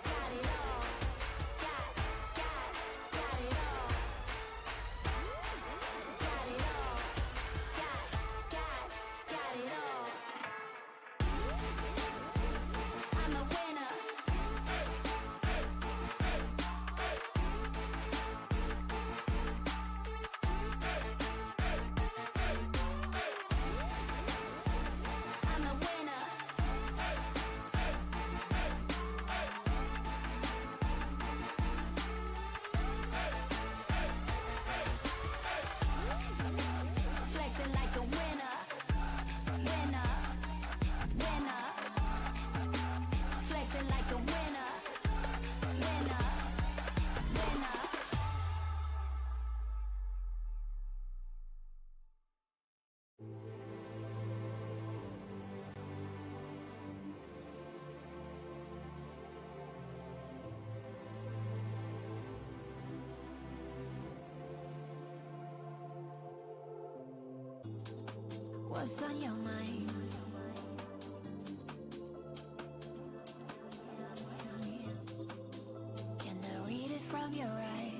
Got it all. Got it all. Got it all. Got it all. I'm a winner. I'm a winner. Flexing like a winner. Winner. Winner. Flexing like a winner. Winner. Winner. What's on your mind? Can I read it from your eyes?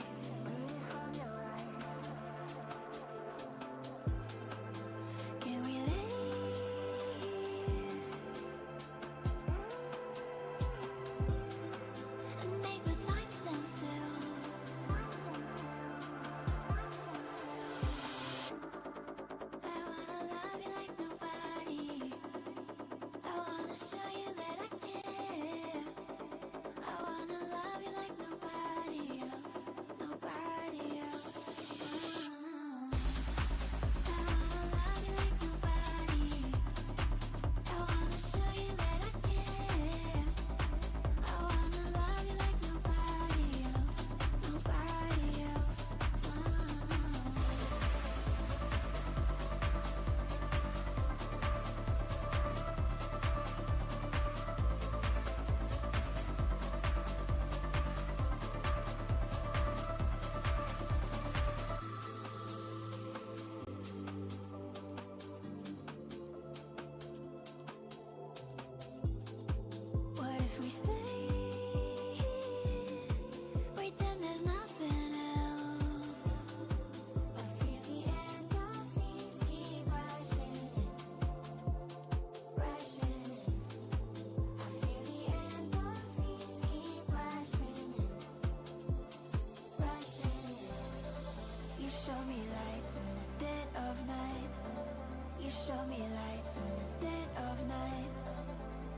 Can we live and make the time stand still? I wanna love you like nobody. I wanna show you that I care. I wanna love you like nobody else. Nobody else. I wanna love you like nobody. I wanna show you that I care. I wanna love you like nobody else. Nobody else. What if we stay here? Pretend there's nothing else. I feel the endorphins keep rushing, rushing. I feel the endorphins keep rushing, rushing. You show me light in the dead of night. You show me light in the dead of night.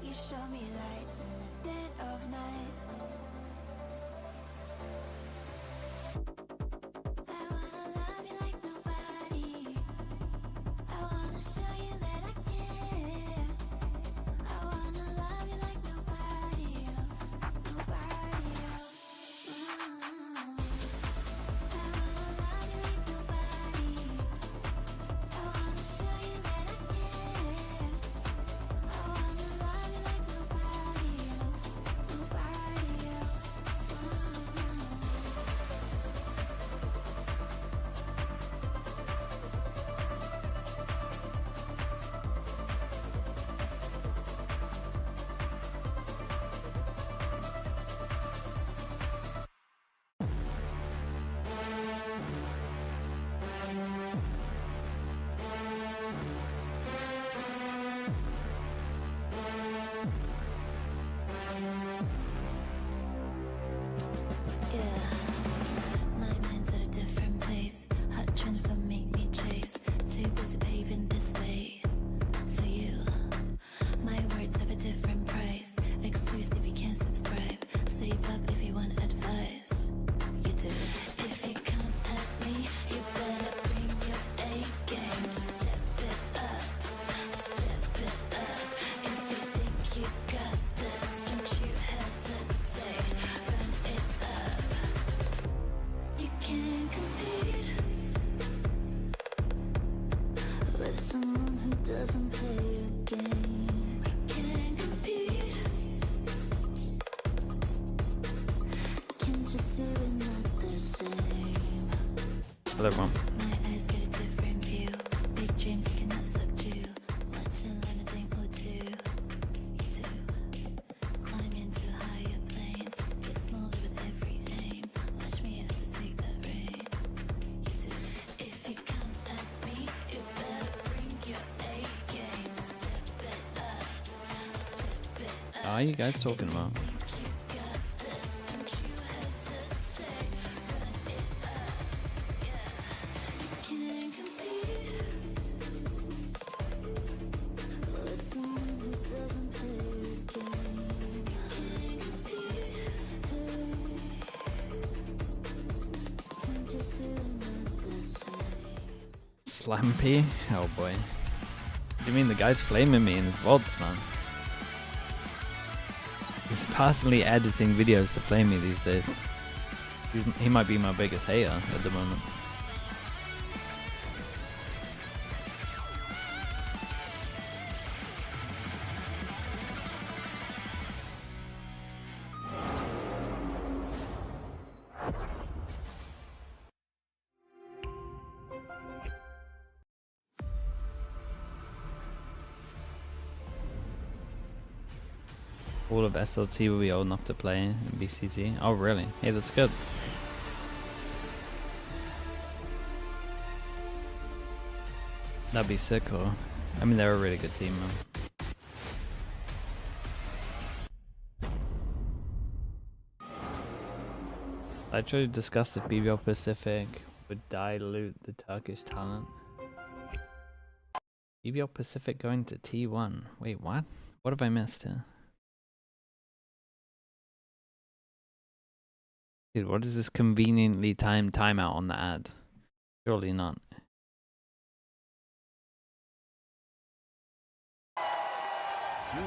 You show me light in the dead of night. I wanna love you like nobody. I wanna show you that I care. I wanna love you like nobody else. Nobody else. I wanna love you like nobody. I wanna show you that I care. I wanna love you like nobody else. Nobody else. Yeah, my mind's at a different place. Hot trends don't make me chase. Too busy paving this way for you. My words have a different price. Exclusive, you can't subscribe. Save up if you want advice. You do. If you come at me, you better bring your A game. Step it up, step it up. If you think you got this, don't you hesitate. Run it up. You can't compete with someone who doesn't play your game. Hello, everyone. My eyes get a different view. Big dreams you cannot subdue. Watching anything or two. You do. Climb into higher plane. Get smaller with every aim. Watch me as I take that rain. You do. If you come at me, you better bring your A game. Step it up. Step it up. What are you guys talking about? You got this. Don't you hesitate. Run it up. Yeah. You can't compete with someone who doesn't play the game. You can't compete. Don't you see what the same? Slampy? Oh boy. What do you mean the guy's flaming me in his VODs, man? He's personally editing videos to flame me these days. He might be my biggest hater at the moment. All of SLT will be old enough to play in VCT. Oh, really? Hey, that's good. That'd be sick, though. I mean, they're a really good team, man. I tried to discuss if BBL Pacific would dilute the Turkish talent. BBL Pacific going to T1. Wait, what? What have I missed here? Dude, what is this conveniently timed timeout on the ad? Surely not.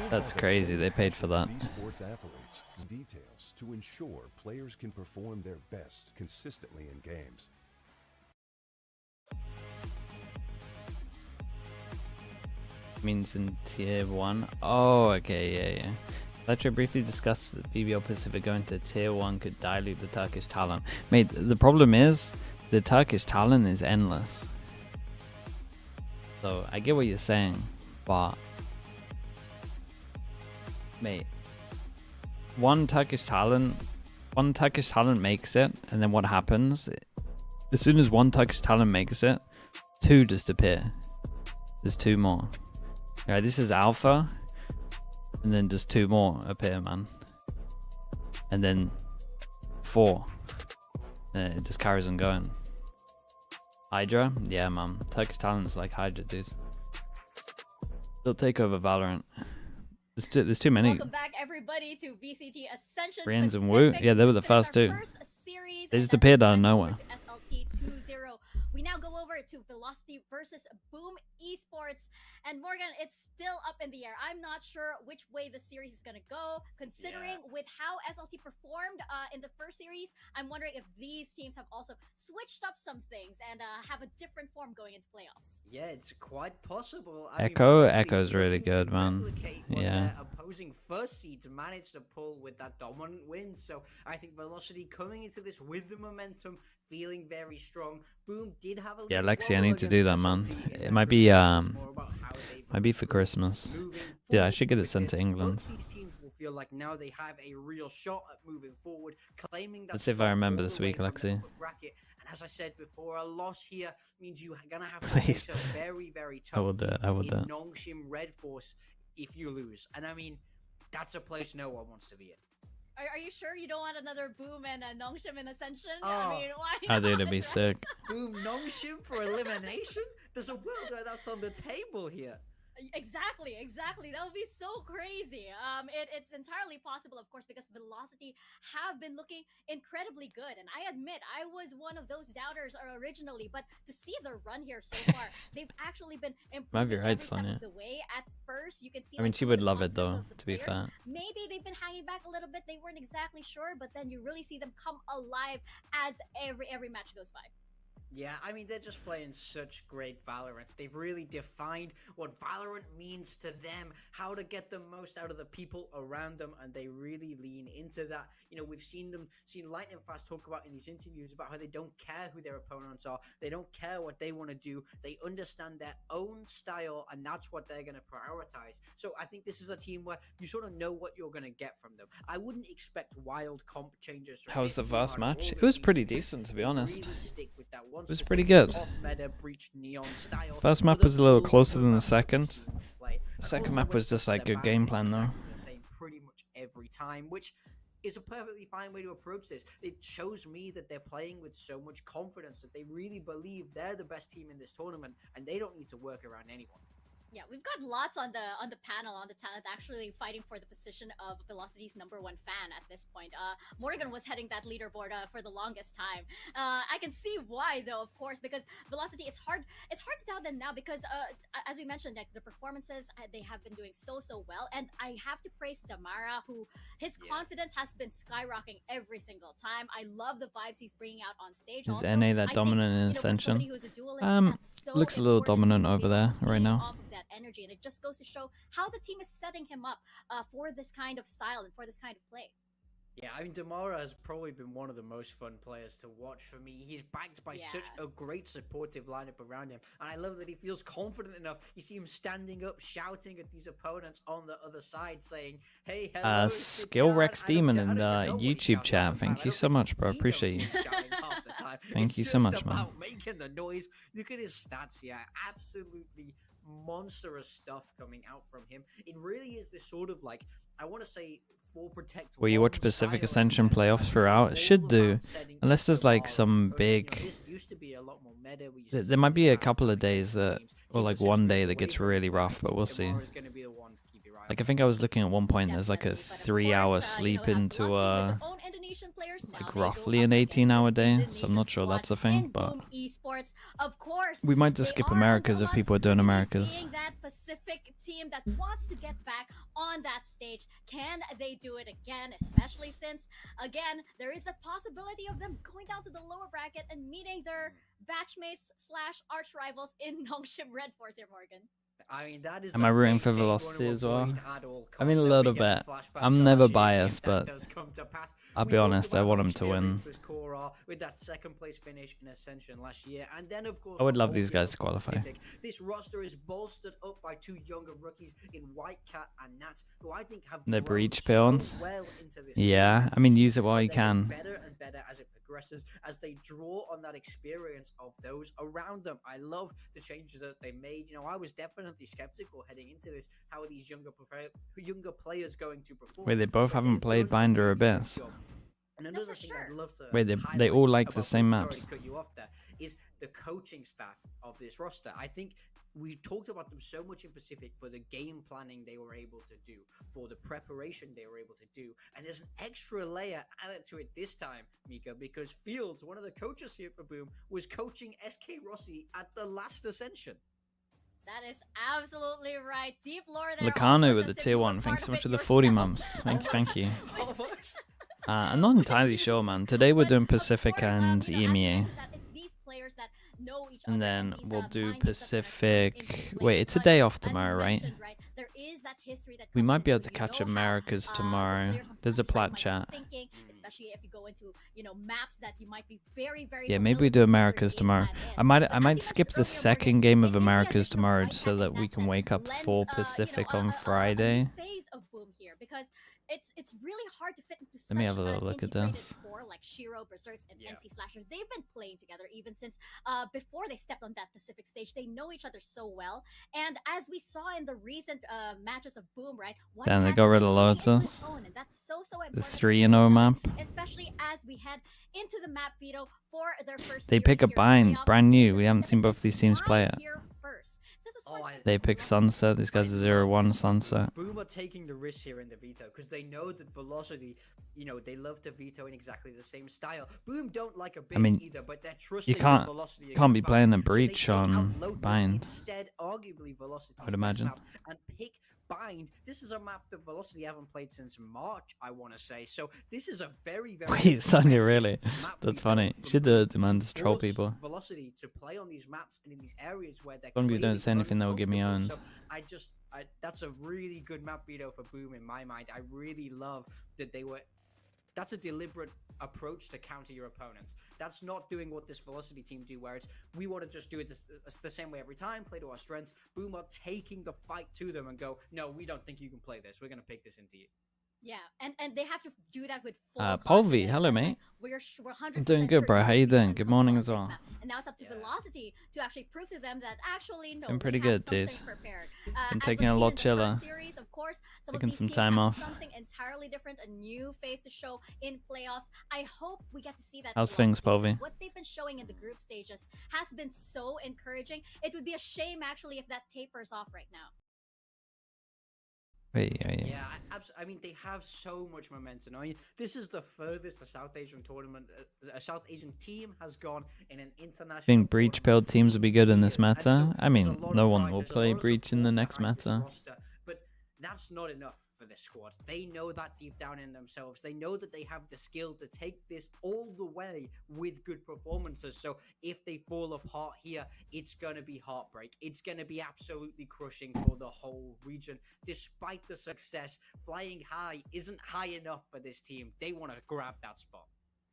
That's crazy. They paid for that. Esports athletes details to ensure players can perform their best consistently in games. Means in tier 1. Oh, okay, yeah. Let's briefly discuss that BBL Pacific going to tier 1 could dilute the Turkish talent. Mate, the problem is the Turkish talent is endless. So I get what you're saying, but mate, one Turkish talent makes it, and then what happens? As soon as one Turkish talent makes it, two just appear. There's two more. Alright, this is alpha. And then just two more appear, man. And then 4. And it just carries on going. Hydra? Yeah, man. Turkish talent's like Hydra, dude. They'll take over Valorant. There's too many. Welcome back, everybody, to VCT Ascension. Brands and Wu? Yeah, they were the first two. Series, They just appeared out of nowhere. SLT 2-0. We now go over to Velocity versus Boom Esports. And Morgan, it's still up in the air. I'm not sure which way the series is going to go. Considering with how SLT performed in the first series, I'm wondering if these teams have also switched up some things and have a different form going into playoffs. Yeah, it's quite possible. Echo's really good, man. Yeah. Opposing first seeds managed to pull with that dominant win. So I think Velocity coming into this with the momentum, feeling very strong. Boom did have a Lexi, I need to do that, man. It might be for Christmas. Dude, I should get it sent to England. These teams will feel like now they have a real shot at moving forward, claiming that. Let's see if I remember this week, Lexi. Bracket. And as I said before, a loss here means you're gonna have to face a very, very tough. I will do it. I will do it. Nongshim Red Force if you lose, and I mean, that's a place no one wants to be in. Are you sure you don't want another Boom and a Nongshim in Ascension? Oh. I mean, why Oh, not? dude, it'd be sick. Boom Nongshim for elimination? There's a world where that's on the table here. Exactly. That would be so crazy. It's entirely possible, of course, because Velocity have been looking incredibly good. And I admit, I was one of those doubters originally, but to see the run here so far, they've actually been improving every step of the way. At first, you can see. I mean, she would love it though, to be fair. Maybe they've been hanging back a little bit. They weren't exactly sure, but then you really see them come alive as every match goes by. Yeah, I mean, they're just playing such great Valorant. They've really defined what Valorant means to them, how to get the most out of the people around them, and they really lean into that. You know, we've seen Lightning Fast talk about in these interviews about how they don't care who their opponents are. They don't care what they want to do. They understand their own style, and that's what they're going to prioritize. So I think this is a team where you sort of know what you're going to get from them. I wouldn't expect wild comp changes. From How was the this team first out of match? all It the was teams. pretty decent, to be They honest. really stick with that one It was pretty specific good. off-meta breach neon style. First map Other was a little all closer than the maps that we've second. seen them play. The And second also map when was it just comes to like their good game balance, plan it's though. exactly the same pretty much every time, which is a perfectly fine way to approach this. It shows me that they're playing with so much confidence that they really believe they're the best team in this tournament, and they don't need to work around anyone. Yeah, we've got lots on the panel, on the talent, actually fighting for the position of Velocity's #1 fan at this point. Morgan was heading that leaderboard for the longest time. I can see why, though, of course, because Velocity, it's hard to doubt them now because, as we mentioned, like the performances, they have been doing so well. And I have to praise Damara, who his confidence has been skyrocketing every single time. I love the vibes he's bringing out on stage. Is Also, NA I that think, dominant in you know, for somebody Ascension? who's a duelist, that's so Looks a little important dominant to be over able there to right feed now. off of that energy, and it just goes to show how the team is setting him up for this kind of style and for this kind of play. Yeah, I mean, Damara has probably been one of the most fun players to watch for me. He's backed by such a great supportive lineup around him, and I love that he feels confident enough. You see him standing up, shouting at these opponents on the other side, saying, "Hey, hello, sit Skill down." Rex I don't Demon care- I in don't even know what he's YouTube shouting chat. half the time. Thank I you don't so think much, bro. he knows Appreciate what you. he's shouting half the time. Thank It's you so just much, man. about making the noise. Look at his stats here. Absolutely monstrous stuff coming out from him. It really is this sort of like, I want to say, for protect. Will you watch Pacific style Ascension of playoffs Ascension. throughout? It It's should all do. about setting Unless up there's like Damara. some Because, you know, big... this used to be a lot more meta. We used to There see might be a Sam couple of having days that... teams Or like essentially one day moved that away gets from really him. rough, but we'll see. Damara's gonna be the one to keep your eye Like, on. I think I was looking at one point, there's like a Definitely, but of 3-hour course, sleep you know, into Velocity with their own Indonesian players now, like they go roughly up an against 18-hour this day, Indonesian so I'm not sure that's a squad thing, in but Boom Esports. Of course, we might just they skip are Americas the if people are ones doing really Americas. being that Pacific team that wants to get back on that stage. Can they do it again? Especially since, again, there is a possibility of them going down to the lower bracket and meeting their batchmates / arch rivals in Nongshim Red Force here, Morgan. I mean, that is Am a I rooting fate for they want to Velocity as well? avoid at all I mean, a costs. little We get bit. flashbacks I'm of never last year if biased, that but does come to pass. I'll We be talked honest, I about want how them to win. experienced this core are with that second place finish in Ascension last year, and then of course I would on love home these field guys to for qualify. Pacific. This roster is bolstered up by two younger rookies in Whitecat and Nats, who I think have They're grown breach so pawns. well into this Yeah, tournament. I mean, You use see it while how you they get can. better and better as it progresses, as they draw on that experience of those around them. I love the changes that they made. You know, I was definitely skeptical heading into this. How are these younger players going to perform? Wait, they both But haven't they've played done a Binder really good Abyss. job. And No, another for thing sure. I'd love to Wait, they highlight all like the about same sorry maps. to cut you off there, is the coaching staff of this roster. I think we talked about them so much in Pacific for the game planning they were able to do, for the preparation they were able to do, and there's an extra layer added to it this time, Mika, because Fields, one of the coaches here for Boom, was coaching SK Rossi at the last Ascension. That is absolutely right. Deep lore there. Lacano almost with the as if tier you were 1. part Thanks so of much it for the 40 yourself. months. Thank you. Almost. I'm not entirely sure, man. Today we're But doing of Pacific course, and you know, as you EMEA. mentioned, that it's these players that know each And other then these, we'll do minds that are gonna come Pacific... into play. Wait, it's a But day off as you tomorrow, right? mentioned, there is that history that We comes might be able into, to catch you know, how, Americas the tomorrow. players on There's a top side plat might be chat. thinking, especially if you go into, you know, maps that you might be very Yeah, maybe we familiar do with what their Americas game tomorrow. plan is. I might But as you skip mentioned the earlier, second Morgan, game it of is the Americas additional tomorrow Whitecat so and that we Nats can wake up lends, for you know, Pacific a on new Friday. phase of Boom here, because it's really hard to fit into Let me such have a little an look at integrated this. core like Shiro, Berserks, and Yeah. NC Slashers. They've been playing together even since before they stepped on that Pacific stage. They know each other so well, and as we saw in the recent matches of Boom, right? Damn, they Whitecat got rid is of coming into Lotus. his own, and that's so important. The for 3-0 map. especially as we head into the map veto for their first. They series pick a here in the bind, playoffs. brand new. So We haven't seen both these teams why play it. here first? Since the squad Oh, is They pick Sunset. These guys are 0-1 Sunset. Boom are taking the risk here in the veto because they know that Velocity, you know, they love to veto in exactly the same style. Boom don't like a base mean, either, but they're trusting can't- Velocity can't again be back. playing the So they breach take out on Lotus bind. Instead, arguably Velocity's I would best imagine. map, and pick Bind, this is a map that Velocity haven't played since March, I want to say. So this is a very, very Wait, Sonya, impressive really? map That's we've funny. done Should from demand to troll force people. Velocity to play on these maps and in these areas where they're As long as you don't clearly say anything that will get me uncomfortable. owned. So that's a really good map veto for Boom in my mind. I really love that that's a deliberate approach to counter your opponents. That's not doing what this Velocity team do, where it's we want to just do it the same way every time, play to our strengths. Boom are taking the fight to them and go, no, we don't think you can play this. We're going to pick this into you. Yeah, and they have to do that with full Polvi, confidence hello, that, mate. We're 100% I'm doing good, bro. How you doing? Good morning as well. And now it's up to Velocity to actually prove to them that actually no, Been pretty they have good, something dude. prepared. Been As taking was a seen lot in the chiller. first series, of course, some Taking of these some teams time have off. something entirely different, a new face to show in playoffs. I hope we get to see that. How's things, Velocity, Polvi? what they've been showing in the group stages has been so encouraging. It would be a shame actually if that tapers off right now. Yeah, I mean, they have so much momentum. I mean, this is the furthest a South Asian tournament, a South Asian team has gone in an international. I think Breach build teams will be good in this tournament. meta. And so I there's a mean, lot no of one pride, will there's a play lot of Breach in the support next behind this meta. roster, but that's not enough for this squad. They know that deep down in themselves. They know that they have the skill to take this all the way with good performances. So if they fall apart here, it's going to be heartbreak. It's going to be absolutely crushing for the whole region. Despite the success, flying high isn't high enough for this team. They want to grab that spot.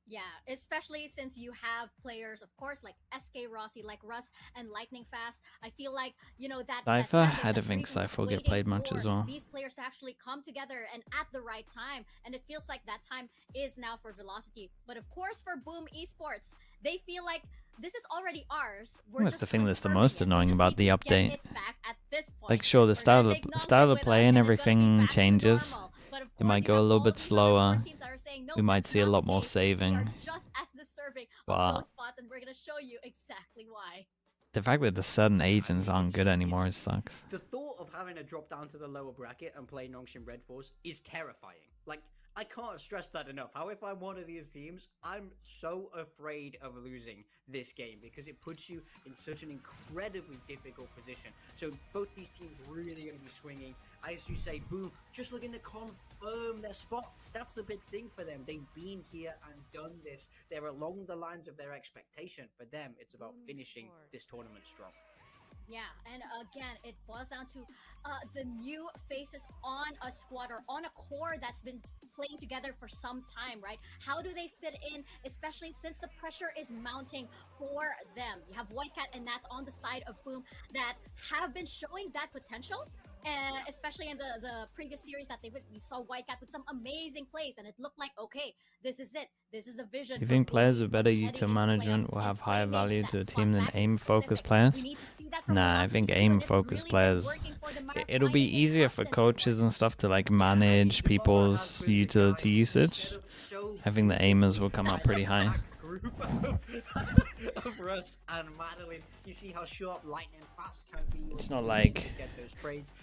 Yeah, especially since you have players, of course, like SK Rossi, like Russ, and Lightning Fast. I feel like, you know, that Cypher? I don't think Cypher will get played much as well. These players to actually come together and at the right time, and it feels like that time is now for Velocity. But of course, for Boom Esports, they feel like this is already ours. That's the thing that's the confirming most it. We annoying just about need the to get update. it back at this point. Like, sure, the We're style gonna of take style Nongshim of with play us, and and it's gonna be everything back to changes. normal. But of It course, might you go a have little all bit these other slower. core teams that are saying, no, We might that's see a not lot the more case. We saving. are just as deserving of But those spots, and we're gonna show you exactly why. the fact that the certain agents aren't good anymore, it sucks. The thought of having to drop down to the lower bracket and play Nongshim Red Force is terrifying. Like, I can't stress that enough. How if I'm one of these teams, I'm so afraid of losing this game because it puts you in such an incredibly difficult position. So both these teams really going to be swinging. As you say, Boom, just looking to confirm their spot. That's the big thing for them. They've been here and done this. They're along the lines of their expectation. For them, it's about finishing this tournament strong. Yeah, and again, it boils down to the new faces on a squad or on a core that's been playing together for some time, right? How do they fit in, especially since the pressure is mounting for them? You have Whitecat and Nats on the side of Boom that have been showing that potential. Especially in the previous series that we saw Whitecat with some amazing plays, and it looked like, okay, this is it. This is the vision. You think players with better util management will have higher value to a team than aim-focused players? Nah, I think aim-focused players, it'll be easier for coaches and stuff to like manage people's utility usage. I think the aimers will come up pretty high. Of Russ and Madeline, you see how sharp Lightning Fast can be. It's not like,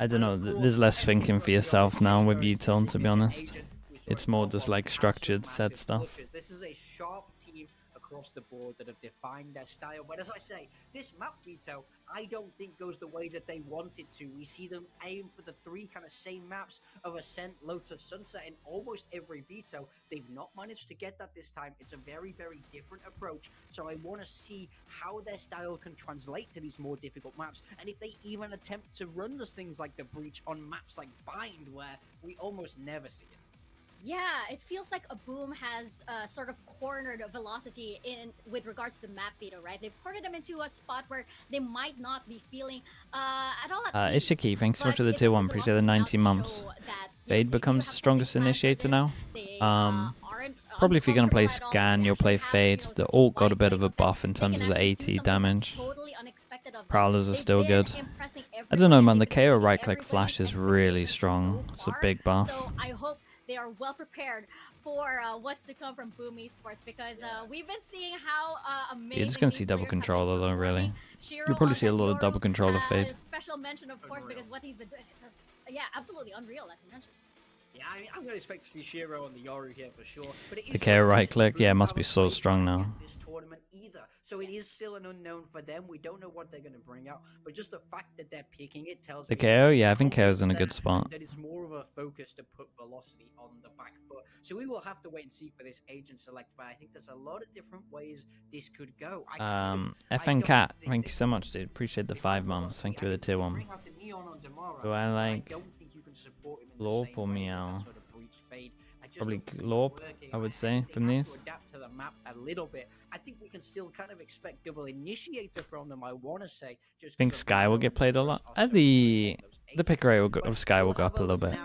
I don't know, there's less thinking for yourself now with util, to be honest. It's more just like structured set stuff. This is a sharp team across the board that have defined their style. But as I say, this map veto, I don't think goes the way that they want it to. We see them aim for the three kind of same maps of Ascent, Lotus, Sunset in almost every veto. They've not managed to get that this time. It's a very, very different approach. So I want to see how their style can translate to these more difficult maps. And if they even attempt to run those things like the Breach on maps like Bind, where we almost never see it. Yeah, it feels like a Boom has sort of cornered Velocity in with regards to the map veto, right? They've cornered them into a spot where they might not be feeling at all at ease. Ishiki, thanks so much for the tier 1, appreciate the 90 months. Fade becomes strongest initiator now. Probably if you're going to play Scan, you'll play Fade. The ult got a bit of a buff in terms of the 80 damage. Prowlers are still good. I don't know, man, the KO right-click flash is really strong. It's a big buff. So I hope they are well prepared for what's to come from Boom Esports, because we've been seeing how amazing. You're just gonna see double controller though, really. You'll probably see a lot of double controller Fade. Special mention, of course, because what he's been doing is just, yeah, absolutely unreal, as you mentioned. Yeah, I mean, I'm going to expect to see Shiro on the Yoru here for sure. But The KO right click, yeah, it must be so strong now. This tournament either. So it is still an unknown for them. We don't know what they're going to bring out, but just the fact that they're picking it tells The me KO, that yeah, I it's think KO's in a confidence good there, spot. and that it's more of a focus to put velocity on the back foot. So we will have to wait and see for this agent select, but I think there's a lot of different ways this could go. FN Cat, thank you so much, dude. Appreciate the 5 months. Thank you for the tier 1. Do I like Glorp or Meow? Probably Glorp, I would say, from these. Adapt to the map a little bit. I think we can still kind of expect double initiator from them. I want to say. Just I think Sky will get played a lot. The pick rate of Sky will go up a little bit.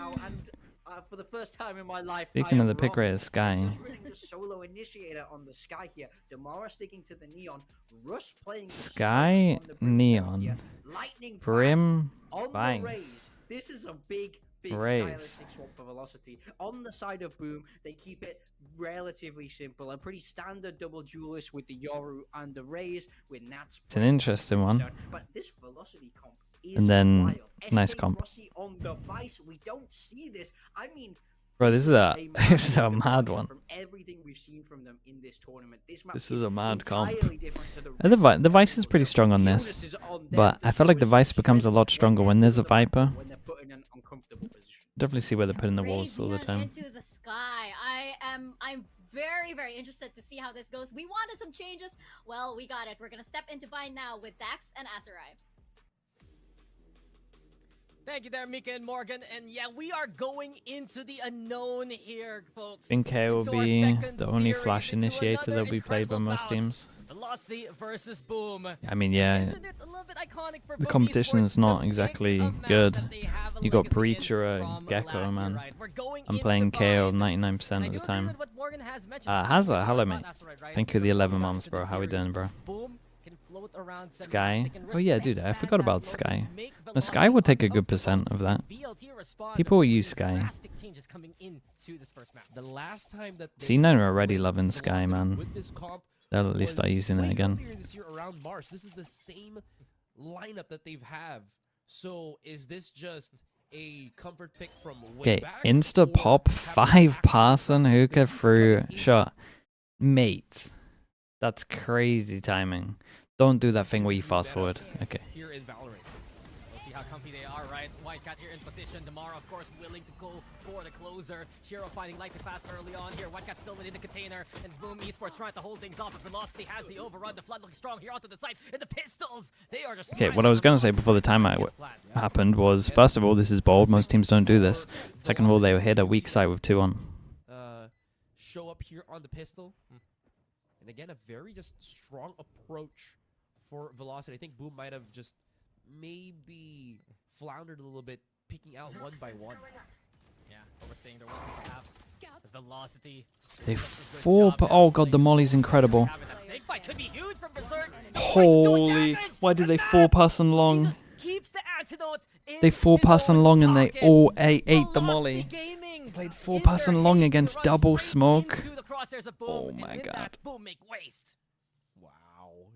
For the first time in my life, Speaking of the pick rate of Sky, just running the solo initiator on the Sky here. Damara sticking to the Neon. Russ playing Sky, Neon, Brim, on the Rays. This is a big stylistic swap for velocity. On the side of Boom, they keep it relatively simple. A pretty standard double duelist with the Yoru and the Rays with Nats. It's an interesting one. But this velocity comp is And then wild. nice SK comp. Rossi on the Vice. We don't see this. I mean, Bro, this is a this is a mad mad one. From everything we've seen from them in this tournament, This is a mad comp. different to And the Vice is pretty strong on this, but I feel like the Vice becomes a lot stronger when there's a Viper. when they're put in an uncomfortable position. Definitely see where they're putting the walls all the Raise time. into the sky. I'm very interested to see how this goes. We wanted some changes. Well, we got it. We're gonna step into Bind now with Dax and Aserai. Thank you there, Mika and Morgan. And yeah, we are going into the unknown here, folks. I think K will Into our be second the only series, flash into initiator another that'll be played by incredible most bout. teams. Velocity versus Boom. I mean, yeah, Isn't it a little bit iconic for the Boom competition Esports is not to pick exactly a map good. that they have a You got legacy Breach in or a from Gecko, last year, man. right? We're going I'm into playing KO Bind. 99% I of do the agree time. with what Morgan has mentioned. Hazza, hello mate. Aserai, right? Thank you the 11 Going months, to bro. the How we series. doing, bro? Boom can float around some Sky. maps. They can Oh yeah, respect dude, I that forgot about focus, Sky. make The Sky will take a good percent of that. VLT respond People will with use these Sky. drastic changes coming into this first map. The last time that C9 are already loving Sky, Velocity man. with this comp They'll at least start was using it way again. earlier this year around March. This is the same lineup that they've have. So is this just a comfort pick from way Okay, back? insta or pop have 5 they passing actually hookah seen through something? shot. Mate, that's crazy timing. Don't do that thing where you fast forward. Okay. Here in Valorant. We'll see how comfy they are, right? Whitecat here in position. Damara, of course, willing to go for the closer. Shiro finding lightning fast early on here. Whitecat still within the container. And Boom Esports trying to hold things off. But Velocity has the overrun. The Flood looking strong here onto the side. And the Pistols, they are just... Okay, what I was going to say before the timeout happened was, first of all, this is bold. Most teams don't do this. Second of all, they hit a weak site with 2 on. Show up here on the pistol. And again, a very just strong approach for Velocity. I think Boom might have just maybe floundered a little bit, picking out one by one. Yeah, overstaying their welcome perhaps. There's Velocity. They 4... Oh god, the molly's incredible. That snake fight could be huge from Berserk. Holy... Why did they 4-pass and long? Just keeps the antidote in They 4-pass his and own long and they pocket. all ate the Velocity molly. Gaming Played in 4-pass their and long haste to against run double straight smoke. into the crosshairs of Boom, Oh and my in that, god. Boom make waste. Wow,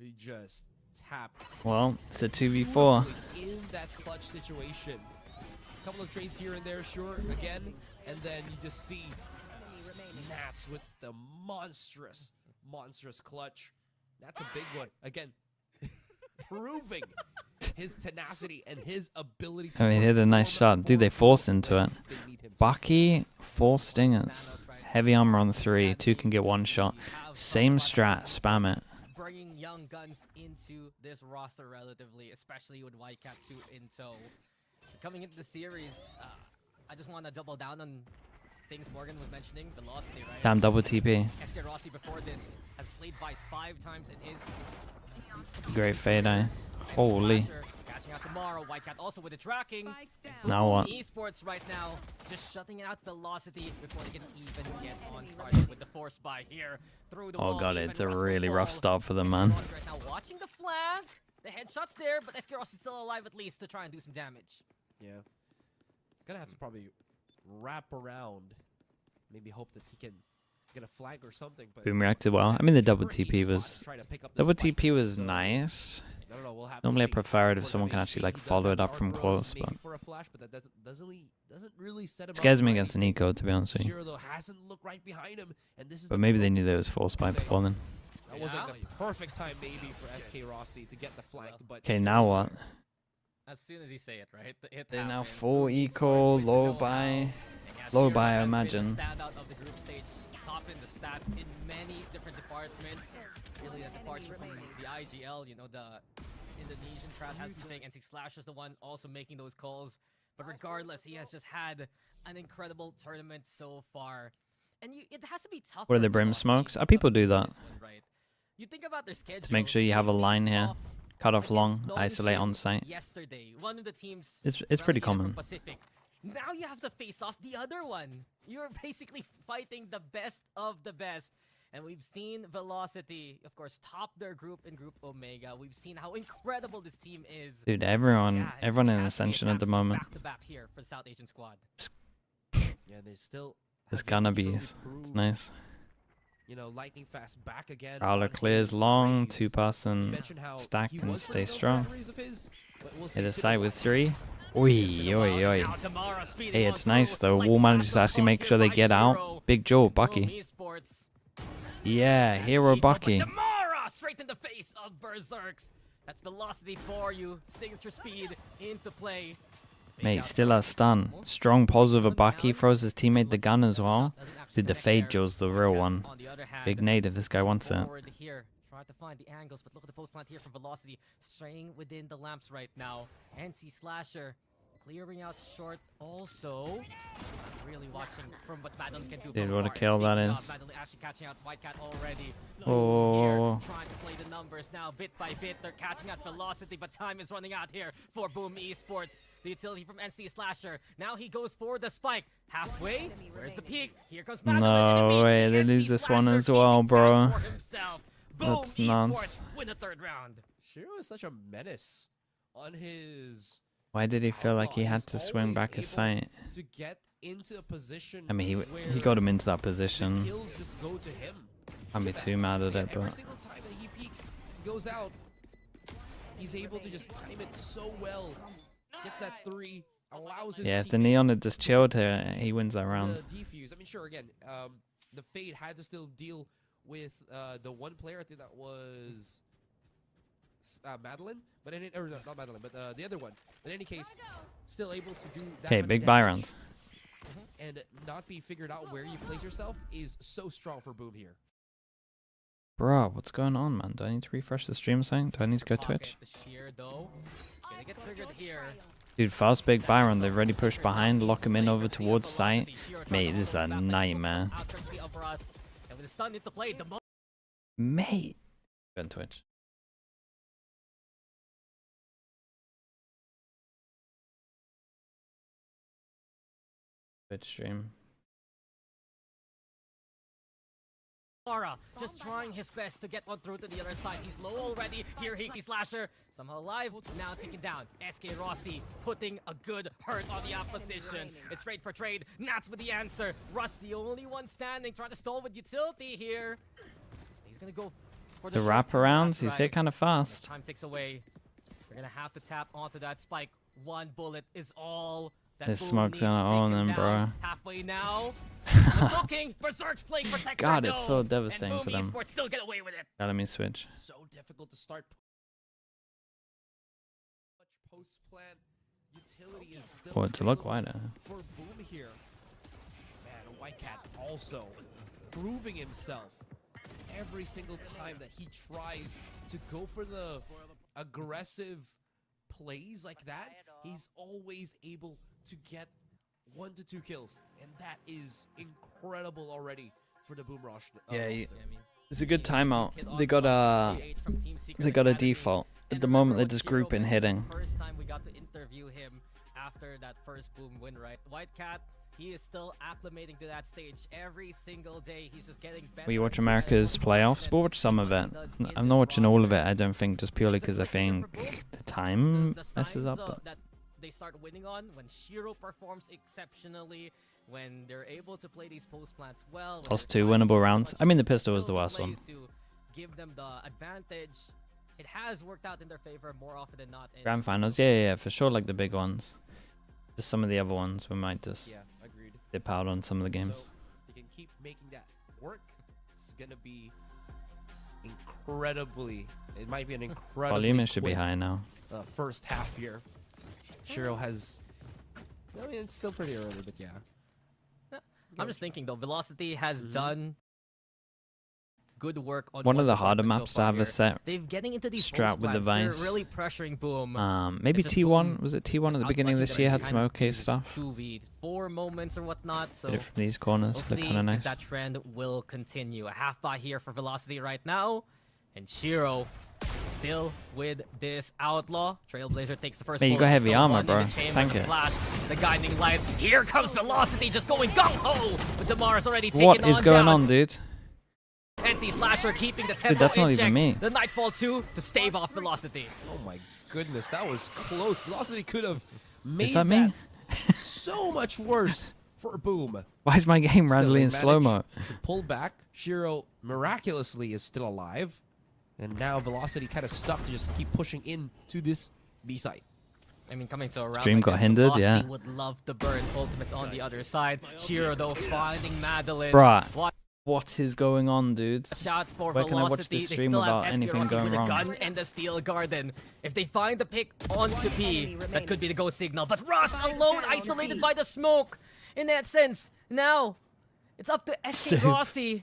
he just tapped. Well, it's a 2v4. In that clutch situation. A couple of trades here and there, sure, again. And then you just see Nats with the monstrous clutch. That's a big one. Again, proving his tenacity and his ability to... I mean, he hit a nice shot. Dude, they forced into it. Bucky, 4 stingers. Heavy armor on the 3. 2 can get 1 shot. Same strat, spam it. Bringing young guns into this roster relatively, especially with Whitecat 2 in tow. Coming into the series, I just want to double down on things Morgan was mentioning. Velocity, right? Damn, double TP. SK Rossi before this has played Vice 5 times in his... Great fade eye. Holy. Catching out tomorrow. Whitecat also with the tracking. Now what? Esports right now just shutting out Velocity before they can even get on target with the force buy here through the Oh wall. god, Even it's a Russ will really rough fall. start for them, man. Right now watching the flank. The headshot's there, but SK Ross is still alive at least to try and do some damage. Yeah. Gonna have to probably wrap around. Maybe hope that he can get a flag or something. But Boom reacted well. I mean, the double tricky TP spot was... to try to pick up the Double spike. TP was So, nice. I don't know, we'll have to Normally I see. prefer it if For someone can WC, actually like he does follow it have up from arc close, maybe but for a flash, but that doesn't really set him scares up me for against an anything. eco, to be honest with you. Shiro, though, hasn't looked right behind him, and this is But the maybe they point knew there was force by say, before then. That was like the perfect time maybe for SK Rossi to get the flank, but Okay, now what? As soon as you say it, right? It They're now happens. full Boom eco, Esports with the low know-how. buy. And yeah, Low Shiro buy, I has been the imagine. standout of the group stage, top in the stats in many different departments. Really, the departure from the IGL, you know, the Indonesian crowd has been saying NC Slash is the one also making those calls. But regardless, he has just had an incredible tournament so far. And it has to be tough. What are the brim smokes? People do that. Right? You think about their schedule. To make sure you have a line here. Cut off long, isolate on site. Yesterday, one of the teams It's pretty common. Pacific. Now you have to face off the other one. You're basically fighting the best of the best. And we've seen Velocity, of course, top their group in Group Omega. We've seen how incredible this team is. Dude, everyone in has Ascension at the attacks moment. Back to back here for the South Asian squad. yeah, they still It's have gonna yet to be. truly It's prove, nice. You know, lightning fast back again. Prowler on clears his long, raise. 2-person You mentioned how stack he and was stay bringing those strong. batteries of his, but we'll see Hit a today. site with 3. Oi, oi, oi. Now Tamara speeding Hey, on it's nice through, though. like Wall managers massive actually make up sure here they by get out. Shiro. Big Joe, Boom Bucky. Esports. Yeah, hero Bucky. Tamara straight in the face of Berserks. That's velocity for you. Signature speed into play. Mate, still a stun. Strong pulls of a Bucky. Throws his teammate the gun as well. Dude, the fade Joe's the real one. Big nade if this guy wants it. Forward here, trying to find the angles, but look at the post plant here from Velocity, straying within the lamps right now. NC Slasher clearing out short also. Really watching from what Madeline can do. Dude, from what a afar. kill that Speaking is. of, Madeline actually catching out White Cat already. Oh. Here, trying to play the numbers now, bit by bit. They're catching out Velocity, but time is running out here for Boom Esports. The utility from NC Slasher. Now he goes for the spike. Halfway. Where's the peak? Here comes Madeline. No way, they lose this one as well, bro. That's That's nuts. Win the third round. Shiro is such a menace on his. Why did he feel like he He's had to swing always back his able sight? to get into a position. I mean, he where got him into that the position. kills just go to him. Can't be too mad at And it, every but single time that he peeks, he goes out. He's able to just time it so well. Gets that 3, allows his yeah, if the teammate Neon had just chilled here, he wins that round. the defuse. I mean, sure, again, the Fade had to still deal with the one player. I think that was Madeline, but or not Madeline, but the other one. In any case, still able to do that. Okay, much big buy damage round. and not be figured out where you place yourself is so strong for Boom here. Bro, what's going on, man? Do I need to refresh the stream saying? Do I need to go Twitch? The sheer though. Gonna get triggered here. Dude, fast big buy round. They've already pushed behind, lock him in over towards site. Mate, this is a nightmare. Mate. Go on Twitch. Twitch stream. Just trying his best to get one through to the other side. He's low already. Here, Hiki Slasher. Somehow alive. Now taken down. SK Rossi putting a good hurt on the opposition. It's trade for trade. Nats with the answer. Russ, the only one standing, trying to stall with utility here. He's going to go for The the short wraparounds, pass, he's right? hit kind of As fast. time ticks away. We're going to have to tap onto that spike. One bullet is all that This Boom smoke's needs to gonna take own him them, down. bro. Halfway now. Looking for Search playing Protector. God, it's so Dome. devastating and for Boom them. Esports still get away with it. Let me switch. So difficult to start. Much post-plant utility is still Oh, it's a lot available wider. for Boom here. Man, White Cat also proving himself every single time that he tries to go for the aggressive plays like that. He's always able to get 1 to 2 kills, and that is incredible already for the Boom Rush. Yeah, roster. It's a good timeout. They got a default. At the moment, they're just grouping hitting. First time we got to interview him after that first Boom win, right? White Cat, he is still acclimating to that stage every single day. He's just getting better. Will you watch America's playoffs? We'll watch some of it. I'm not watching all of it, I don't think, just purely because I think the time messes up. But That they start winning on when Shiro performs exceptionally, when they're able to play these post plants well. plus 2 winnable rounds. I mean, the pistol was the worst one. To give them the advantage. It has worked out in their favor more often than not. Grand finals, yeah, for sure, like the big ones. Just some of the other ones, we might just Yeah, agreed. dip out on some of the games. So they can keep making that work. It's gonna be incredibly. It might be an incredibly Volume should be quick, high now. first half here. Shiro has. I mean, it's still pretty early, but yeah. I'm just thinking though, Velocity has done good work on One of the harder department maps so to far have a here. set They're getting into these strat host with the plans. Vice. They're really pressuring Boom. Maybe It's just T1. Boom Was it T1 at the is beginning of outpunching this them year? in Had some kind of okay these stuff. 2v4 moments or whatnot. So Did it from these corners. we'll Look see kind of if nice. that trend will continue. A half buy here for Velocity right now. And Shiro still with this outlaw. Trailblazer takes the first Man, you bullet, got heavy still armor, one in bro. the chamber, Thank the you. Flash, the guiding light. Here comes Velocity just going gung-ho. But Damar's already taken What is going down. on, dude? NC Slasher keeping the tempo Dude, that's in not check. even me. The Nightfall 2 to stave off Velocity. Oh my goodness, that was close. Velocity could have made Is that me? so much worse for Boom. Why is my game Still, randomly they in slow-mo? managed to pull back. Shiro miraculously is still alive. And now Velocity kind of stuck to just keep pushing in to this B site. I mean, coming to a round Stream like got this, hindered, Velocity yeah. would love to burn Ultimates on the other side. Shiro, though, finding Madeline. Bruh. Watch What is going on, dude? out for Where can I watch Velocity. this They stream still without have anything SK going with a wrong? gun and the Steel Garden. If they find the pick onto P, that could be the go signal. But Russ alone, isolated by the smoke. In that sense, now it's up to SK Soup. Rossi.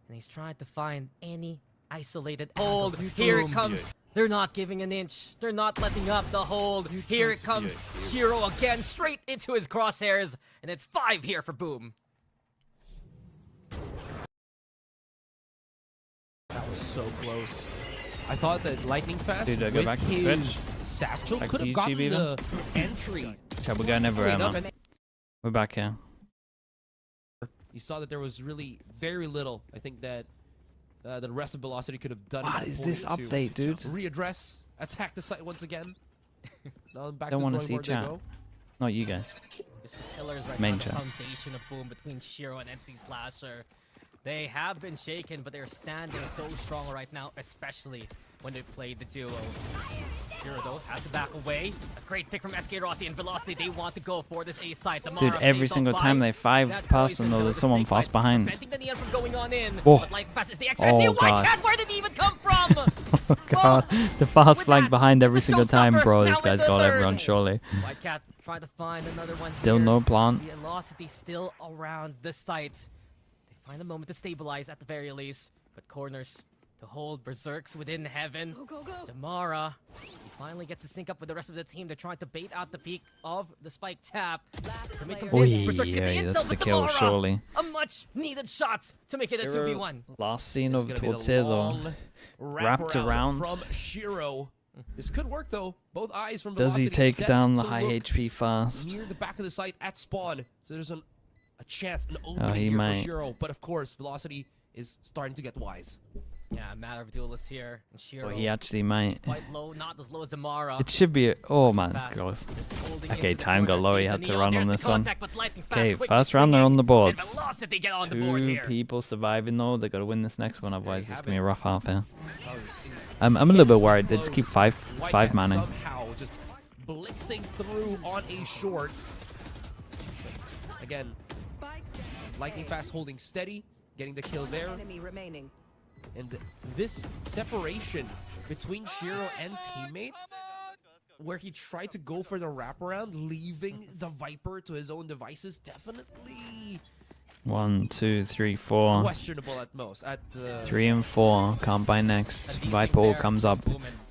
And he's trying to find any isolated hold. Here it comes. They're not giving an inch. They're not letting up the hold. Here it comes. Shiro again, straight into his crosshairs. And it's 5 here for Boom. That was so close. I thought that Lightning Fast Dude, I go with back to his Twitch? satchel Back could to have YouTube gotten even? the entry. Chat, we're going everywhere, Clean up, man. and We're back here. you saw that there was really very little. I think that the rest of Velocity could have done. What at is that this point to update, dude? Readdress, attack the site once again. Now back Don't to wanna the drawing see board they chat. go. Not you guys. This is pillars right Main now, the chat. foundation of Boom between Shiro and NC Slasher. They have been shaken, but they're standing so strong right now, especially when they play the duo. Shiro, though, has to back away. A great pick from SK Rossi and Velocity. They want to go for this A site. Dude, every single time they 5-person, though, there's someone fast behind. Preventing the Neon from going on in. Whoa. But like fast is the XRT. Oh, White God. Cat, where did he even come from? Oh, God. The fast with flank that, behind every it's a single time, showstopper. bro. Now This guy's in the got third. everyone, surely. White Cat trying to find another one Still here. no plant. Velocity still around the site. They find a moment to stabilize at the very least. But corners to hold Berserks within heaven. Damara, he finally gets to sync up with the rest of the team. They're trying to bait out the peak of the spike tap. The mid comes in. Oi, Berserks get the yeah, intel, that's the but kill, Damara, surely. a much needed shot to make it a 2v1. Last scene This of is gonna be towards the here, though. long Wrapped wraparound around. from Shiro. This could work though. Both eyes from Does he Velocity take set down the to high look HP fast? near the back of the site at spawn. So there's a chance, an he opening here might. for Shiro. But of course, Velocity is starting to get wise. Yeah, a matter of duelists here. And Shiro, Oh, he actually might. quite low, not as low as Damara. It should be. Oh, man, it's Fast, close. just holding Okay, into the time got corner, low. He sees had the to Neon. run There's on the this one. contact, but Lightning Fast Okay, quickly first round, they're swinging, on the and boards. Velocity get on the board 2 here. people surviving, though. They got to win this next one, otherwise it's have going to be it. a rough half here. That was I'm a little bit worried. They just keep White five Cat manning. somehow just blitzing through on a short. Again, Lightning Fast holding steady, getting the kill there. Enemy remaining. And this separation between Shiro and teammate, where he tried to go for the wraparound, leaving the Viper to his own devices, definitely 1, 2, 3, 4. questionable at most. 3 and 4. Can't buy next. Viper all comes up.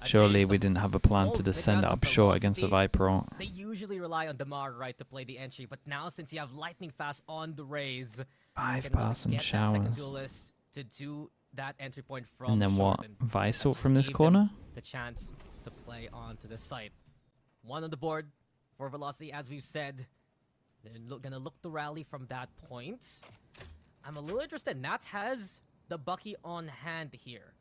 Surely we didn't have a plan to just send it up short against the Viper ult. They usually rely on Damar, right, to play the entry, but now since you have Lightning Fast on the raise, 5-person showers. duelist to do that entry point from And then what? Jordan. Vice That ult just from this gave them corner? the chance to play onto the site. 1 on the board for Velocity, as we've said. They're gonna look to rally from that point. I'm a little interested. Nats has the Bucky on hand here.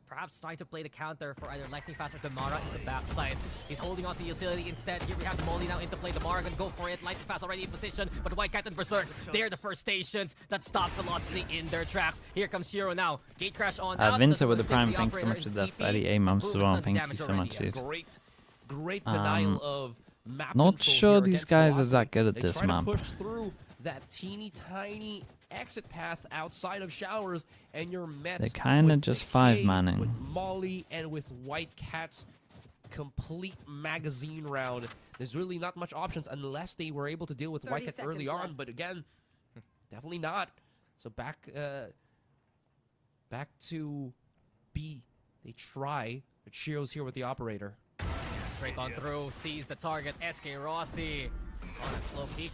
Perhaps trying to play the counter for either Lightning Fast or Damara in the backside. He's holding on to utility instead. Here we have Molly now into play. Damara gonna go for it. Lightning Fast already in position, but White Cat and Berserks, they're the first stations that stop Velocity in their tracks. Here comes Shiro now. Gate crash on out. Vinta with the Doesn't Prime, stick thanks so operator much for in the CP. 38 months as Boom has well. done Thank damage you so already. much, dude. Great denial of map Not control sure here these against guys are Velocity. that good at They this try map. to push through that teeny tiny exit path outside of showers, and you're met. They're kind of with just Decay, 5-manning. with Molly and with White Cat's complete magazine round. There's really not much options unless they were able to deal with White Cat early on, but again, definitely not. So back to B. They try, but Shiro's here with the operator. Straight on through, sees the target, SK Rossi on a slow peak.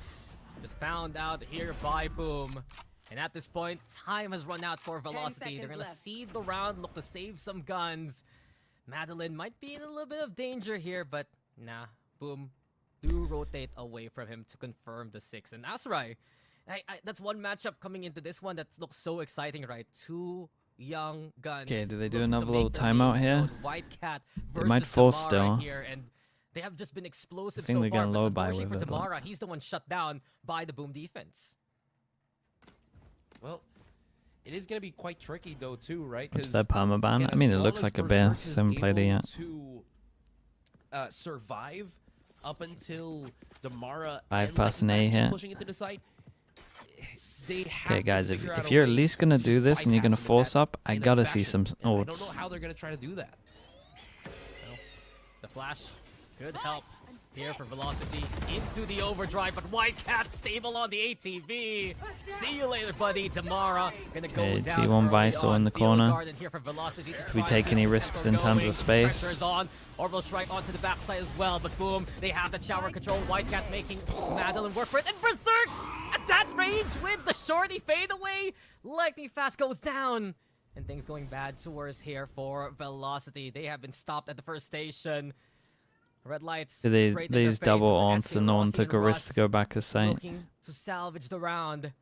Just found out here by Boom. And at this point, time has run out for Velocity. They're gonna seed the round, look to save some guns. Madeline might be in a little bit of danger here, but nah, Boom do rotate away from him to confirm the 6. And Asrai, that's one matchup coming into this one that looks so exciting, right? Two young guns. Okay, do they do looking to another make little their timeout names here? known. White Cat They might versus force Damara still. here, and they have just been explosive I think so they're far. getting But low by unfortunately with for it, but- Damara, he's the one shut down by the Boom defense. Well, it is going to be quite tricky though too, right? What's 'Cause that permaban? again, I mean, as it long looks as like a Berserk best. is Haven't played it able yet. To survive up until Damara 5 and past an Lightning A Fast hit. pushing into the site, they have Okay, to guys, figure out if a you're at way least gonna to do just this and you're gonna bypass force them up, I in a gotta see fashion. some And I don't know ults. how they're gonna try to do that. The flash could help here for Velocity into the overdrive, but White Cat stable on the ATV. See you later, buddy. Damara gonna go Okay, down. T1 early Visor on. in the Steal corner. Garden here for Velocity to Do we try take to any keep risks tempo in terms going. of space? Pressure's on. Orbital strike onto the backside as well, but Boom, they have the shower control. White Cat making Madeline work for it, and Berserks at that range with the shorty fadeaway. Lightning Fast goes down. And things going bad to worse here for Velocity. They have been stopped at the first station. Red lights. So they straight in their use face double from aunts SK and no one Rossi took and a risk to Russ go back to site. looking to salvage the round.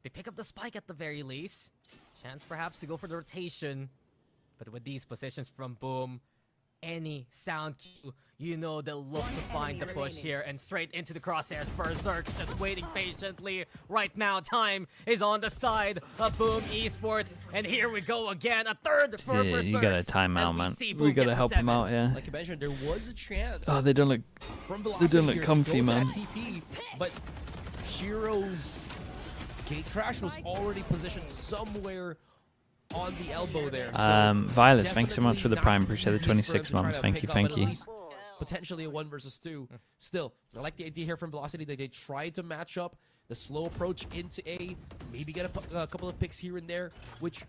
They pick up the spike at the very least. Chance perhaps to go for the rotation. But with these positions from Boom, any sound cue, you know they'll look to find the push here and straight into the crosshairs. Berserk's just waiting patiently. Right now, time is on the side of Boom Esports. And here we go again. A third for Yeah, Berserk. you gotta time out, man. We gotta help him out here. Like I mentioned, there was a chance. Oh, they don't look. From They Velocity don't look here to comfy, go to man. that TP, but Shiro's gate crash was already positioned somewhere on the elbow there. So Violet, thanks so much for the definitely prime. not Appreciate the easiest for him 26 to try months. to Thank pick you, up, thank but at you. least potentially a 1 versus 2. Still, I like the idea here from Velocity that they tried to match up the slow approach into A, maybe get a couple of picks here and there, which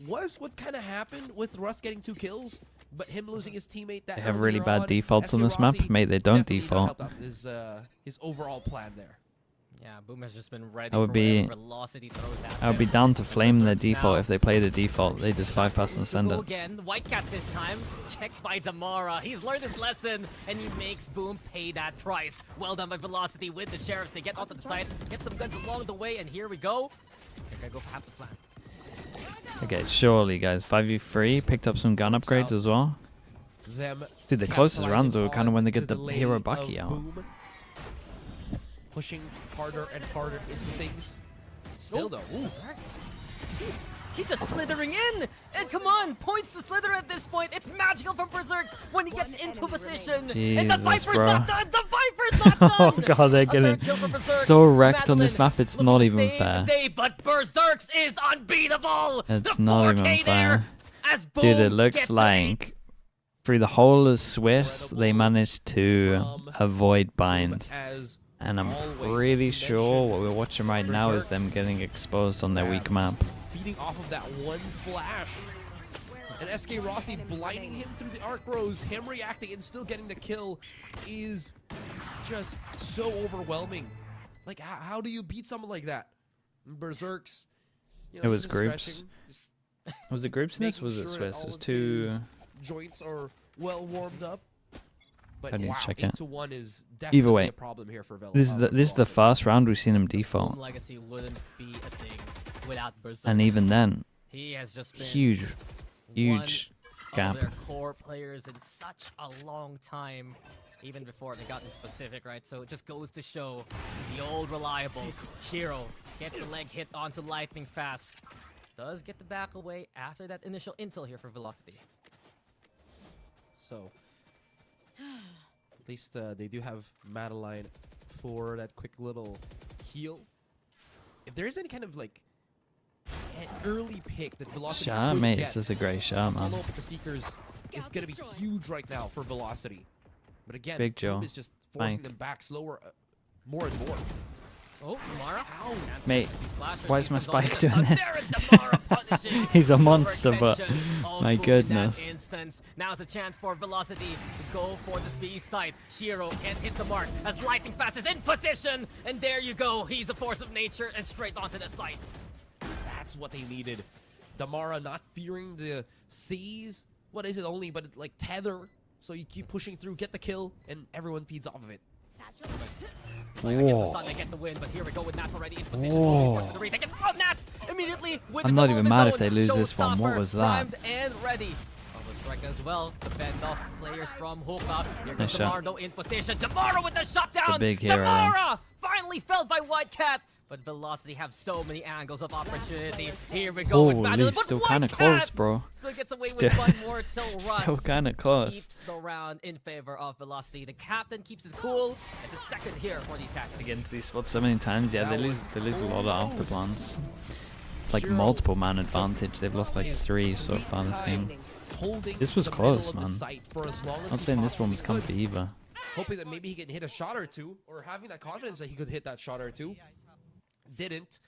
was what kind of happened with Russ getting 2 kills, but him losing his teammate that They have earlier really bad on, defaults on SK this map. Rossi Mate, they don't definitely not default. helped out his overall plan there. Yeah, Boom has just been ready I would for be- whatever Velocity throws at I would be them. down to And flame their Berserk's default now if they played a default. They just 5 pass and send go it. again. White Cat this time. Checked by Damara. He's learned his lesson, and he makes Boom pay that price. Well done by Velocity with the Sheriffs. They get onto the side, get some guns along the way, and here we go. They're gonna go for half the plan. Okay, surely, guys. 5v3 picked up some gun upgrades as well. Them Dude, the closest rounds are kind of when they get the the delay hero of Bucky out. Boom, pushing harder and harder into things. Still though, ooh. He's just slithering in! And come on! Points to slither at this point! It's magical from Berserks when he gets into position! And the Jesus, Viper's bro. not done! The Viper's not done! Oh god, they're A getting third kill for Berserks. so wrecked on this Madeline map, it's looking not to even save the fair. day, but Berserks is unbeatable! It's The not 4K even there fair. as Dude, Boom it looks gets like through the whole of Swiss, they managed to avoid bind. As And I'm always, pretty you sure mentioned what we're watching right now is them getting exposed on their weak map. feeding off of that one flash. And SK Rossi blinding him through the arc rows, him reacting and still getting the kill is just so overwhelming. Like, how do you beat someone like that? Berserks, you know, It was just groups. stretching, just Was it groups in this? making Was it sure Swiss? all It was of two. his joints are well warmed up. But I need to wow, check 8 it. to 1 is definitely Either way, a problem here for Velocity. this is the first round we've seen him Boom default, Legacy wouldn't be a thing without Berserk. and even then, He has just been huge one gap. of their core players in such a long time, even before they got into Pacific, right? So it just goes to show the old reliable Shiro gets the leg hit onto Lightning Fast. Does get the back away after that initial intel here for Velocity. So, at least they do have Madeline for that quick little heal. If there is any kind of like early pick that Velocity Shot, could mate. get. This is a great shot, man. Follow up with the Seekers is going to be huge right now for Velocity. But again, Big Joe. Boom is just forcing Mike. them back slower, more and more. Oh, Damara. Mate, why is my Spike doing this? Punishing. He's a monster, but Overextension of my Boom in that goodness. instance. Now's a chance for Velocity to go for this B site. Shiro can't hit the mark as Lightning Fast is in position. And there you go. He's a force of nature and straight onto the site. That's what they needed. Damara not fearing the seas. What is it only but like tether? So you keep pushing through, get the kill, and everyone feeds off of it. Like, again, the Sun, they get the win, but here we go with Nats already in position. For the retake. Oh, Nats immediately with I'm the not double even of mad his if they own. lose this one. What Showstopper was that? primed and ready. Almost strike as well. The fend off players from Hoka. Here Nice goes shot. Damaro in position. Damaro with the shutdown. big hero Damara finally felled by Whitecat. But Velocity have so many angles of opportunity. Here we go with Holy, Madeline, but still kinda close, Whitecat bro. Still gets away Still- with one more till Russ Still kind of close. keeps the round in favor of Velocity. The captain keeps it cool. It's a second here for the attack. Again, to these spots so many times. Yeah, they lose a lot of after plans. Like Shiro multiple man advantage. They've lost like 3 so far this game. Holding This was the close, middle of the man. site for as long as Not he saying this one was possibly comfy could, either. hoping that maybe he can hit a shot or two, or having that confidence that he could hit that shot or two. Didn't.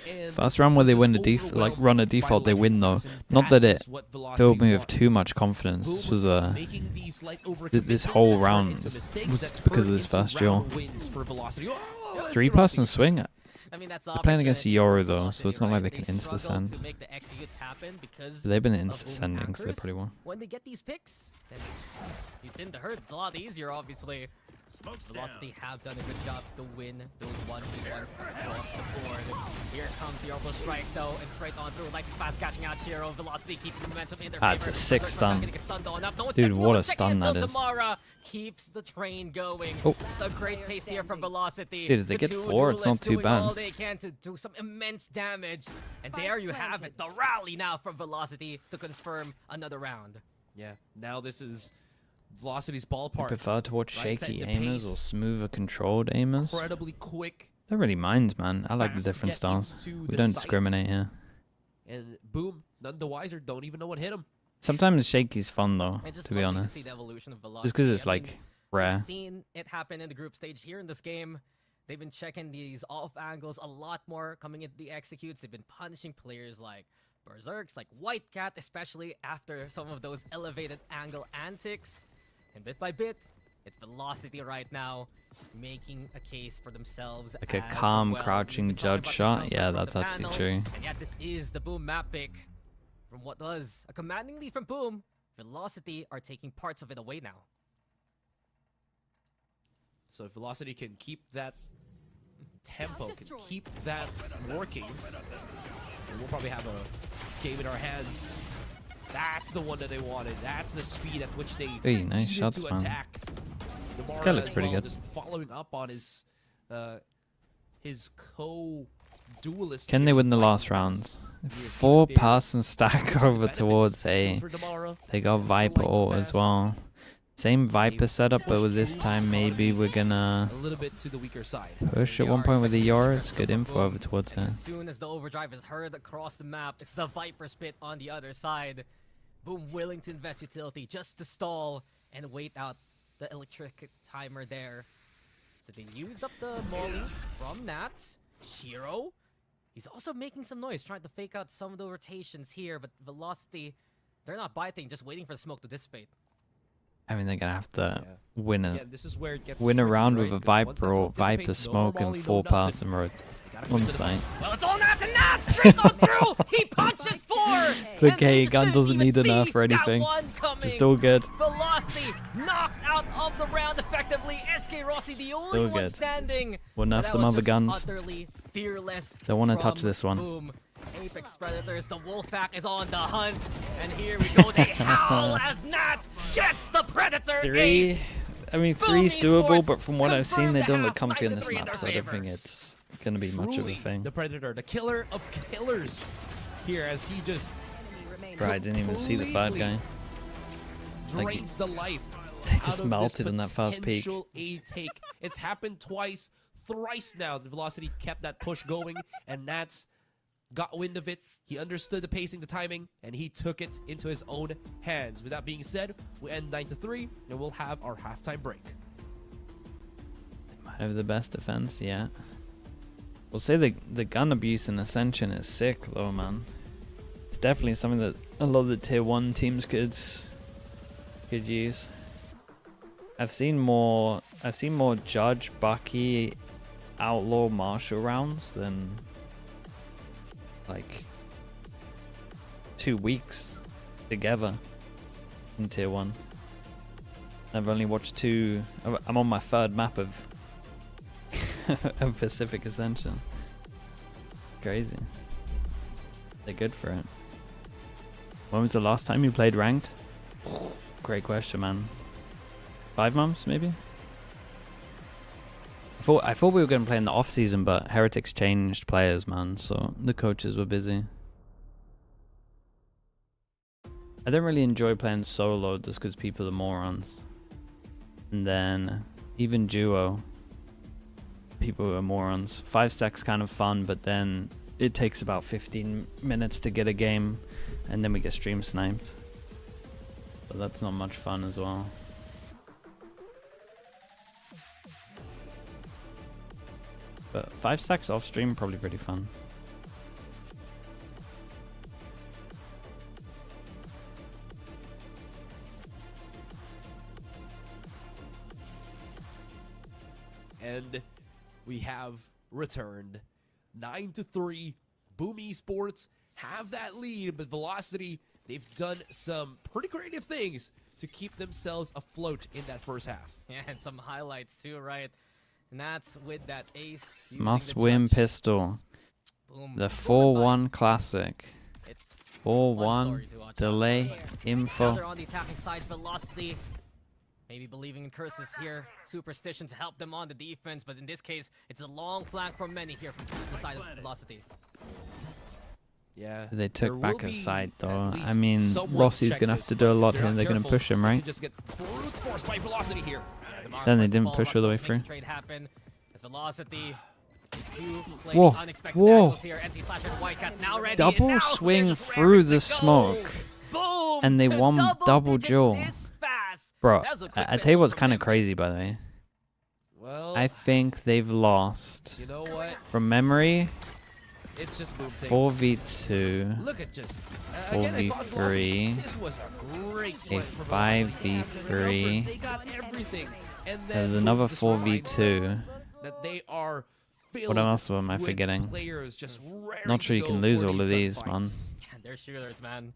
And First round where they was win a overwhelmed run a by default, they win though. Lightning, and Not that it is what Velocity filled me with want. too much confidence. This Boom was making these slight this overcommitments whole that round turn into was mistakes that because of turn this into first round duel. wins for Velocity. Oh, 3-person swing. I mean, that's They're playing against opportunity Yoru for though, so Velocity, it's not like right? they can struggle insta-send. to make the executes happen because They've been of insta-sending, so they hackers. pretty well. When they get these picks, then you tend to hurt. It's a lot easier, obviously. Velocity have done a good job to win those 1v1s across the board. Here comes the orbital strike though, and straight on through, like fast catching out Shiro. Velocity keeping the momentum in their Ah, favor. it's a 6 Berserk's not stun. gonna get stunned enough. No one's Dude, checking what on a the second stun that until is. Damara keeps the train going. Oh. It's a great pace here from Velocity. Dude, if they The get two 4, it's not duelists too doing all bad. they can to do some immense damage. And there you have it. The rally now from Velocity to confirm another round. Yeah, now this is Velocity's I ballpark. prefer to watch Right, shaky setting the aimers or pace. smoother controlled aimers. Incredibly quick, Don't really mind, man. I like the fast to different get styles. into We the don't site. discriminate here. and boom, none the wiser. Don't even know what hit him. Sometimes shaky's fun though, And just to be lovely honest. see the evolution of Velocity. Just because it's I like mean, rare. we've seen it happen in the group stage here in this game. They've been checking these off angles a lot more coming into the executes. They've been punishing players like Berserks, like Whitecat, especially after some of those elevated angle antics. And bit by bit, it's Velocity right now making a case for themselves. Like a as calm, well. crouching We've been judge talking shot? about this Yeah, from that's the actually panel, true. And yet this is the Boom map pick from what was a commanding lead from Boom. Velocity are taking parts of it away now. So if Velocity can keep that tempo, can keep that working, and we'll probably have a game in our hands. That's the one that they wanted. That's the speed at which they Hey, nice needed shots, to man. attack. This guy looks as pretty well, good. Just following up on his co-duelist. Can they here, win the Lightning last Fast. rounds? We have seen 4-person stack over benefits towards goes A. for Damara. They got Same for Viper Lightning ult as Fast. well. Same Viper setup, but with this time maybe we're gonna A little bit to the weaker side. push at one point with the Yor. It's good info over towards And her. as soon as the overdrive is heard across the map, it's the Viper spit on the other side. Boom, willing to invest utility just to stall and wait out the electric timer there. So they used up the molly from Nats. Shiro, he's also making some noise, trying to fake out some of the rotations here, but Velocity, they're not biting, just waiting for the smoke to dissipate. I mean, they're gonna have to Yeah. win Again, this is where it gets a tricky, round right? with a Because once that Viper or smoke Viper dissipates, no smoke and molly, no 4-person nothing. road You gotta on push to the site. Well, it's all Nats and Nats straight on through. He punches 4. It's okay, Gun doesn't need an earth or anything. Just all good. Velocity knocked out of the round effectively. SK Rossi, the only Still one good. standing. Wouldn't But have that some was other just guns. Utterly fearless. Don't wanna from touch this one. Boom. Apex Predators, the Wolfpack is on the hunt. And here we go. They howl as Nats gets the Predator 3. ace. I mean, Boom 3's doable, Esports but from what I've seen, confirmed they the don't look half, comfy on 9-3 this in map, their so I don't favor. think it's gonna be much of a Truly, thing. the Predator, the killer of killers, here as he just Right, I didn't even see the third guy. Like, drains the life. they out just of melted this in that first peak. potential A take. It's happened twice, thrice now. The Velocity kept that push going, and Nats got wind of it. He understood the pacing, the timing, and he took it into his own hands. With that being said, we end 9-3, and we'll have our halftime break. Might have the best defense, yeah. We'll say the gun abuse in Ascension is sick, though, man. It's definitely something that a lot of the tier 1 teams could use. I've seen more Judge, Bucky, Outlaw, Marshall rounds than like 2 weeks together in tier 1. I've only watched 2. I'm on my 3rd map of of Pacific Ascension. Crazy. They're good for it. When was the last time you played ranked? Great question, man. 5 months, maybe? I thought we were going to play in the off season, but Heretics changed players, man, so the coaches were busy. I don't really enjoy playing solo just because people are morons. And then even duo, people are morons. 5 stacks kind of fun, but then it takes about 15 minutes to get a game, and then we get stream sniped. But that's not much fun as well. But 5 stacks off stream probably pretty fun. And we have returned 9-3. Boom Esports have that lead, but Velocity, they've done some pretty creative things to keep themselves afloat in that first half. Yeah, and some highlights too, right? And that's with that ace. Must win pistol. Boom. The 4-1 classic. It's 4-1 delay info. Now they're on the attacking side. Velocity maybe believing in curses here. Superstition to help them on the defense, but in this case, it's a long flank from many here from the side of Velocity. Yeah. They took back a side though. at I mean, least somewhat Rossi's check gonna have this, to do a lot they're here. not They're gonna careful. push him, They right? just get brute force by Velocity here. Then they didn't push all the way through. Trade happen as Velocity. Whoa, whoa. Double Double swing through the smoke. Boom! And they to won double digits duel. this fast. Bro, That was a quick I tell you what's pistol kind of from him. crazy, by the way. Well, I think they've lost, you know what? from memory, It's just boom things. 4v2, Look at just 4v3, This was a great a fight for Velocity. 5v3. They got everything. And then There's another this reminds 4v2. that they are What else am I with forgetting? players just raring Not sure to you go can lose for all of these, gunfights. man. Yeah, they're shooters, man.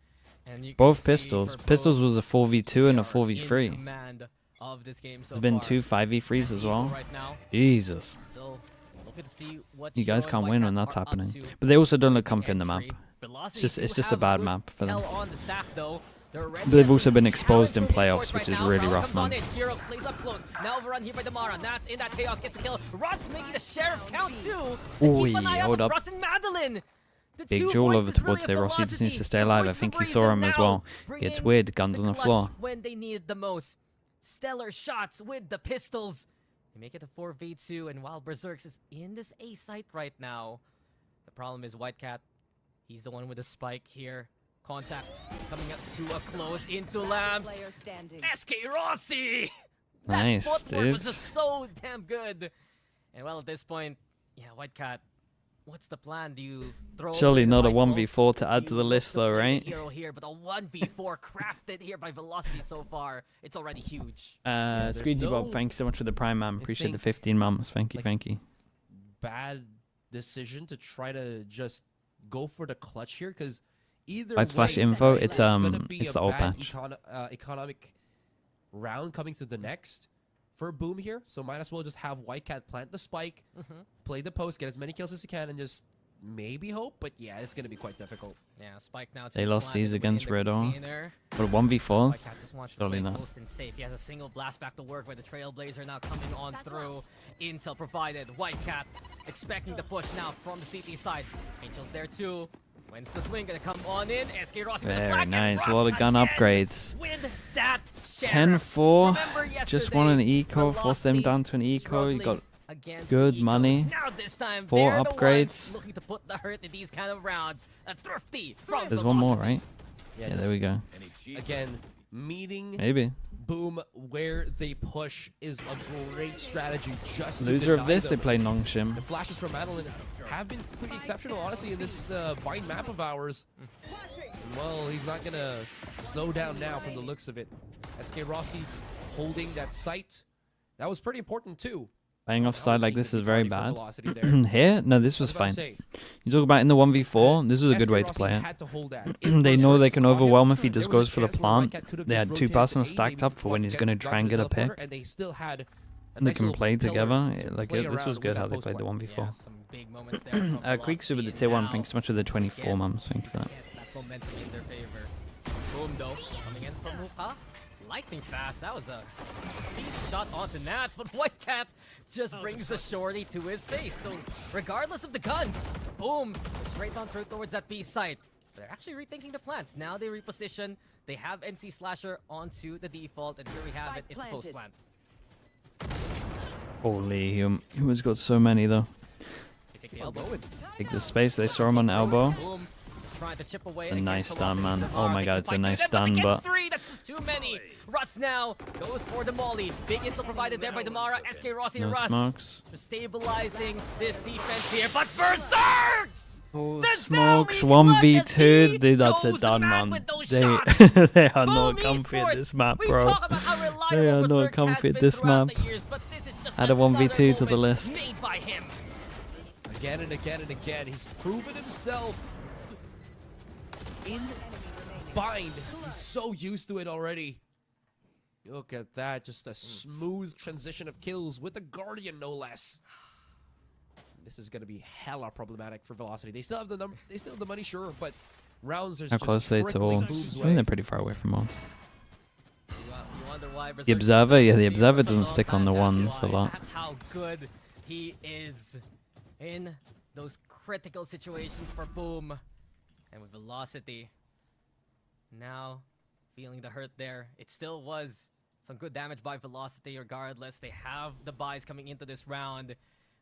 And you can Both see pistols. for both, Pistols was a 4v2 and they a are in 4v3. command of this game so There's been far. 2 5v3s as well. Right now, Jesus. so looking to see what You guys Sean can't White win Cat when that's are up happening. to But they also don't look in comfy in the map. entry. Velocity It's do just a have bad good map for them. tell on the stack, though. They're ready But they've as also we been see exposed in Allen playoffs, Esports which right is now. really Val rough, comes on man. in. Shiro plays up close. Now overrun here by Damara. Nats in that chaos gets a kill. Russ making the sheriff count too. And Oi, keep an eye out hold for up. Russ and Madeline. The Big two duel over voices towards really here. of Rossi just needs to Velocity. stay The alive. I voice think of he saw him reason as now. well. Bring It's in weird. Guns on the clutch floor. when they need it the most. Stellar shots with the pistols. They make it a 4v2, and while Berserks is in this A site right now, the problem is White Cat. He's the one with the spike here. Contact coming up to a close into Lamps. SK Rossi! That Nice, footwork was dudes. just so damn good. And well, at this point, yeah, White Cat, what's the plan? Do you throw Surely away the not a rifle? 1v4 to add You to the look list to though, play the right? hero here, but a 1v4 crafted here by Velocity so far. It's already huge. there's Squeegee Bob, no- thank you so much for the prime, man. I Appreciate the think, 15 months. Thank you, like, thank you. Bad decision to try to just go for the clutch here, because either Let's flash way, info. it's It's gonna be it's a the old bad patch. economic round coming to the next for Boom here. So might as well just have White Cat plant the spike, play the post, get as many kills as you can, and just maybe hope. But yeah, it's gonna be quite difficult. Yeah, Spike now. To They the lost flank these and against bring in the Riddle. container. But White 1v4s? Cat just wants to Surely play not. close and safe. He has a single blast back to work where the Trailblazer now coming on through. Intel provided. White Cat expecting the push now from the CT side. Angel's there too. When's the swing gonna come on in? SK Rossi with the Very black and nice. A Ross lot of gun again upgrades. with that sheriff. 10-4. Remember Just won an yesterday, eco. Forced them Velocity down to an eco. You got struggling against Good the Ecos. money. Now this time, 4 they're the upgrades. ones looking to put the hurt in these kind of rounds. A thrifty from There's one more, Velocity. right? Yeah, there we go. Again, meeting Maybe. Boom where they push is a great strategy. Just to Loser of deny this, them. they play Nongshim. The flashes from Madeline have been pretty exceptional, honestly, in this bind map of ours. And, well, he's not going to slow down now from the looks of it. SK Rossi holding that site. That was pretty important, too. Playing offside like this is very bad. Here? Here? No, this was fine. You talk about in the 1v4, this was a good way to play it. They know they can overwhelm if he just goes for the plant. They had 2 persons stacked up for when he's going to try and get a pick. They can play together. This was good how they played the 1v4. Some big moments there from Quicksu with the Velocity. tier 1, Now, thanks so much for the 24 mums. Thank you for that. that momentum in their favor. Boom though, coming in from Muka. Lightning fast, that was a speed shot onto Nats, but White Cat just brings the shorty to his face. So regardless of the guns, Boom, straight on through towards that B site. They're actually rethinking the plans. Now they reposition, they have NC Slasher onto the default, and here we have it, it's post plant. Holy, he has got so many though. They take the elbow. Take the space, they saw him on elbow. Boom. Trying to chip away. A nice stun, Velocity man. to Oh my take god, the it's a fight to nice them, stun, against but 3, that's just too many. Russ now goes for the molly. Big intel provided there by Damara. SK Rossi and no Russ smokes. just stabilizing this defense here. But Berserks! Oh, The smokes zombie 1v2, dude, that's a goes done, mad man. with those They, shots. they are Boom not comfy at Esports. this map, We bro. talk about how reliable They are not Berserks comfy has at been this throughout map. the years, but this is just Add a 1v2 another to the moment list. made by him. Again and again and again, he's proven himself in bind. He's so used to it already. Look at that, just a smooth transition of kills with the Guardian, no less. This is gonna be hella problematic for Velocity. They still have the number, they still have the money, sure, but rounds are How just close are they to trickling all? Boom's I way. think they're pretty far away from all. You wonder why The Berserk Observer, yeah, the is Observer for so doesn't long stick on time. the That's ones a why. lot. That's how good he is in those critical situations for Boom. And with Velocity now feeling the hurt there, it still was some good damage by Velocity regardless. They have the buys coming into this round,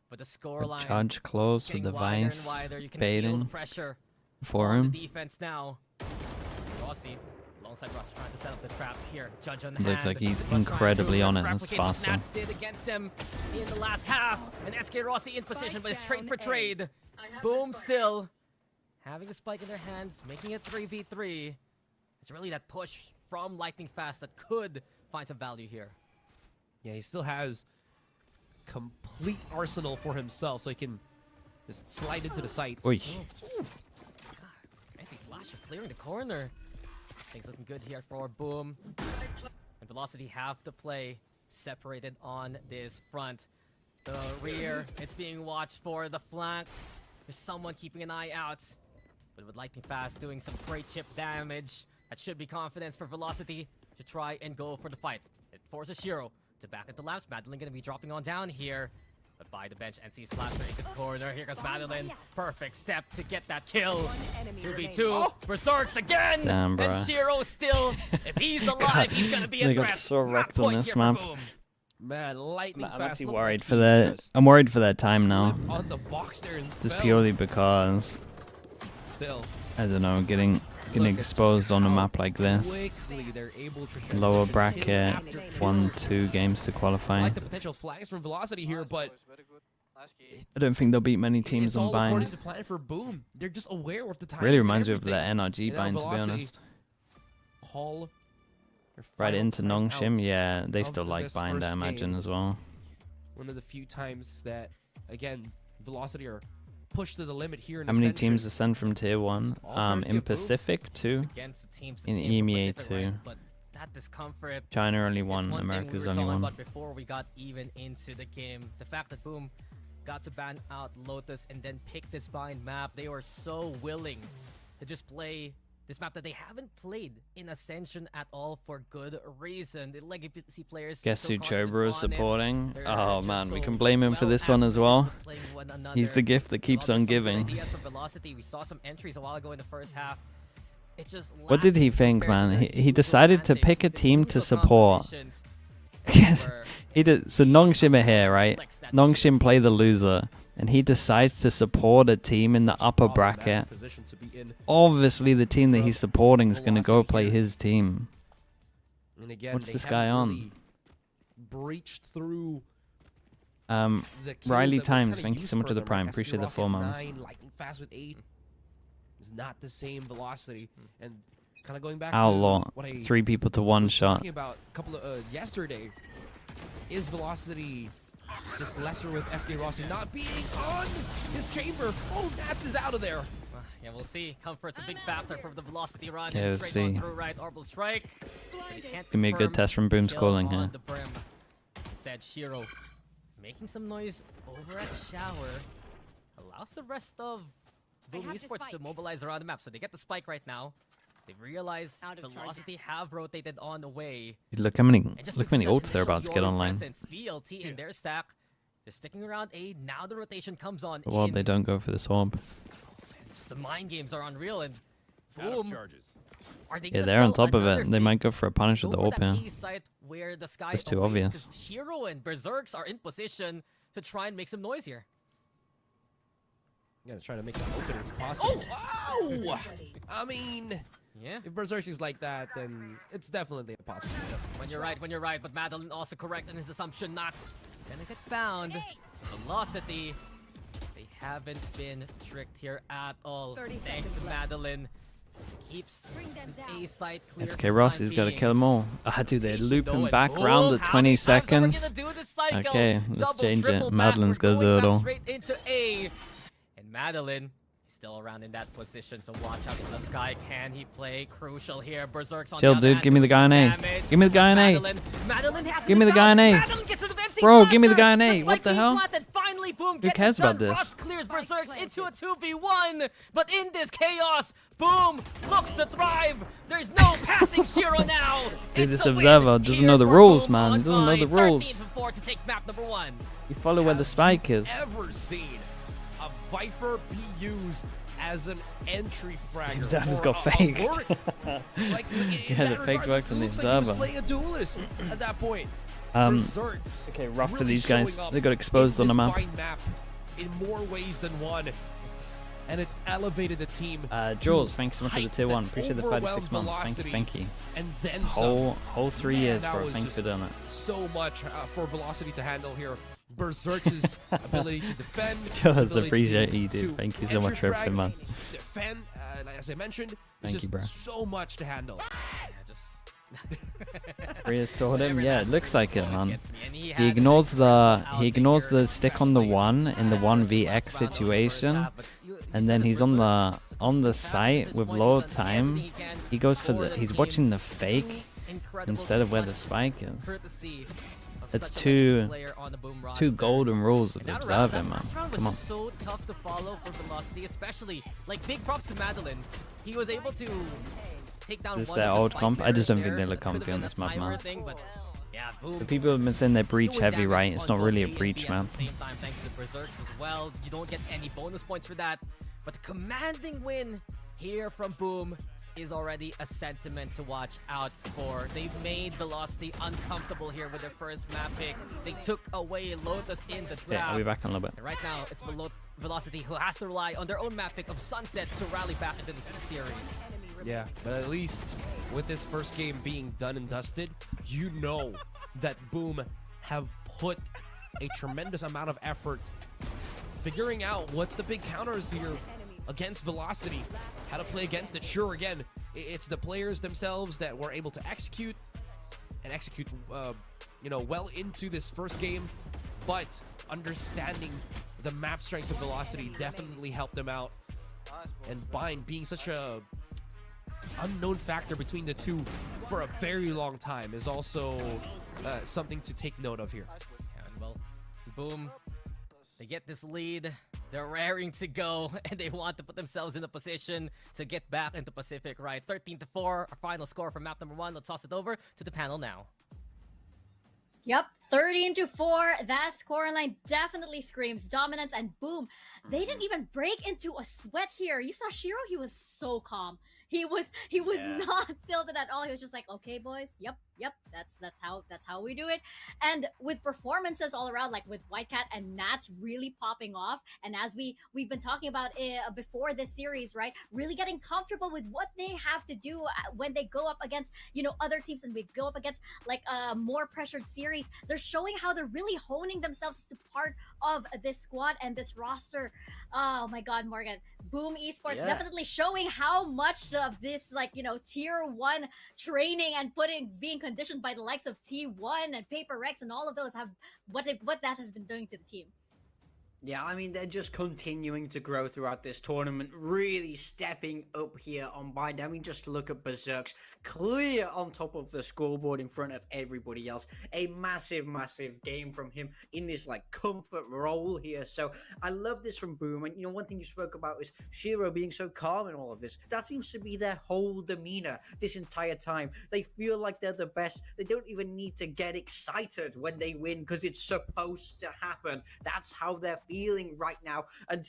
but the scoreline Charge close with getting the wider and Vice wider. You can feel the baiting pressure for on him. the defense now. Rossi alongside Russ trying to set up the trap here. Judge on Looks hand. like he's Russ trying incredibly to on it. replicate That's what faster. Nats did against him in the last half. And SK Rossi in position, but it's straight for trade. Boom still having the spike in their hands, making it 3v3. It's really that push from Lightning Fast that could find some value here. Yeah, he still has complete arsenal for himself, so he can just slide into the site. Oi. Fancy Slasher clearing the corner. Things looking good here for Boom. And Velocity have to play separated on this front. The rear, it's being watched for. The flank, there's someone keeping an eye out. But with Lightning Fast doing some great chip damage, that should be confidence for Velocity to try and go for the fight. It forces Shiro to back into labs. Madeline gonna be dropping on down here. But by the bench, NC Slasher into the corner. Here comes Madeline. Perfect step to get that kill. 2v2. Berserks again! Damn, And bruh. Shiro still, if he's alive, he's gonna be a They got threat. so wrecked Map on point this here for map. Boom. Man, Lightning I'm Fast actually looked worried like for he their. just I'm worried for their time now. slipped on the box there and Just fell. purely because Still, I don't know, getting exposed on a map like this. quickly they're able to Lower transition bracket, kill after kill. 1-2 games to I qualify. like the potential flags from Velocity here, but I don't think they'll beat many teams it's on all according bind. to plan for Boom. They're just aware of the time. Really reminds me of the NRG And now bind, to be Velocity honest. Call their Right final into time Nongshim, out yeah, they of still like this bind, I first imagine, game. as well. One of the few times that, again, Velocity are pushed to the limit here in How many Ascension. teams ascend from tier 1? all courtesy In of Boom. Pacific, 2. Against the teams In from EMEA Pacific, too. right? But that discomfort. China only It's 1, one thing America's we were only talking 1. about before we got even into the game. The fact that Boom got to ban out Lotus and then pick this bind map, they were so willing to just play this map that they haven't played in Ascension at all for good reason. The legacy players Guess so who confident Chobra is on it. supporting? They're Oh just man, we so can blame him for well this one as acclimated well. with playing one He's the another. gift that keeps Well, on there's some good giving. ideas for Velocity. We saw some entries a while ago in the first half. It just What did he think, compared to man? their He usual decided to antics. pick a The team to usual support. compositions He He did. So Nongshim are here, right? Nongshim play the loser, and he decides to support a team in the upper bracket. Obviously, the team that he's supporting is going to go play his team. And again, What's they this guy haven't on? really breached through Riley the kills that we're Times, kinda thank you used so much for for the them, prime. like Appreciate the Esky 4 Ross at months. 9, Lightning Fast with 8 is not the same velocity. And kind of going back Outlaw. to what I 3 people to 1 was shot. talking about a couple of yesterday, is velocity just lesser with SK Rossi not being on his chamber? Oh, Nats is out of there. Yeah, we'll see. Comfort's a big factor for the velocity run. Yeah, And let's straight on see. through right orbital strike. But he can't Give me a good confirm test from Boom's kill calling on here. the brim. Instead, Shiro making some noise over at Shower allows the rest of Boom Esports to mobilize around the map. So they get the spike right now. They've realized velocity have rotated on the way. Look how many, And just look how many because ults they're of that about to get initial online. presence, VLT in their stack. They're sticking around A. Now the rotation comes on. Well, in. they don't go for this orb. The mind games are unreal, and boom. Are they Yeah, gonna they're on sell top of another it. They thing? might go for a punish Go with the for orb that here. A site where the sky It's too awaits, obvious. 'cause Shiro and Berserks are in position to try and make some noise here. You gotta try to make that open if possible. Oh! I mean, Yeah. if Berserk is like that, then it's definitely a possibility. When you're right, but Madeline also correct in his assumption not gonna get found. So velocity, they haven't been tricked here at all. 30 Thanks to seconds left. Madeline. Keeps his A site clear. SK for the Ross, time he's got to being. kill them all. Ah, dude, they loop Though, him and back boom, around at how 20 many times are we gonna seconds. do this cycle? Okay, let's Double, change it. triple back, Madeline's we're gonna do going it back all. Straight into A. And Madeline is still around in that position, so watch out for the sky. Can he play crucial here? Berserk's on Chill, the other dude. hand Give me the doing guy in A. some damage. Give me the guy in A. Madeline has Give me been the guy in found. A. Madeline gets rid of NC Bro, give me the Slasher. guy in A. The What spike the being hell? planted. Finally, boom, Who get cares this done. about this? Ross clears Berserks into a 2v1. But in this chaos, boom looks to thrive. There's no passing Shiro now. Dude, It's this a win observer doesn't here know the for rules, Boom man. He on doesn't know the by rules. 13 for 4 to take map number 1. You follow where the spike is. Ever seen a Viper be used as an entry fragger? That has or got a faked. Like, in Yeah, that the fake regard, worked it on the looks like he was observer. playing a duelist at that point. Berserks Okay, rough for really these guys. showing up They got exposed in on the this map. Vine map in more ways than one, and it elevated the team. Jules, to thanks so much for the heights tier that 1. Appreciate the 36 overwhelmed months. velocity Thank you. And then Whole 3 Man, years, that bro. was Thank you for just doing it. so much for velocity to handle here. Berserk's ability to defend. Jules, ability appreciate to- you, dude. to Thank you so much for entry everything, man. frag, Defend, as I mentioned, Thank it's you, just bro. so much to handle. Rhea's told him, yeah, it looks like it, man. He He ignores the stick on the 1 in the 1vx situation, and then he's on the site with low time. He goes for he's watching the fake instead of where the spike is. It's two golden rules of observing, man. Come on. So tough to follow for velocity, especially like big props to Madeline. He was able to take down This one their of the old spike comp? I just don't bearers think they there. look That could've comfy on been this a map, timer man. thing, but yeah, boom. The people have been saying they're breach Doing heavy, damage right? It's on not really a both breach BMP map. At the same time, thanks to Berserks as well. You don't get any bonus points for that, but the commanding win here from Boom is already a sentiment to watch out for. They've made Velocity uncomfortable here with their first map pick. They took away Lotus in the Yeah, I'll be draft. back in a little bit. And right now, it's Velocity who has to rely on their own map pick of Sunset to rally back into the series. Yeah, but at least with this first game being done and dusted, you know that Boom have put a tremendous amount of effort figuring out what's the big counters here against Velocity, how to play against it. Sure, again, it's the players themselves that were able to execute well into this first game, but understanding the map strengths of Velocity definitely helped them out. And Bind being such a unknown factor between the two for a very long time is also something to take note of here. And well, Boom, they get this lead. They're raring to go, and they want to put themselves in a position to get back into Pacific, right? 13-4, our final score for map number 1. Let's toss it over to the panel now. Yep, 13-4. That scoreline definitely screams dominance, and Boom, they didn't even break into a sweat here. You saw Shiro; he was so calm. He was not tilted at all. He was just like, "Okay, boys, yep, Yep, that's how we do it. And with performances all around, like with Whitecat and Nats really popping off, and as we've been talking about before this series, right? Really getting comfortable with what they have to do when they go up against other teams, and we go up against like a more pressured series. They're showing how they're really honing themselves to part of this squad and this roster. Oh my God, Morgan, Boom Esports definitely showing how much of this tier 1 training and being conditioned by the likes of T1 and Paper Rex and all of those have what that has been doing to the team. Yeah, I mean, they're just continuing to grow throughout this tournament, really stepping up here on Bind. I mean, just look at Berserk's clear on top of the scoreboard in front of everybody else. A massive, massive game from him in this, like, comfort role here. So I love this from Boom. And, one thing you spoke about is Shiro being so calm in all of this. That seems to be their whole demeanor this entire time. They feel like they're the best. They don't even need to get excited when they win because it's supposed to happen. That's how they're feeling right now. And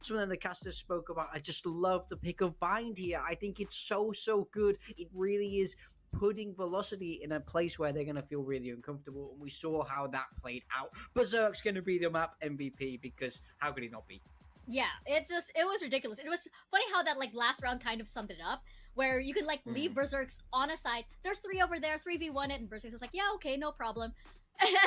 something the casters spoke about, I just love the pick of Bind here. I think it's so good. It really is putting Velocity in a place where they're going to feel really uncomfortable, and we saw how that played out. Berserk's going to be the map MVP, because how could he not be? Yeah, it was ridiculous. It was funny how that last round kind of summed it up, where you can leave Berserks on a side. There's 3 over there, 3v1 it, and Berserks is like, yeah, okay, no problem.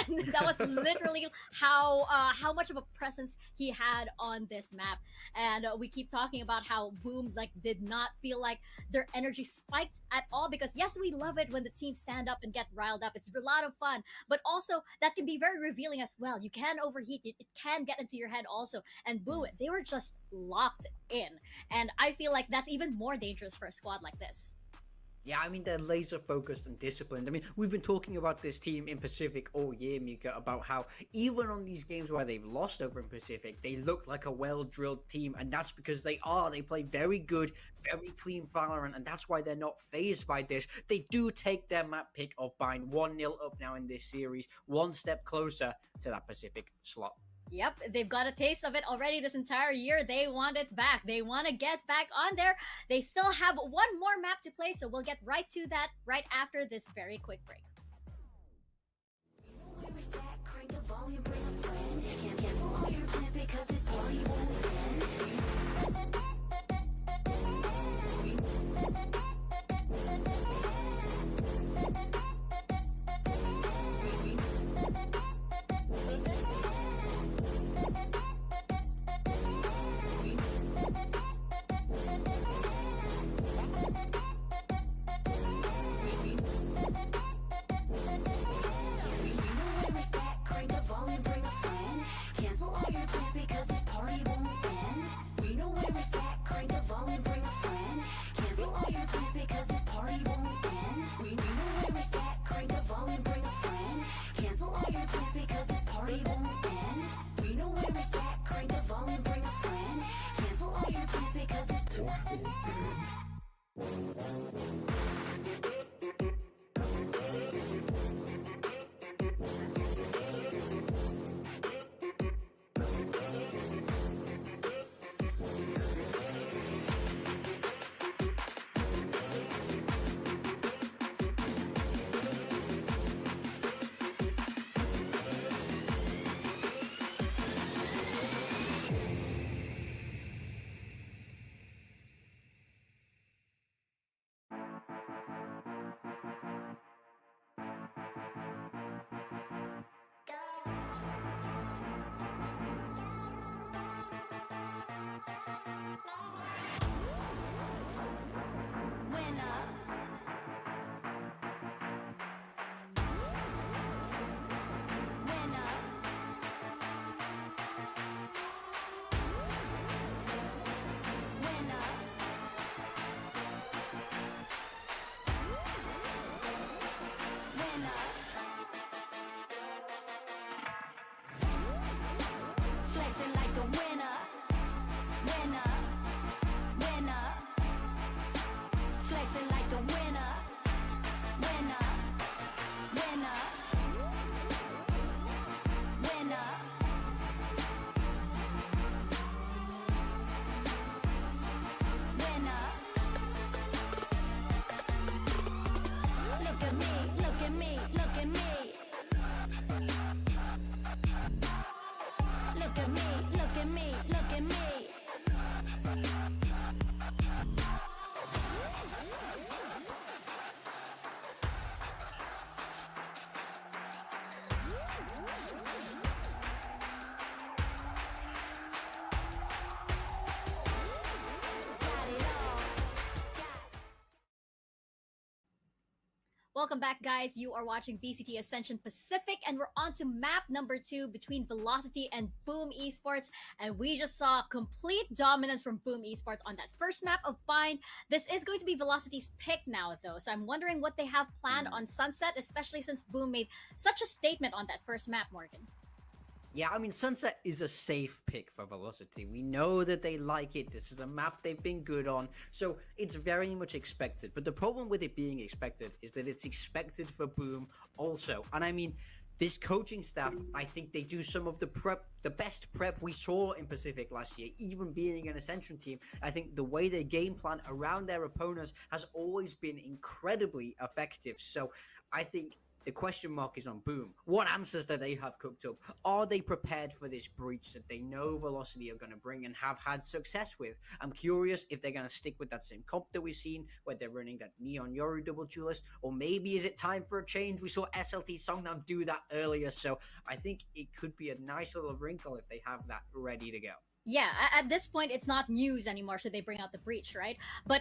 And that was literally how much of a presence he had on this map. And we keep talking about how Boom did not feel like their energy spiked at all, because yes, we love it when the teams stand up and get riled up. It's a lot of fun, but also that can be very revealing as well. You can overheat it. It can get into your head also. And Boom, they were just locked in. And I feel like that's even more dangerous for a squad like this. Yeah, I mean, they're laser focused and disciplined. I mean, we've been talking about this team in Pacific all year, Mika, about how even on these games where they've lost over in Pacific, they look like a well-drilled team, and that's because they play very good, very clean Valorant, and that's why they're not phased by this. They do take their map pick of Bind 1-0 up now in this series, one step closer to that Pacific slot. Yep, they've got a taste of it already this entire year. They want it back. They want to get back on there. They still have one more map to play, so we'll get right to that right after this very quick break. Cancel all your plans because this party won't welcome back, guys. You are watching VCT Ascension Pacific, and we're on to map number 2 between Velocity and Boom Esports. And we just saw complete dominance from Boom Esports on that first map of Bind. This is going to be Velocity's pick now, though. So I'm wondering what they have planned on Sunset, especially since Boom made such a statement on that first map, Morgan. Yeah, I mean, Sunset is a safe pick for Velocity. We know that they like it. This is a map they've been good on, so it's very much expected. But the problem with it being expected is that it's expected for Boom also. And I mean, this coaching staff, I think they do some of the best prep we saw in Pacific last year, even being an Ascension team. I think the way they game plan around their opponents has always been incredibly effective. So I think the question mark is on Boom. What answers do they have cooked up? Are they prepared for this breach that they know Velocity are going to bring and have had success with? I'm curious if they're going to stick with that same comp that we've seen, where they're running that Neon Yoru double duelist, or maybe is it time for a change? We saw SLT SEONGNAM do that earlier, so I think it could be a nice little wrinkle if they have that ready to go. Yeah, at this point, it's not news anymore, so they bring out the breach, right? But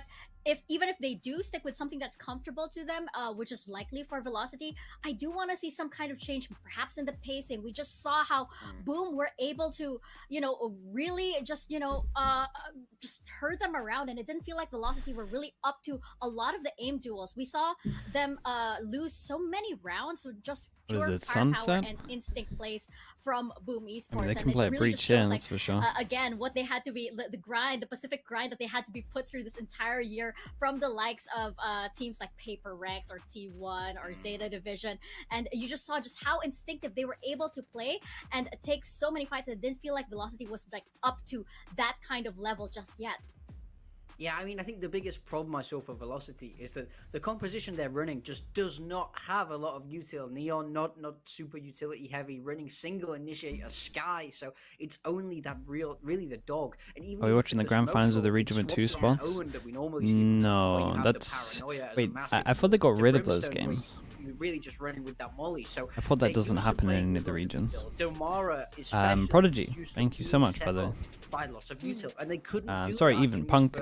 even if they do stick with something that's comfortable to them, which is likely for Velocity, I do want to see some kind of change, perhaps in the pacing. We just saw how Boom were able to, really just, just turn them around, and it didn't feel like Velocity were really up to a lot of the aim duels. We saw them lose so many rounds with just pure firepower and instinct plays from Boom Esports. I mean, they can play a breach, yeah, that's for sure. Again, what they had to be, the grind, the Pacific grind that they had to be put through this entire year from the likes of teams like Paper Rex or T1 or Zeta Division. And you just saw just how instinctive they were able to play and take so many fights that didn't feel like Velocity was like up to that kind of level just yet. Yeah, I mean, I think the biggest problem I saw for Velocity is that the composition they're running just does not have a lot of util. Neon, not super utility heavy, running single initiator Sky, so it's only that really the dog. And even are we watching the grand finals with the region 2 spots? No, that's... Wait, I thought they got rid of those games. Really just running with that molly, so I thought that doesn't happen in any of the regions. Domara is Prodigy, thank you so much, by the way. By lots of util, and they couldn't do sorry, that even in Punk.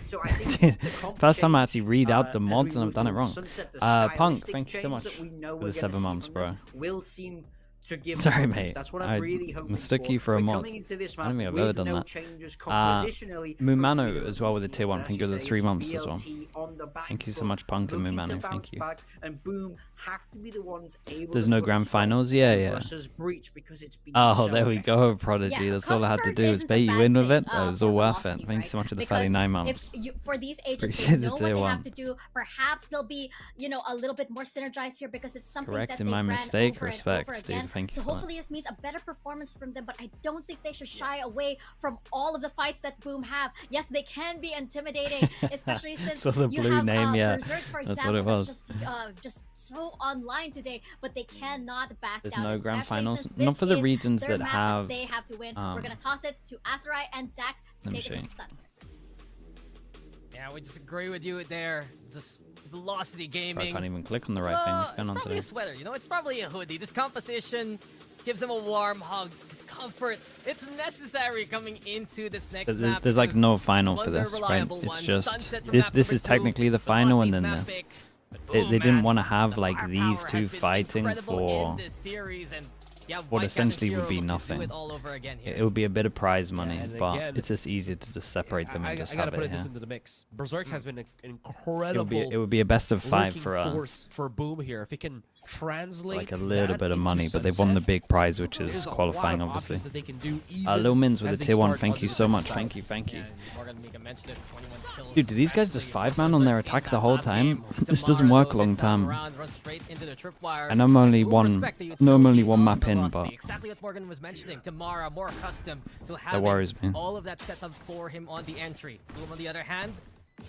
So I think First time I actually read out the mods and I've done it wrong. Punk, stylistic thank you so change much that we know for we're the gonna 7 see months, from bro. them will seem to give Sorry, confidence. mate. That's what I'm really hoping mistook you for a We're mod. coming into this I don't map think I've ever with done no that. changes compositionally from Mumano either as well with the VCT, tier 1. but Thank as you you for the say, 3 it's months as well. VLT on the back Thank you so foot, much, Punk and looking to Mumano. bounce Thank you. back, and Boom have to be the ones able There's to no put a grand stop finals? to Yeah. versus breach because it's been Oh, so there we effective. go, Prodigy. Yeah, That's all I had to comfort do was isn't bait a you bad in with thing, it. That was for all worth it. Velocity, Thank you right? so much for the Because 39 if months. for these agents, they Appreciate know the what tier they 1. have to do. Perhaps they'll be, a little bit more synergized here because it's something that Correcting they my ran mistake. over and Respects, over dude. again. Thank you So for that. hopefully this means a better performance from them, but I don't think they should shy away from all of the fights that Boom have. Yes, they can be intimidating, especially since So the you blue have name, yeah. Berserks, for That's example, what it that's was. just so online today, but they cannot back There's down. no grand especially finals. since Not this for the is regions their that map have. they have to win. We're gonna toss it to Azurai and Dax to Let me take us show you. to Sunset. Yeah, we just agree with you there. Just Velocity I Gaming. can't even click on the right So, thing. What's it's going on probably today? a sweater, it's probably a hoodie. This composition gives them a warm hug. It's comfort. It's necessary coming into this next map. There's like because no final it's for one this, very right? reliable It's one. just Sunset from this. map This number is 2, technically the final, and Velocity's then map this. pick. But They boom, didn't man, want to have the like these firepower two has been fighting incredible for in this series, and yeah, what White Cat essentially and would be Shiro look to do nothing. it all over again here. It would be a bit of prize money, and but again, it's just easier to just separate them I and just gotta have put it this here. into the mix. Berserks has been an It incredible would be a best of 5 lurking for force for Boom here. If it can translate like a little that bit of into money, but they've won the Sunset, big prize, which there's is a lot qualifying, of obviously. options that they can do even Lil Mins with as a they tier 1, start thank on you the so different much, side. thank you, thank you. And Morgan Mika mentioned it, 21 kills. Dude, do these guys just Actually, 5-man on their Berserks attack in the that whole last time? game. This doesn't Tomorrow, work a long this time time. around, runs straight into the tripwire. And I'm only Boom one, respect the normally utility one of map in, Velocity. but Exactly what Morgan was mentioning. Tamara more accustomed to that having worries me. all of that set up for him on the entry. Boom on the other hand,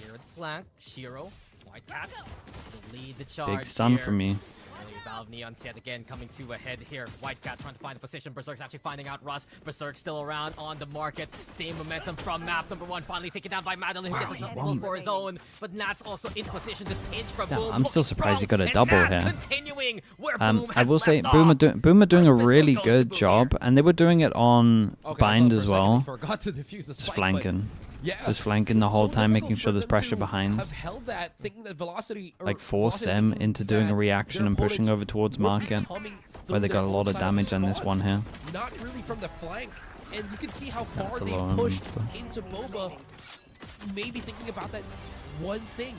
here at the flank, Shiro, White Cat, to lead the charge. Big stun here. from me. Early Valve Neons yet again coming to a head here. White Cat trying to find a position. Berserk's actually finding out Russ. Berserk still around on the market. Same momentum from map number 1. Finally taken down by Madeline, who gets a double for his own. But Nat's also in position. This pinch from Boom. I'm still looking surprised he strong, got a and double Nat's here. Continuing where I Boom has will say left Boom are off. doing a First really pistol goes to good Boom job, here. and they were doing it on Okay, I Bind thought as for a second well, they forgot to defuse the just spike, but flanking. Yeah. Just flanking the whole So time, difficult making sure for there's them pressure to behind. have held that, thinking that Velocity, or Like force Velocity them thinking into doing a that reaction their and pushing opponents over towards would be market, coming where they through got a their lot of outside damage on this spot, one here. not really from the flank. And you can see how That's far a they low pushed one. into Boba, maybe thinking about that one thing.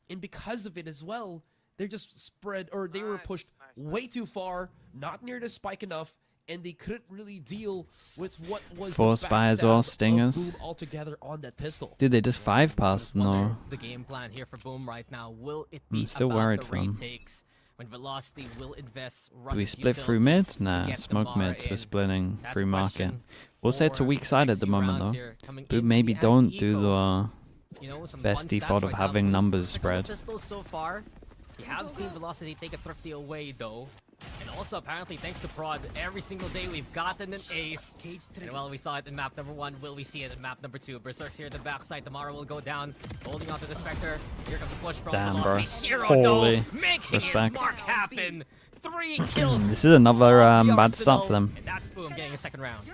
And because of it as well, they're just spread, or they were pushed way too far, not near the spike enough, and they couldn't really deal with what was Force the buy as well, backstab of stingers. Boom altogether on that pistol. Dude, they just 5-passed, no. The game plan here for Boom right now, will it be I'm still about worried the for him. retakes when Velocity will invest Do we Rust's split through utility mid? to Nah, get the smoke bar mids. We're in? splitting That's through a market. question We'll say it's a for weak the side next at the few moment rounds though. here, coming But into maybe the don't anti-eco. do the You know, some best fun default stats of right now. having numbers Look at the spread. pistols so far. We have seen Velocity take a thrifty away though. And also apparently thanks to Prod, every single day we've gotten an ace. And while we saw it in map number 1, will we see it in map number 2? Berserk's here at the backside. Tomorrow will go down, holding onto the Spectre. Here comes the push from Damn, bro. Velocity. Shiro Holy though, making respect. his mark happen. 3 kills. This is another on the bad start for Arsenal, them. And that's Boom getting a second round.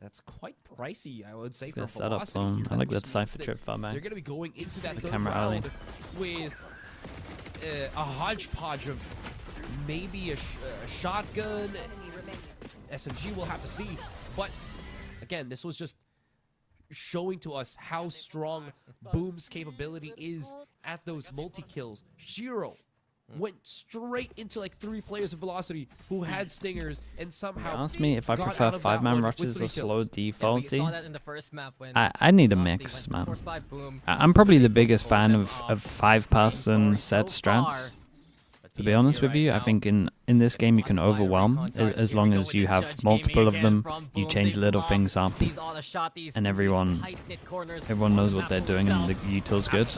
That's quite pricey, I would say, for Good setup, Velocity though. here, I like which that means Cypher that trip far back. They're going to be going into that The third camera alley. round with a hodgepodge of maybe a shotgun. SMG, we'll have to see. But again, this was just showing to us how strong Boom's capability is at those multi-kills. Shiro went straight into like 3 players of Velocity who had stingers and somehow Ask me if I got prefer out of that 5-man one with rushes 3 or slow kills. Yeah, we defaulty. saw that in the first map when I need a Velocity mix, went man. forced by Boom. I'm probably the biggest fan Them of off. 5-person set So far, strats. but To be VLT honest with right you, I now, think in this game you can overwhelm as long as you have multiple of them. You change little things up, and everyone knows what they're doing, and the util's good.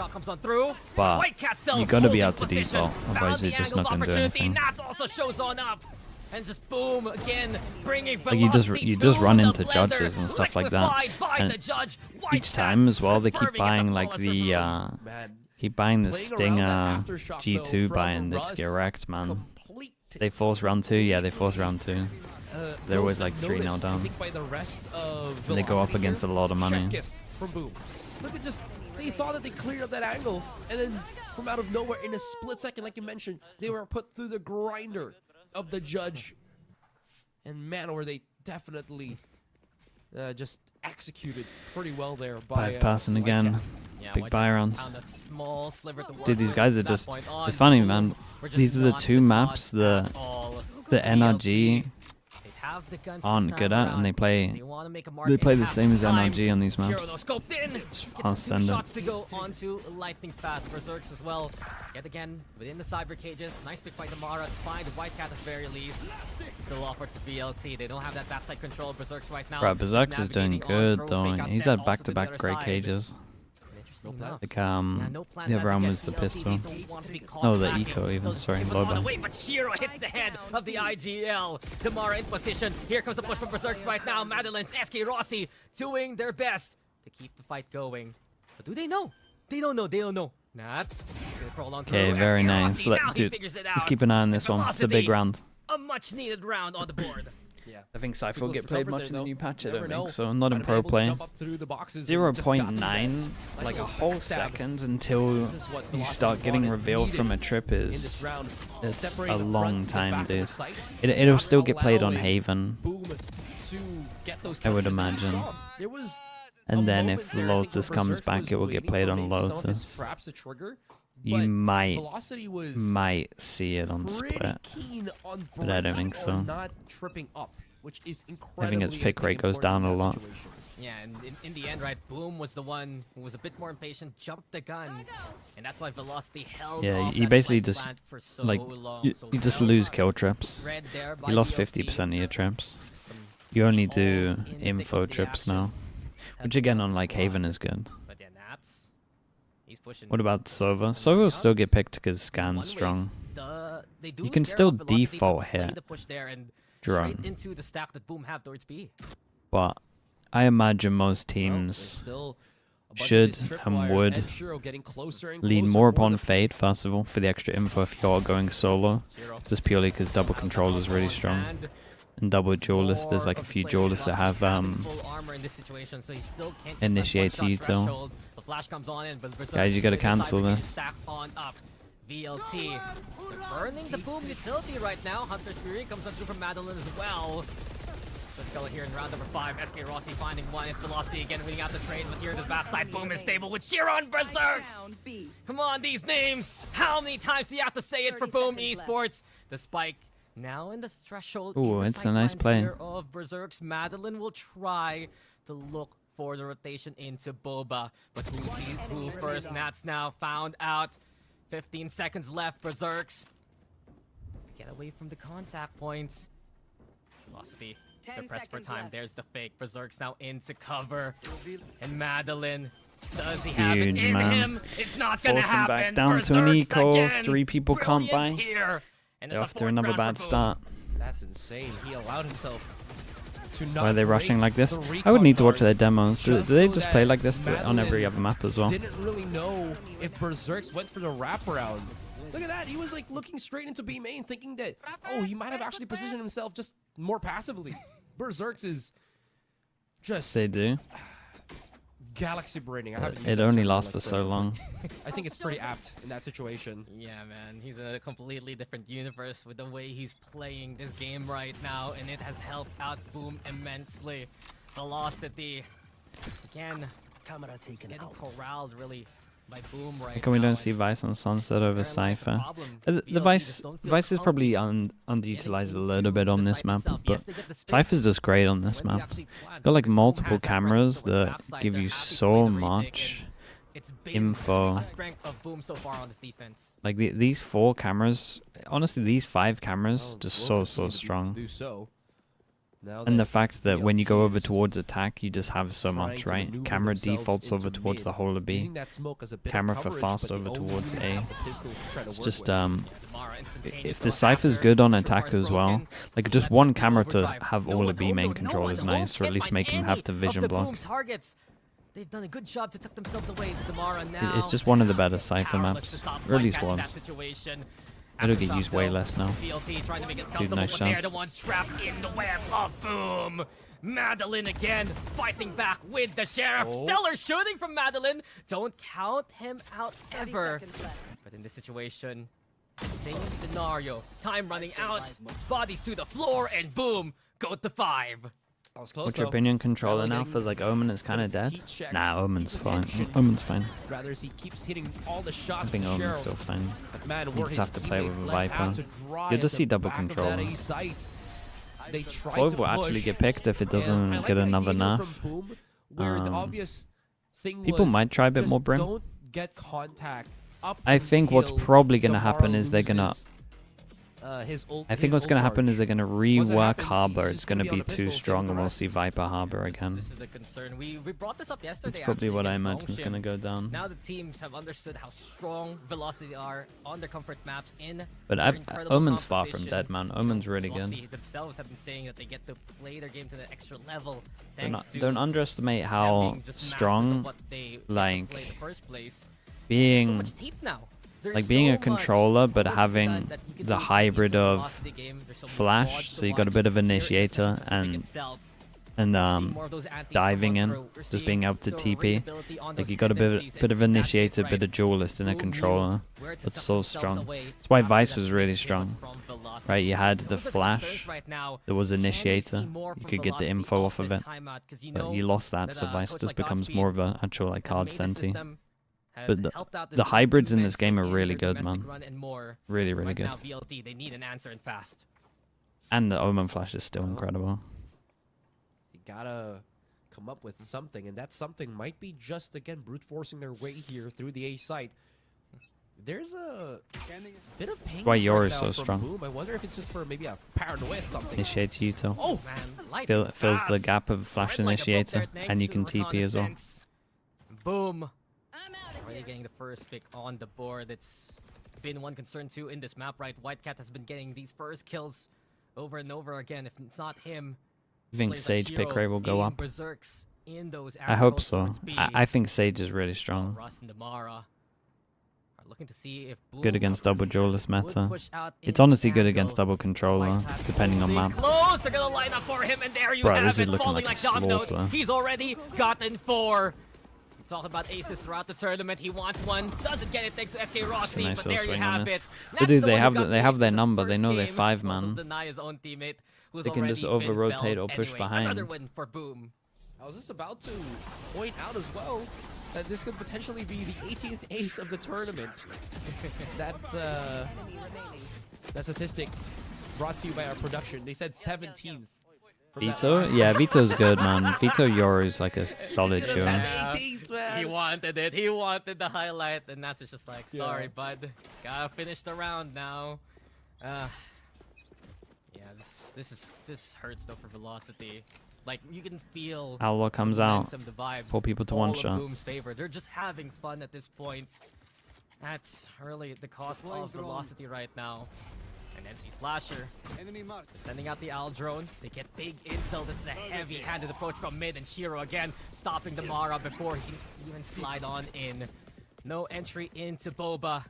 But you gotta be able to default, otherwise you're just not gonna do anything. Nats also shows on up. And just Boom again, bringing Like you just Velocity run to into the judges blender, and stuff like that, liquefied by and the judge. each time as well they keep confirming it's a buying like flawless the Man, keep buying the playing around Stinger that aftershock, G2 though, buy, from and they just get Russ, wrecked, man. complete They force round 2, yeah, they force round 2. They're always like 3-0 noticed, I down. think, by the rest of And they go up Velocity against here. a lot of money. Chef's kiss from Boom. Look at just, they thought that they cleared up that angle, and then from out of nowhere, in a split second, like you mentioned, they were put through the grinder of the judge. And man, were they definitely just executed pretty well there by 5-passing again. Big buy rounds. Dude, Dude, these guys are just... It's funny, man. These are the 2 maps the NRG aren't good at, and they play the same as NRG on these maps. Just fast send it. Shots to go onto lightning fast. Berserks as well. Yet again, within the cyber cages. Nice pick by Damara to find the White Cat at the very least. Still offered for VLT. They don't have that backside control. Berserks right now. Bro, Berserks is doing good, though. He's had back-to-back back great cages. Enough. Like, no plans the as other of one yet. was the VLT, pistol. they don't want to be caught No, the back. eco even, sorry, It was on the Loba. way, but Shiro hits the head of the IGL. Damara in position. Here comes the push from Berserks right now. Madeline's, SK Rossi doing their best to keep the fight going. But do they know? They don't know. They don't know. Nats. Okay, very nice. Dude, let's keep an eye on this one. It's a big round. A much needed round on the board. Yeah. I think Cypher will Goes get for played cover much there, in the though. new patch, I Never don't know. think so. Not in Might have pro been able to play. jump up through the boxes and just got through that. 0.9, like a little whole backstab. second until This is what you Velocity start getting wanted, revealed needed from a trip in this is... round. It's Separate a the long front to the time, back of the dude. site, It'll not still get played on allowing Haven. Boom to get those I would punches. And you imagine. saw There was And a then moment if there, I think, where Lotus comes Berserk back, was it will get waiting played for on maybe some of his Lotus. traps to trigger, You but might Velocity was see it on pretty split. keen on But I don't breaking think or so. not tripping up, which is I incredibly, think its pick rate goes important down in a that lot. situation. Yeah, and in the end, right, Boom was the one who was a bit more impatient, jumped the gun, and that's why Velocity held Yeah, off you that basically flank just, plant for so like, long. you So just well lose done. kill traps. Read there by You lost VLT. 50% of your traps. Some You only balls do in the thick info of the trips action. now. Had Which to again go on for like squad. Haven is good. But yeah, Nats, he's pushing. What about Sova? Sova will still get picked because Scan's strong. You can still default hit the push there and drone. straight into the stack that Boom have towards B. But I imagine most Well, there's teams still a bunch of should these and tripwires, would and Shiro getting closer and lean closer more for upon the Fade, first of all, for the extra info if you're going solo. Shiro. Just purely because double control is really strong. And And double duelists, there's like a few duelists that have full armor in this situation, so he still can't initiate one-shot util. threshold. The flash comes on in, but Guys, you gotta cancel this. Stacked on up. VLT. They're burning the boom utility right now. Hunter's Fury comes up through from Madeline as well. Let's go here in round number 5. SK Rossi finding one. It's Velocity again, winning out the trade, but here the backside boom is stable with Chiron Berserks. Come on, these names. How many times do you have to say it for Boom Esports? The spike now in the threshold. Ooh, in the it's a nice sightlines play. here of Berserks. Madeline will try to look for the rotation into Boba, but who sees who first? Nats now found out. 15 seconds left. Berserks get away from the contact points. Velocity. They're pressed for time. There's the fake. Berserk's now into cover. And Madeline, does he have it Huge, in man. him? It's not gonna Force him happen. back down to an Berserk's eco. again. 3 people can't buy. Brilliance here. And They're it's a off to fourth another round bad for Boom. start. That's insane. He allowed himself to not Why are they rushing break like this? the I would recon need to watch cards their demos. Do just they so just play that like this on every Madeline other map as well? Didn't really know if Berserks went for the wraparound. Look at that. He was like looking straight into B main thinking that, oh, he might have actually positioned himself just more passively. Berserks is just They do. galaxy braining. I haven't used It that only term in lasts like for so forever. long. I think it's pretty apt in that situation. Yeah, man, he's in a completely different universe with the way he's playing this game right now, and it has helped out Boom immensely. Velocity, again, he's getting corralled really by Boom right How come we now, don't see and Vice on Sunset over therein lies the Cypher? problem. The VLT Vice just don't feel Vice is probably comfortable underutilized a getting little bit into on the this site map, itself. but Yes, they get the space, Cypher's just great on this when they map. actually plan, Got like because Boom multiple has that presence cameras over the that backside, give they're you happy to so play the retake, much and it's been info. a strength of Boom so far on this defense. Like these 4 cameras, honestly, these 5 cameras Oh, just will so continue to strong. do so. Now And the that fact that when you go VLT over is towards attack, you just have so trying much, to right? maneuver Camera themselves defaults over into towards mid, the whole of B. using that smoke as a bit of Camera for coverage, fast but over they only towards have A. the pistols to try to It's work just with. Damara if instantaneous the going Cypher's after. good on Tripwire attack is as well, broken. like Let's just check one the camera to overdrive. have No all the one B home, main no control one is home nice, or at can't least find make him any have to of vision the block. Boom targets. They've done a good job to tuck themselves away. Damara now. It's just one of the better Cypher powerless maps, to stop or at least Whitecat in that was. situation. It'll After get used stop, way though, less now. VLT trying to make it Dude, comfortable, nice but they're shots. the ones trapped in the web of Boom. Madeline again fighting back with the Sheriff. Oh. Stellar shooting from Madeline. Don't count him out ever. But in this situation, same scenario. Time running out. Bodies to the floor, and Boom, go to 5. That was close, What's your though. opinion? Controller Rather now getting feels like Omen is kind of dead. heat check, Nah, Omen's fine. detention. Omen's fine. Rather as he keeps hitting all the I shots think for Omen's Sheriff. still fine. But man, You were just his have to play teammates with a left out Viper. to dry You'll at just the see double back of that controller. A site. They tried Clove to will actually push, get picked if it and I doesn't like get the another idea here nerf. from Boom, where the Um, obvious thing People was might try a bit just more Brim. Don't get contact up I think what's until probably gonna Damara happen is they're gonna. loses, his ult- I think his what's ult gonna happen charge. is they're gonna Once that rework happens, Harbor. he's It's just gonna gonna be be on the too pistol, strong, save and the we'll rest. see Viper Harbor again. This is the concern. We brought this up yesterday. That's probably actually, what I against imagine is Longship. gonna go down. Now the teams have understood how strong Velocity are on their comfort maps in But their incredible Omen's far from composition. dead, man. Omen's really Velocity good. themselves have been saying that they get to play their game to the extra level. Don't, Thanks don't to underestimate them how being just masters of strong, what they get to like, play in the first place. So being much deep now. There's like being so a much controller, but vertical having that you can the do hybrid in the of Velocity game. There's so many flash, quads to so you got a watch. bit of Here, initiator Ascension Pacific and itself, and we're seeing more of those antis come diving in, through. We're just seeing being able to the TP. readability on Like those you got a tendencies, bit of and that's initiator, right. bit of duelist in a Boom knew controller. where to It's tuck so themselves strong. away That's why after Vice that was big really kill strong. from Velocity. Right, you had Those the are concerns flash, right now. there was Can we see initiator, more you from could get the Velocity info off of this it. timeout? 'Cause you But know you lost that, that, so Vice coach just like becomes Godspeed more of an actual like has hard made the senti. system, has But helped out this the team hybrids in this immensely game are in really their good, domestic man. run and more. Really, really Right good. now, VLT, they need an answer and fast. And the Omen flash is still incredible. You gotta come up with something, and that something might be just again brute forcing their way here through the A site. There's a bit of pain. why right yours now so from strong. Boom. I wonder if it's just for maybe a paranoia something. Initiate Util. Oh, Man, light Fills the fast. gap of flash Red light above initiator, there, thanks and you to can the TP as well. reconnaissance. Boom. Already getting the first pick on the board. It's been one concern too in this map, right? Whitecat has been getting these first kills over and over again. If it's not him, I think plays like Sage pick Shiro rate will go in up. Berserks in those I hope arrows so. towards B. I think Sage is really strong. Russ and Damara are Looking to see if Boom Good against double duelist would meta. push out It's a honestly good Vandal. against double controller, depending on map. Close. They're gonna line up for him, and there you Bro, have this it, is looking falling like a dominoes. slaughter. He's already gotten 4. Talking about aces throughout the tournament. He wants one, doesn't get it thanks to SK Rossi, nice but little there you swing on have this. it. But That's dude, the they one who have got they have aces their in the number. They first know they're game. 5 Also man. deny his own teammate, who's They can just already been over-rotate felled. or push Anyway, behind. Another win for Boom. I was just about to point out as well that this could potentially be the 18th ace of the tournament. that statistic brought to you by our production. They said 17th. from that Vito? last Yeah, Vito's good, man. Vito Yoru is like a solid Could've duo. had Yeah. 18th, man. He wanted it. He wanted the highlight, and that's just like, sorry, Yeah. bud. Gotta finish the round now. Yeah, this hurts though for Velocity. Like you can feel Alwa comes the out. momentum, the vibes, 4 people to all 1 in shot. Boom's favor. They're just having fun at this point. That's really the cost of Velocity right now. And NC Slasher sending out the Owl drone. They get big intel. That's a heavy-handed approach from mid, and Shiro again stopping the Mara before he can even slide on in. No entry into Boba.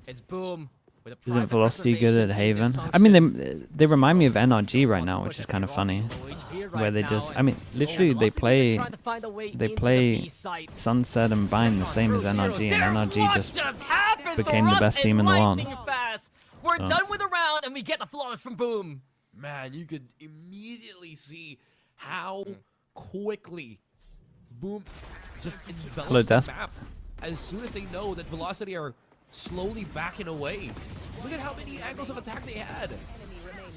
It's Boom with a Isn't private Velocity good reservation at in this Haven? I mean, function. they remind me of NRG right Wants now, to which push is kind of SK funny. Rossi low HP Where right they now, just, and I mean, literally they Velocity play trying to find a way into the play B site. Sunset and Bind the same as NRG, and NRG What just happened? became the Rust best and team in the world. lightning fast. We're So. done with the round, and we get the flawless from Boom. Man, you could immediately see how quickly Boom just Hello, envelops the Des. map as soon as they know that Velocity are slowly backing away. Look at how many angles of attack they had.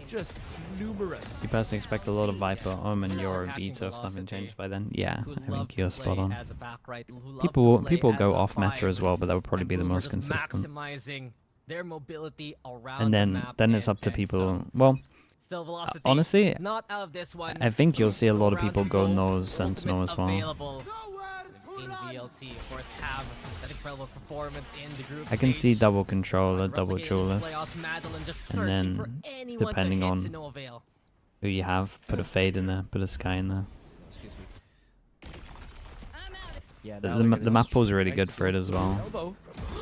Just numerous. You personally expect a lot of Viper, Omen, Yoru, Catching Vito if nothing Velocity, changed by then. Yeah, who I love think to you're play spot on. as a back right, who love People to play go as a off meta five, as well, but that would probably and be the Boom are most just consistent. maximizing their mobility around And the then map, it's up to and people. so Well, still Velocity, honestly, not out of this one. I think you'll see a lot of Round people to go go. NAOS Sentinel Ultimates as well. available. We've seen VLT, of course, have that incredible performance in the group I can see stage. double controller, Replicating double the duelist. playoffs, Madeline just And searching for then, anyone depending to hit on to no avail. Who you have, put a Fade in there, put a Sky in there. Excuse me. Yeah, The map pool's really good for it as well. Elbow.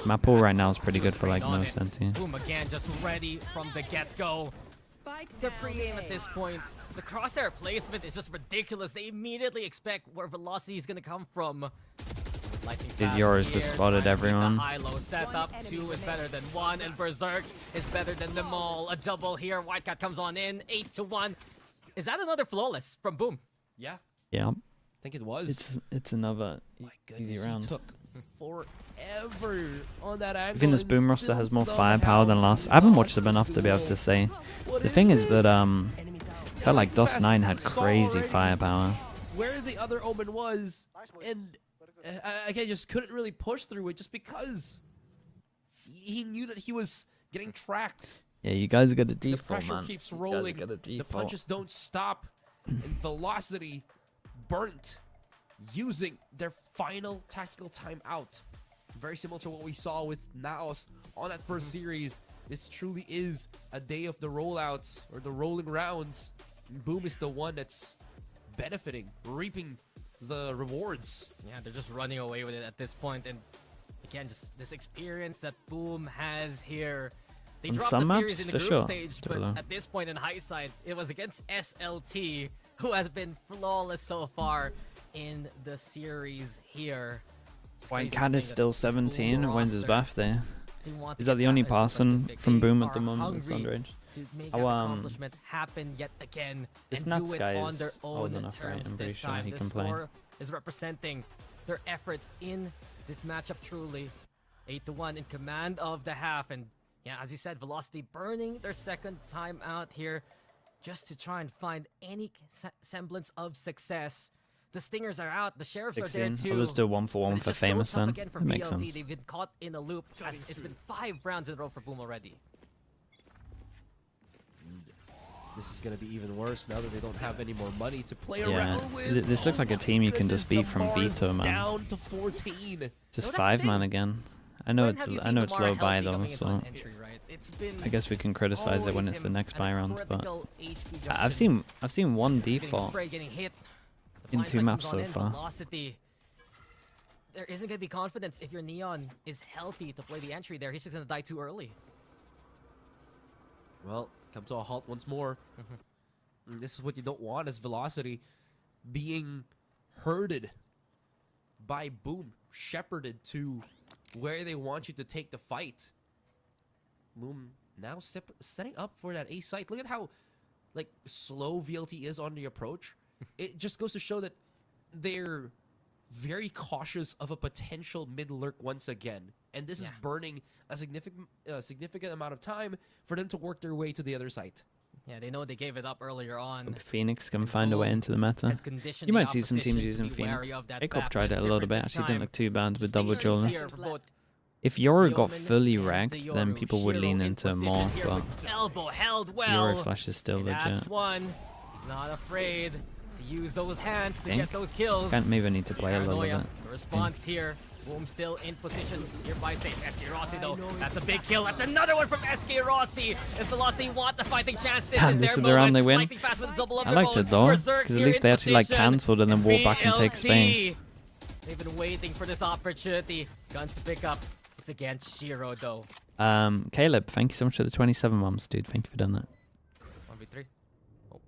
Map pool right now is pretty good for Straight like on no it. senti. Boom again, just ready from the get-go. The pre-aim at this point, the crosshair placement is just ridiculous. They immediately expect where Velocity is going to come from. Lightning Dude, fast Yoru's here, just spotted trying to beat the everyone. high-low setup. 2 is better than 1, and Berserks is better than them all. A double here. Whitecat comes on in, 8-1. Is that another flawless from Boom? Yeah, Yeah, I think it was. it's another My easy goodness, round. he took forever on that angle. I think this and Boom roster still has more somehow firepower than last. I haven't watched them lost enough the to be able duel. to say. What The thing is this? that I felt like DOS 9 had Saw crazy already firepower. Where the other Omen was, and I just couldn't really push through it just because he knew that he was getting tracked. Yeah, you guys got a The default, pressure man. keeps You guys rolling. got a The default. punches don't stop. And Velocity burnt using their final tactical timeout. Very similar to what we saw with NAOS on that first series. This truly is a day of the rollouts or the rolling rounds. And Boom is the one that's benefiting, reaping the rewards. Yeah, they're just running away with it at this point, and again, just this experience that Boom has here. They On dropped some the series maps, in the for group sure. stage, but Totally. at this point in hindsight, it was against SLT, who has been flawless so far in the series here. Just White crazy Cat to is think still that 17. Boom When's his roster, birthday? they want to Is that get the only as impressive. person from They Boom at the are moment that's hungry underage? to make Oh, that accomplishment happen yet again this and nuts do it guy on is their old own enough, right? terms I'm pretty this sure time. he The can play. score is representing their efforts in this matchup truly. 8-1 in command of the half, and yeah, as you said, Velocity burning their second time out here just to try and find any semblance of success. The Stingers are out, the Sheriffs are there 16. too. I'll just do 1 for but 1 it's for just so Famous tough then. again for It makes VLT. sense. They've been caught in a loop as it's been 5 rounds in a row for Boom already. This is going to be even worse now that they don't have any more money to play Yeah, around with. this looks like a team you can just beat from Goodness, the Vito, bar is man. Down to 14. Just No, that's the 5 man thing. again. I know When it's have you I seen know it's Lamar low buy healthy though, coming into so an entry, right? It's been I guess we can criticize it when always it's the him next at buy a round. But critical HP I've junction. seen one Getting default. spray, getting hit. The in blind 2 side maps comes on so in, far. Velocity. there isn't going to be confidence if your Neon is healthy to play the entry there. He's just going to die too early. Well, come to a halt once more. And this is what you don't want as Velocity being herded by Boom, shepherded to where they want you to take the fight. Boom now setting up for that A site. Look at how like slow VLT is on the approach. It just goes to show that they're very cautious of a potential mid lurk once again, and this is burning a significant amount of time for them to work their way to the other site. Yeah, they know they gave it up earlier on. Phoenix can find a way into the meta. You might see some teams using Phoenix. Jacob tried it a little bit. Actually didn't look too bad with double duelist. If Yoru got fully wrecked, then people would lean into more, but elbow held well. Yoru Flash is still legit. That's one. He's not afraid to use those hands to get those kills. Maybe need to play a little bit. The response here. Boom still in position. Nearby safe. SK Rossi though. That's a big kill. That's another one from SK Rossi. If Velocity want the fighting chance, this is their the round they win. I liked it though, because at least they actually like cancelled and then walk back and take space. They've been waiting for this opportunity. Guns to pick up. It's against Shiro though. Caleb, thank you so much for the 27 months, dude. Thank you for doing that. 1v3. Oh.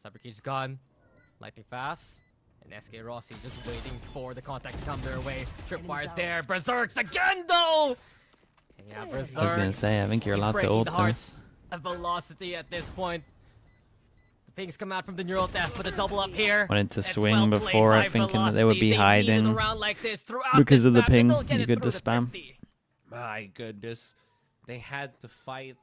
Cyberkey's gone. Lightning fast. And SK Rossi just waiting for the contact to come their way. Tripwire's there. Berserks again though! Yeah, Berserks. I was gonna say, I think you're allowed to ult this. A Velocity at this point. The pings come out from the neural theft for the double up here. Wanted to swing before, thinking that they would be hiding. Because of the ping, you get the spam. My goodness. They had to fight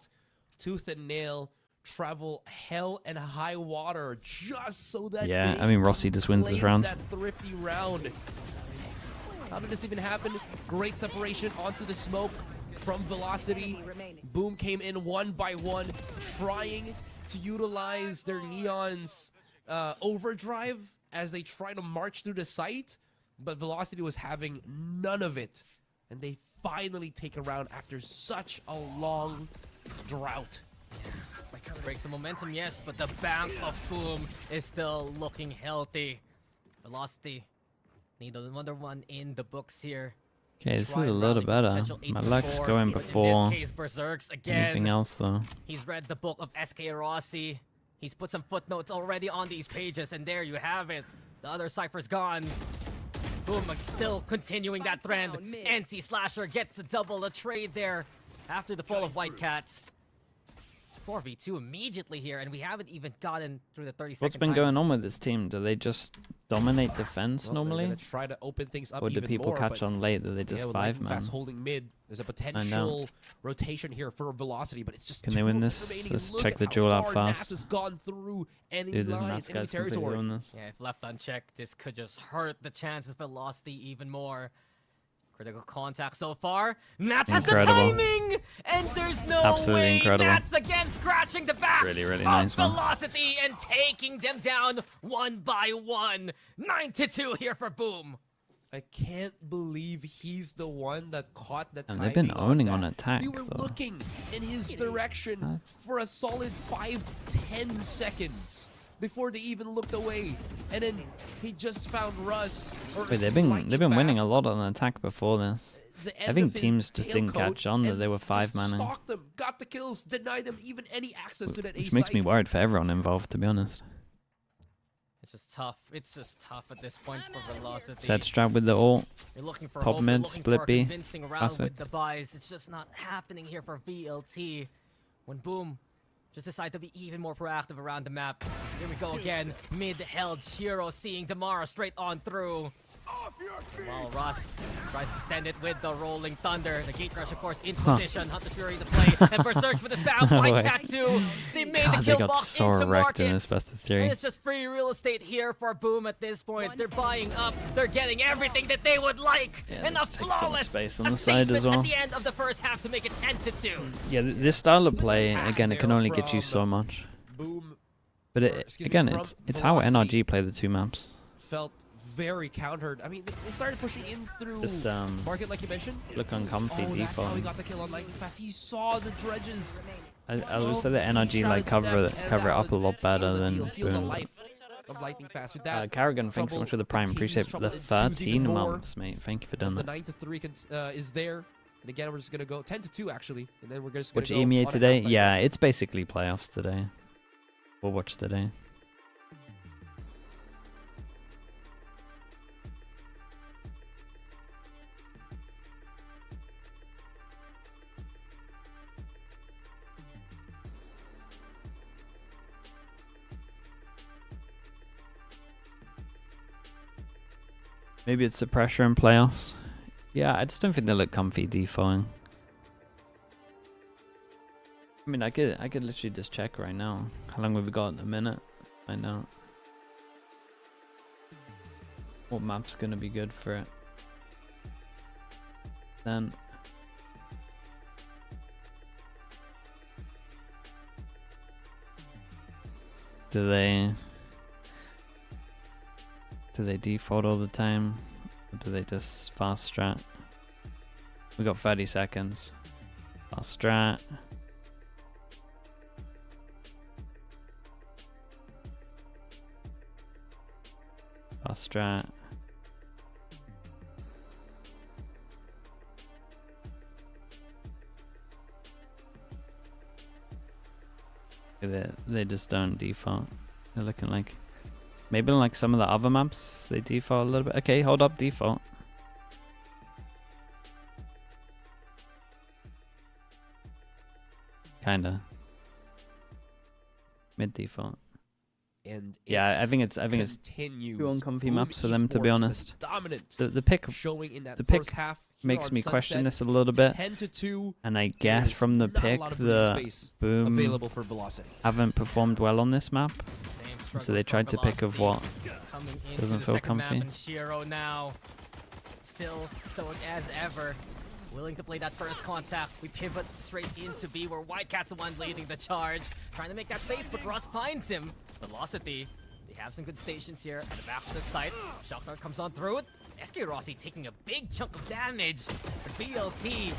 tooth and nail, travel hell and high water just so that I mean Rossi just wins this round. That thrifty round. How did this even happen? Great separation onto the smoke from Velocity. Boom came in one by one, trying to utilize their Neon's overdrive as they try to march through the site, but Velocity was having none of it, and they finally take a round after such a long drought. Break some momentum, yes, but the bank of Boom is still looking healthy. Velocity need another one in the books here. Okay, this is a little better. My luck's going before anything else, though. He's read the book of SK Rossi. He's put some footnotes already on these pages, and there you have it. The other cipher's gone. Boom, still continuing that trend. NC Slasher gets to double the trade there after the fall of White Cats. 4v2 immediately here, and we haven't even gotten through the 30 seconds. What's been going on with this team? Do they just dominate defense normally? They're gonna try to open things up or do people catch on late that they just five man? Fast holding mid. There's a potential rotation here for Velocity, but it's just can they win this? Let's check the duel out fast. Has gone through any dude, lines, any territory. Yeah, if left unchecked, this could just hurt the chances of Velocity even more. Critical contact so far. Nats has the timing! And there's no way Nats again scratching the back really nice Velocity and taking them down one by one. 9-2 here for Boom. I can't believe he's the one that caught the timing. And they've been owning on attack, We were looking in his direction for a solid 5-10 seconds before they even looked away, and then he just found Russ. Wait, they've been winning a lot on attack before this. I think teams just didn't catch on that they were five manning. Stalked them, got the kills, denied them even any access to that which makes me worried for everyone involved, to be honest. It's just tough. It's just tough at this point for Velocity. Set strap with the ult. You're looking for top mid, split B. With the buys. It's just not happening here for VLT. When Boom just decide to be even more proactive around the map. Here we go again. Mid-held Shiro seeing Damara straight on through. While Russ tries to send it with the Rolling Thunder. The Gate Rush, of course, in position. Hunter's Fury to play. And Berserks for the spam. White Cat 2. They made the kill box into market. In this best of 3. And it's just free real estate here for Boom at this point. They're buying up. They're getting everything that they would like. And a flawless space on the side as well. At the end of the first half to make it 10-2. Yeah, this style of play, again, it can only get you so much. But again, it's how NRG play the two maps. Felt very countered. I mean, they started pushing in through just market, like you mentioned. Look uncomfy default. That's how he got the kill on Lightning Fast. He saw the dredges. I would say the NRG like cover it up a lot better than Boom. of lightning fast. With that, Carrigan, thanks so much for the prime. Appreciate the 13 months, mate. Thank you for doing the that. 9-3 is there. And again, we're just going to go 10-2, actually. And then we're just going Watch to go EMEA on today? and on. Yeah, it's basically playoffs today. We'll watch today. Maybe it's the pressure in playoffs. Yeah, I just don't think they look comfy defaulting. I mean, I could literally just check right now. How long have we got? A minute? I know. What map's gonna be good for it? Then. Do they default all the time? Or do they just fast strat? We got 30 seconds. Fast strat. Fast strat. They just don't default. They're looking like maybe like some of the other maps they default a little bit. Okay, hold up, default. Kinda. Mid default. And yeah, I think it's too uncomfy maps for them, to be honest. The pick showing in that the pick half makes me question this a little bit. 10-2, and I guess from the pick the Boom available for velocity haven't performed well on this map. So they tried to pick of what doesn't feel comfy. Shiro now still stoic as ever, willing to play that first contact. We pivot straight into B, where Whitecat's the one leading the charge, trying to make that space, but Ross finds him. Velocity, they have some good stations here at the back of the site. Shockdart comes on through it. SK Rossi taking a big chunk of damage. But BLT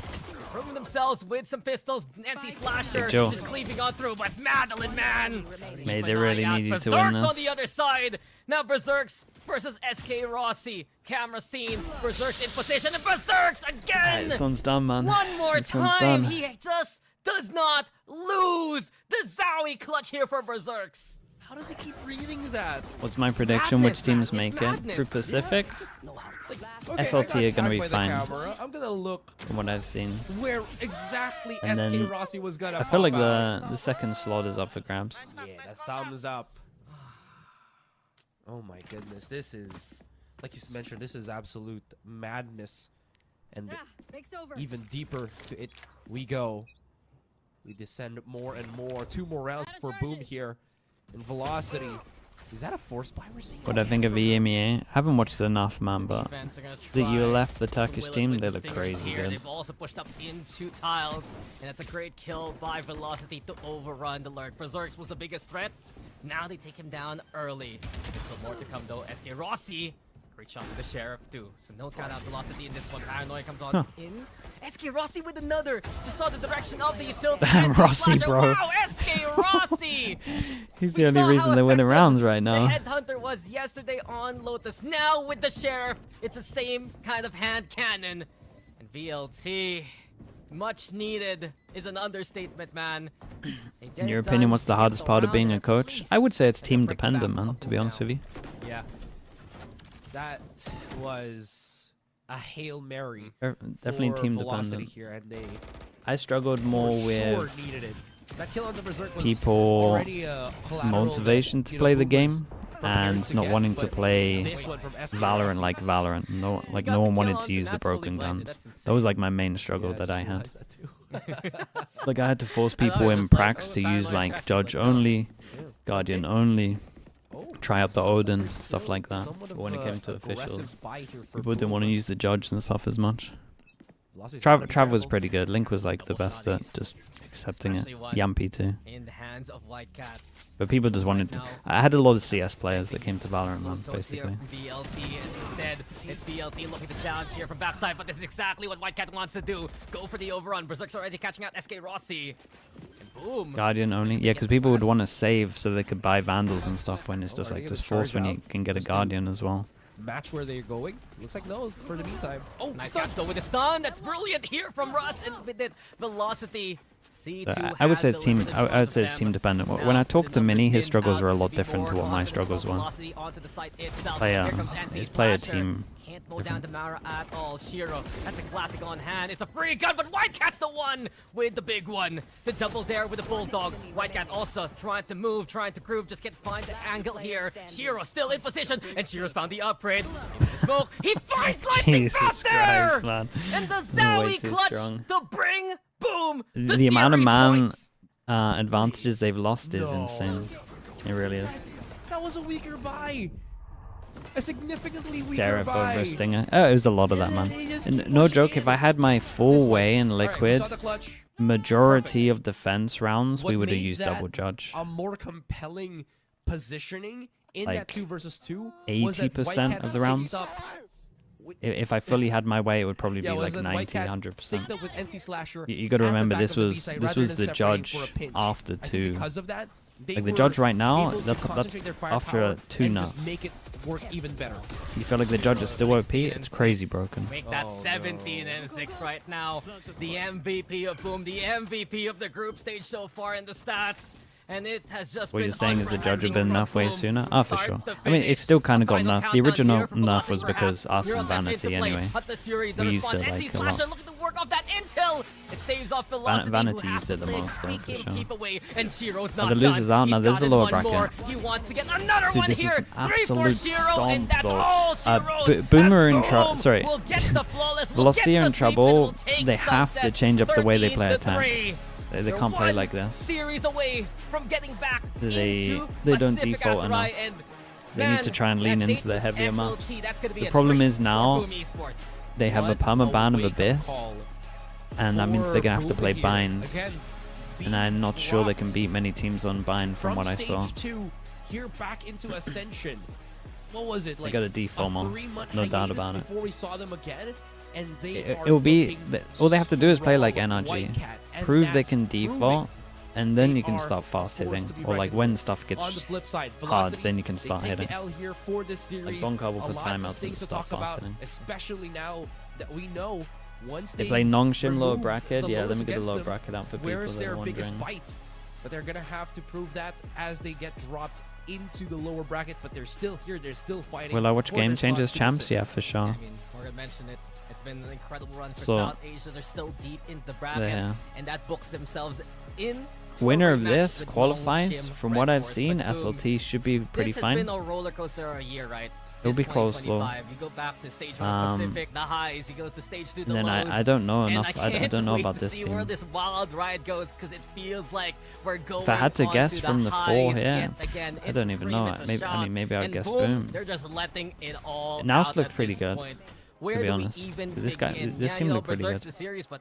proving themselves with some pistols. Nancy Slasher just cleaving on through, but Madeline, man! Mate, they really needed to win Berserk's this. on the other side. Now Berserk's versus SK Rossi. Camera scene. Berserk's in position, and Berserk's again! This one's done, man. One more This one's time, done. he just does not lose. The Zowie clutch here for Berserk's. How does he keep breathing that? What's my prediction? Which teams madness, make it's it through Pacific? Okay, SLT are gonna be fine. I'm gonna look From what I've seen. where exactly And then SK Rossi was gonna I feel like pop out. the second slot is up for grabs. Yeah, the thumbs up. Oh my goodness, this is, like you mentioned, this is absolute madness. And even deeper to it we go. We descend more and more. 2 more rounds for Boom here. And Velocity. Is that a force buy we're seeing? What I think of EMEA, I haven't watched enough, man, but the ULF, the Turkish team, they look crazy good. They've also pushed up into tiles, and that's a great kill by Velocity to overrun the Lurk. Berserk's was the biggest threat. Now they take him down early. There's still more to come though. SK Rossi, great shot with the Sheriff too. So no count out Velocity in this one. Paranoia comes on in. SK Rossi with another. Just saw the direction of the utility. Damn, Rossi, bro. Wow, SK Rossi! He's the only reason they're winning rounds right now. The Headhunter was yesterday on Lotus. Now with the Sheriff, it's the same kind of hand cannon. And VLT, much needed, is an understatement, man. In your opinion, what's the hardest part of being a coach? I would say it's team dependent, man, to be honest with you. Yeah. That was a Hail Mary. Definitely for team Velocity dependent. here, and they I struggled more for with sure needed it. That kill on the Berserk was people already a collateral motivation that, to you know, play the Boom game was preparing and to not get, wanting to but play this one from SK Valorant Rossi. like Valorant. No, like got no the one kill wanted on to use the naturally broken blinded, guns. that's That was insane. like my main struggle Yeah, that I had. realized that too. Like I had to force I know, people it's in just like, prax oh, to the use paranoid like crack, Judge like, oh. only, Yeah. Guardian only, Oh, try out the Odin, stuff like that. somewhat But when it of came a to aggressive officials, buy here for people didn't Boom, want to but use the Judge and stuff as much. Velocity's Trav not was careful. pretty good. Link was like the best at just accepting it. Especially one Yampy too. in the hands of Whitecat. But people just wanted. I had a lot of CS players that came to Valorant, man, So it's here basically. from VLT, and instead it's VLT looking to challenge here from backside, but this is exactly what Whitecat wants to do. Go for the overrun. Berserk's already catching out SK Rossi. And Boom. Guardian only. Yeah, because people would want to save so they could buy Vandals and stuff when it's just are like they just gonna forced when charge you out? can get a Just to Guardian as well. Match where they're going? Looks like no for the meantime. Oh, Nice stun! catch though with the stun. That's brilliant here from Russ, and with it, velocity. C2 I would say has it's team. delivered in I front would of say it's them. team dependent. Now, When I the talked to numbers Mini, his didn't struggles out were a lot before. different to what my struggles were. Velocity onto the site itself. Player, Here comes NC it's player Slasher. team. Can't mow down Damara at all. Shiro, that's a classic on hand. It's a free gun, but Whitecat's the one with the big one. The double there with the Bulldog. Whitecat also trying to move, trying to groove, just can't find the angle here. Shiro still in position, and Shiro's found the upgrade. Into the smoke. He finds lightning Jesus back there! Christ, man. And the Way Zowie too clutch strong. to bring, boom, The amount of series man points. advantages they've lost is No. insane. It really is. That was a weaker buy. A significantly weaker Gareth buy. over Stinger. Oh, it was a lot of that, And then man. they just And keep no pushing joke, in. if I had my full This one. way in All right, we liquid, saw the clutch. majority of defense rounds, we What would have made used that double judge. A more compelling positioning in that Like 2-2 80% of the rounds. If I fully had my way, it would probably be like 90, 100%. You got to remember, this was the judge after two. Because of that, Like the judge right now, that's after two nuts. Make it work even better. You feel like the judge is still OP? It's crazy broken. Make that 17 and 6 right now. The MVP of Boom, the MVP of the group stage so far in the stats. And it has just What been you're saying is the judge would have been unrelenting enough way from sooner? Boom, Oh, for start sure. to I mean, finish. it's still kind of The got final nerfed. The countdown original here from nerf Velocity was perhaps. because us You're and left into Vanity play. anyway. Atlas Fury, the We used response. it, NC like, a Slasher, lot. look at the work of that intel. It staves off Velocity. Vanity who has used it to the play most, though, quick for and sure. keep away. And Shiro's Now not the loser's done. out. Now He's there's got a his lower one bracket. more. He wants to get another Dude, one this was here. an 3 for absolute Shiro, and stomp, that's though. all Shiro. Boomer As in trouble. Boom Sorry. will get the flawless, will Velocity get are the in sweep, and trouble. will take They have to Sunset change up the way they play 13-3. attack. They They're can't play one like this. series away from getting back They into don't Pacific default Aserai, enough. and They need to try and lean that into the date with heavier SLT, maps. that's gonna be The a problem treat is for now Boom Esports. they have a What perma-ban of wake-up Abyss, call and that means for they're going to have to play Boom here. Bind. Again, And I'm not sure they can dropped beat many teams on Bind from what I saw. Stage 2, here back into Ascension. What was it? They Like got a default on, 3-month no doubt hiatus about it. Before we saw them again, and they It will be, all they have to do is play like strong, NRG. Whitecat, and Prove they that's can proving. default, and then They you can are start fast forced hitting. to be Or like reckoned when with. stuff gets On the flip side, hard, Velocity, then you can they start take hitting. the L here for this series. Bonka will A put lot of timeouts things and to stuff talk fast about, hitting. especially now that we know once They play Nongshim lower remove bracket. the Yeah, let lowest me get the against lower them, bracket out for people where is that are their biggest wondering. fight? But they're gonna have to prove that as they get dropped into the lower bracket. But they're still here. They're still fighting. Will I watch for Game their Changers spot to champs? sit. Yeah, for sure. I mean, Morgan mentioned it. It's been an incredible run for So- South Asia. They're still deep in the bracket, Yeah. and that books themselves in. to a Winner of rematch this with qualifies. Longshim From Red what I've Force, seen, but Boom, SLT should be pretty this fine. has been a roller coaster of a year, right? It'll This be close, though. 2025. You go back to stage 1 Pacific, the highs. He goes to stage 2, the And then lows. I don't know And enough. I can't don't know wait about to this see where team. this wild ride goes, because it feels like we're going. If I had to on guess to from the highs four here, yet again. I don't It's a even scream, know. it's a Maybe, I shock, mean, maybe I'd and guess boom, Boom. They're just letting it all NAOS out looked at pretty this good, point. Where to be do honest. we even This guy- begin? this Yeah, team you know, looked pretty Berserk's good. the series, but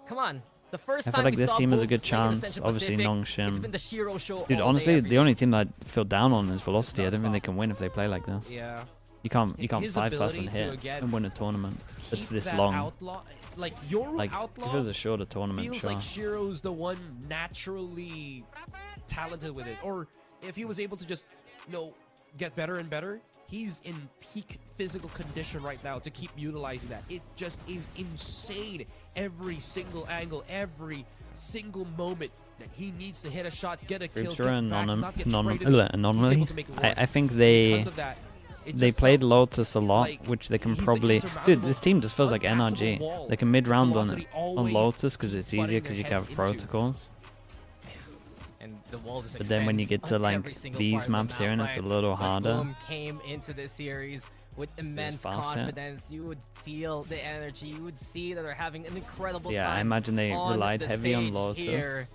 come on. The first I time feel like we this saw team has a Boom good play in chance. Ascension Obviously, Pacific, Nongshim. It's been the Shiro show Dude, all day, honestly, every the only team that I feel down on is Velocity. I don't think they can win if they play like this. Yeah. You can't His 5-person ability to, hit again, and win a tournament that's Keep this that long. Outlaw, like your Like, outlaw if it was a shorter tournament, feels sure. like Shiro's the one naturally talented with it. Or if he was able to just, get better and better, he's in peak physical condition right now to keep utilizing that. It just is insane. Every single angle, every single moment that he needs to hit a shot, get a kill, Groups get are back, not get sprayed in, he's anomaly. able to make it work. I think they Because of that, it they just played felt Lotus a lot, like which they can he's the probably. insurmountable, Dude, this team just feels like NRG. wall. They can mid round on Velocity on always Lotus because it's butting easier their because you can heads have into. protocols. And the wall just But then when you extends get to on like every single these part of the maps here and map, it's a right? little But harder. Boom came into this series with immense fast hit. confidence. You would feel the energy. You would see that they're having an incredible Yeah, I time. imagine they on relied the heavy on stage Lotus. here.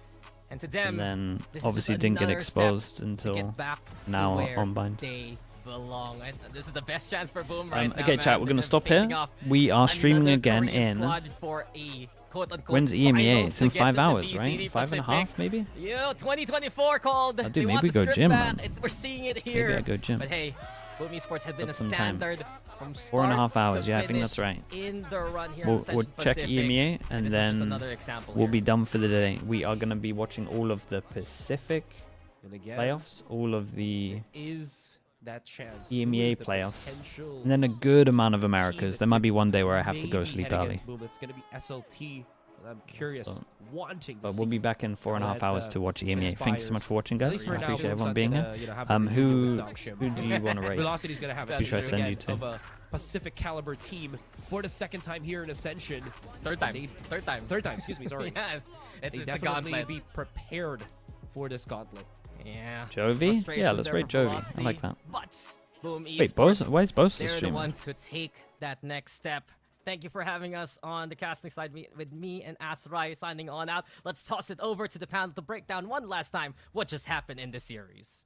And to them, And then this is obviously just didn't get another step exposed to until get back now to where on Bind. they belong. And this is the best chance for Boom right now, Okay, man. chat, we're They're gonna stop here. facing off We are streaming another again Korean in. squad for a quote-unquote When's EMEA? finals It's in to get 5 to the hours, VCT right? 5 and a Pacific. half, maybe? Yo, 2024 called. Oh, dude, They maybe want we the go script gym, back. man. We're seeing it here. Maybe I go gym. But hey, BME Esports have been a Took some time. standard from 4.5 hours. to Yeah, I think that's finish right. in the run here. We'll Ascension check Pacific, EMEA and this is just then another example we'll here. be done for the day. We are going to be watching all of the Pacific And again, playoffs, all of the is that chance? Who EMEA is the playoffs, potential and then a good amount of Americas. team There might be one day where I have to go maybe sleep head early. against Boom? It's going to be SLT. And I'm curious, So- wanting to But we'll see be back in 4.5 that, hours to watch EMEA. Thank you so much for watching, At guys. least I for now, appreciate Boom's everyone not being gonna, here. you know, have a review Who dog shit. do you want to rate? Velocity's going to have Who a should I send you again to? of a Pacific caliber team for the second time here in Ascension. Third time. They- Third time. Third time, excuse me, sorry. Yeah, it's They a definitely gauntlet. be prepared for this gauntlet. Yeah. Jovi? Yeah, Frustrations let's there rate for Jovi. I Velocity, like that. But Boom Wait, Esports, Bo's? Why is Bo's the they're the streamer? ones who take that next step. Thank you for having us on the casting side with me and Asrai signing on out. Let's toss it over to the panel to break down one last time what just happened in the series.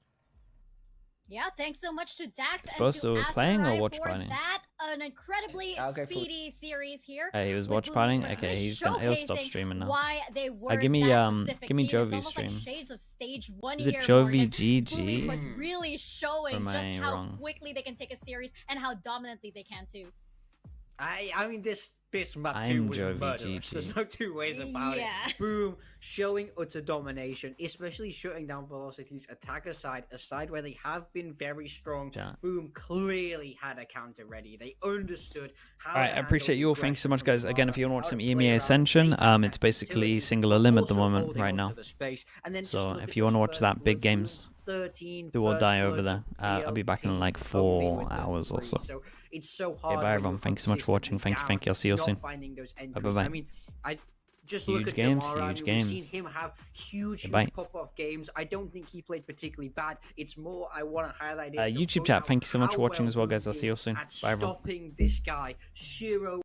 Yeah, thanks so much to Dax Supposed and to to playing or Asarai watch for partying? that. An incredibly I'll go for- speedy series here. He was with watch BME partying? Esports Okay, really he'll stop showcasing streaming now. Why they were give me, that Pacific give me team. It's Jovi's almost like stream. shades of stage 1 Is it here, Jovi Morgan. GG? BME Esports really Or showing am just I how wrong? quickly they can take a series and how dominantly they can too. I mean, this map I'm 2 was Jovi murderous. GG. There's no two ways about Yeah. it. Boom, showing utter domination, especially shutting down Velocity's attacker side, a side where they have been very strong. Yeah. Boom clearly had a counter ready. They understood how. Alright, to I appreciate handle you all. the Thanks so aggression much, from guys. Again, if you want to watch how some to play EMEA around Ascension, late game it's basically activity, singular but limit at the also moment holding right on now. to the space. And then just So look if at you those want to watch first that big bloods, games, 13 do or first die over bloods there. of I'll be back in VLT like only 4 with the hours or so. So it's so Okay, hard. bye when everyone. you're Thank you so much for watching. consistently Thank you. I'll see you down, soon. not finding those entries. Bye-bye. I mean, I just look Huge at games, Damara. I huge mean, we've seen games. him have huge Bye-bye. pop-off games. I don't think he played particularly bad. It's more I want to highlight it. to YouTube point chat, out thank you so much how for watching well as well, he guys. I'll see you did soon. at Bye, everyone. stopping this guy. Shiro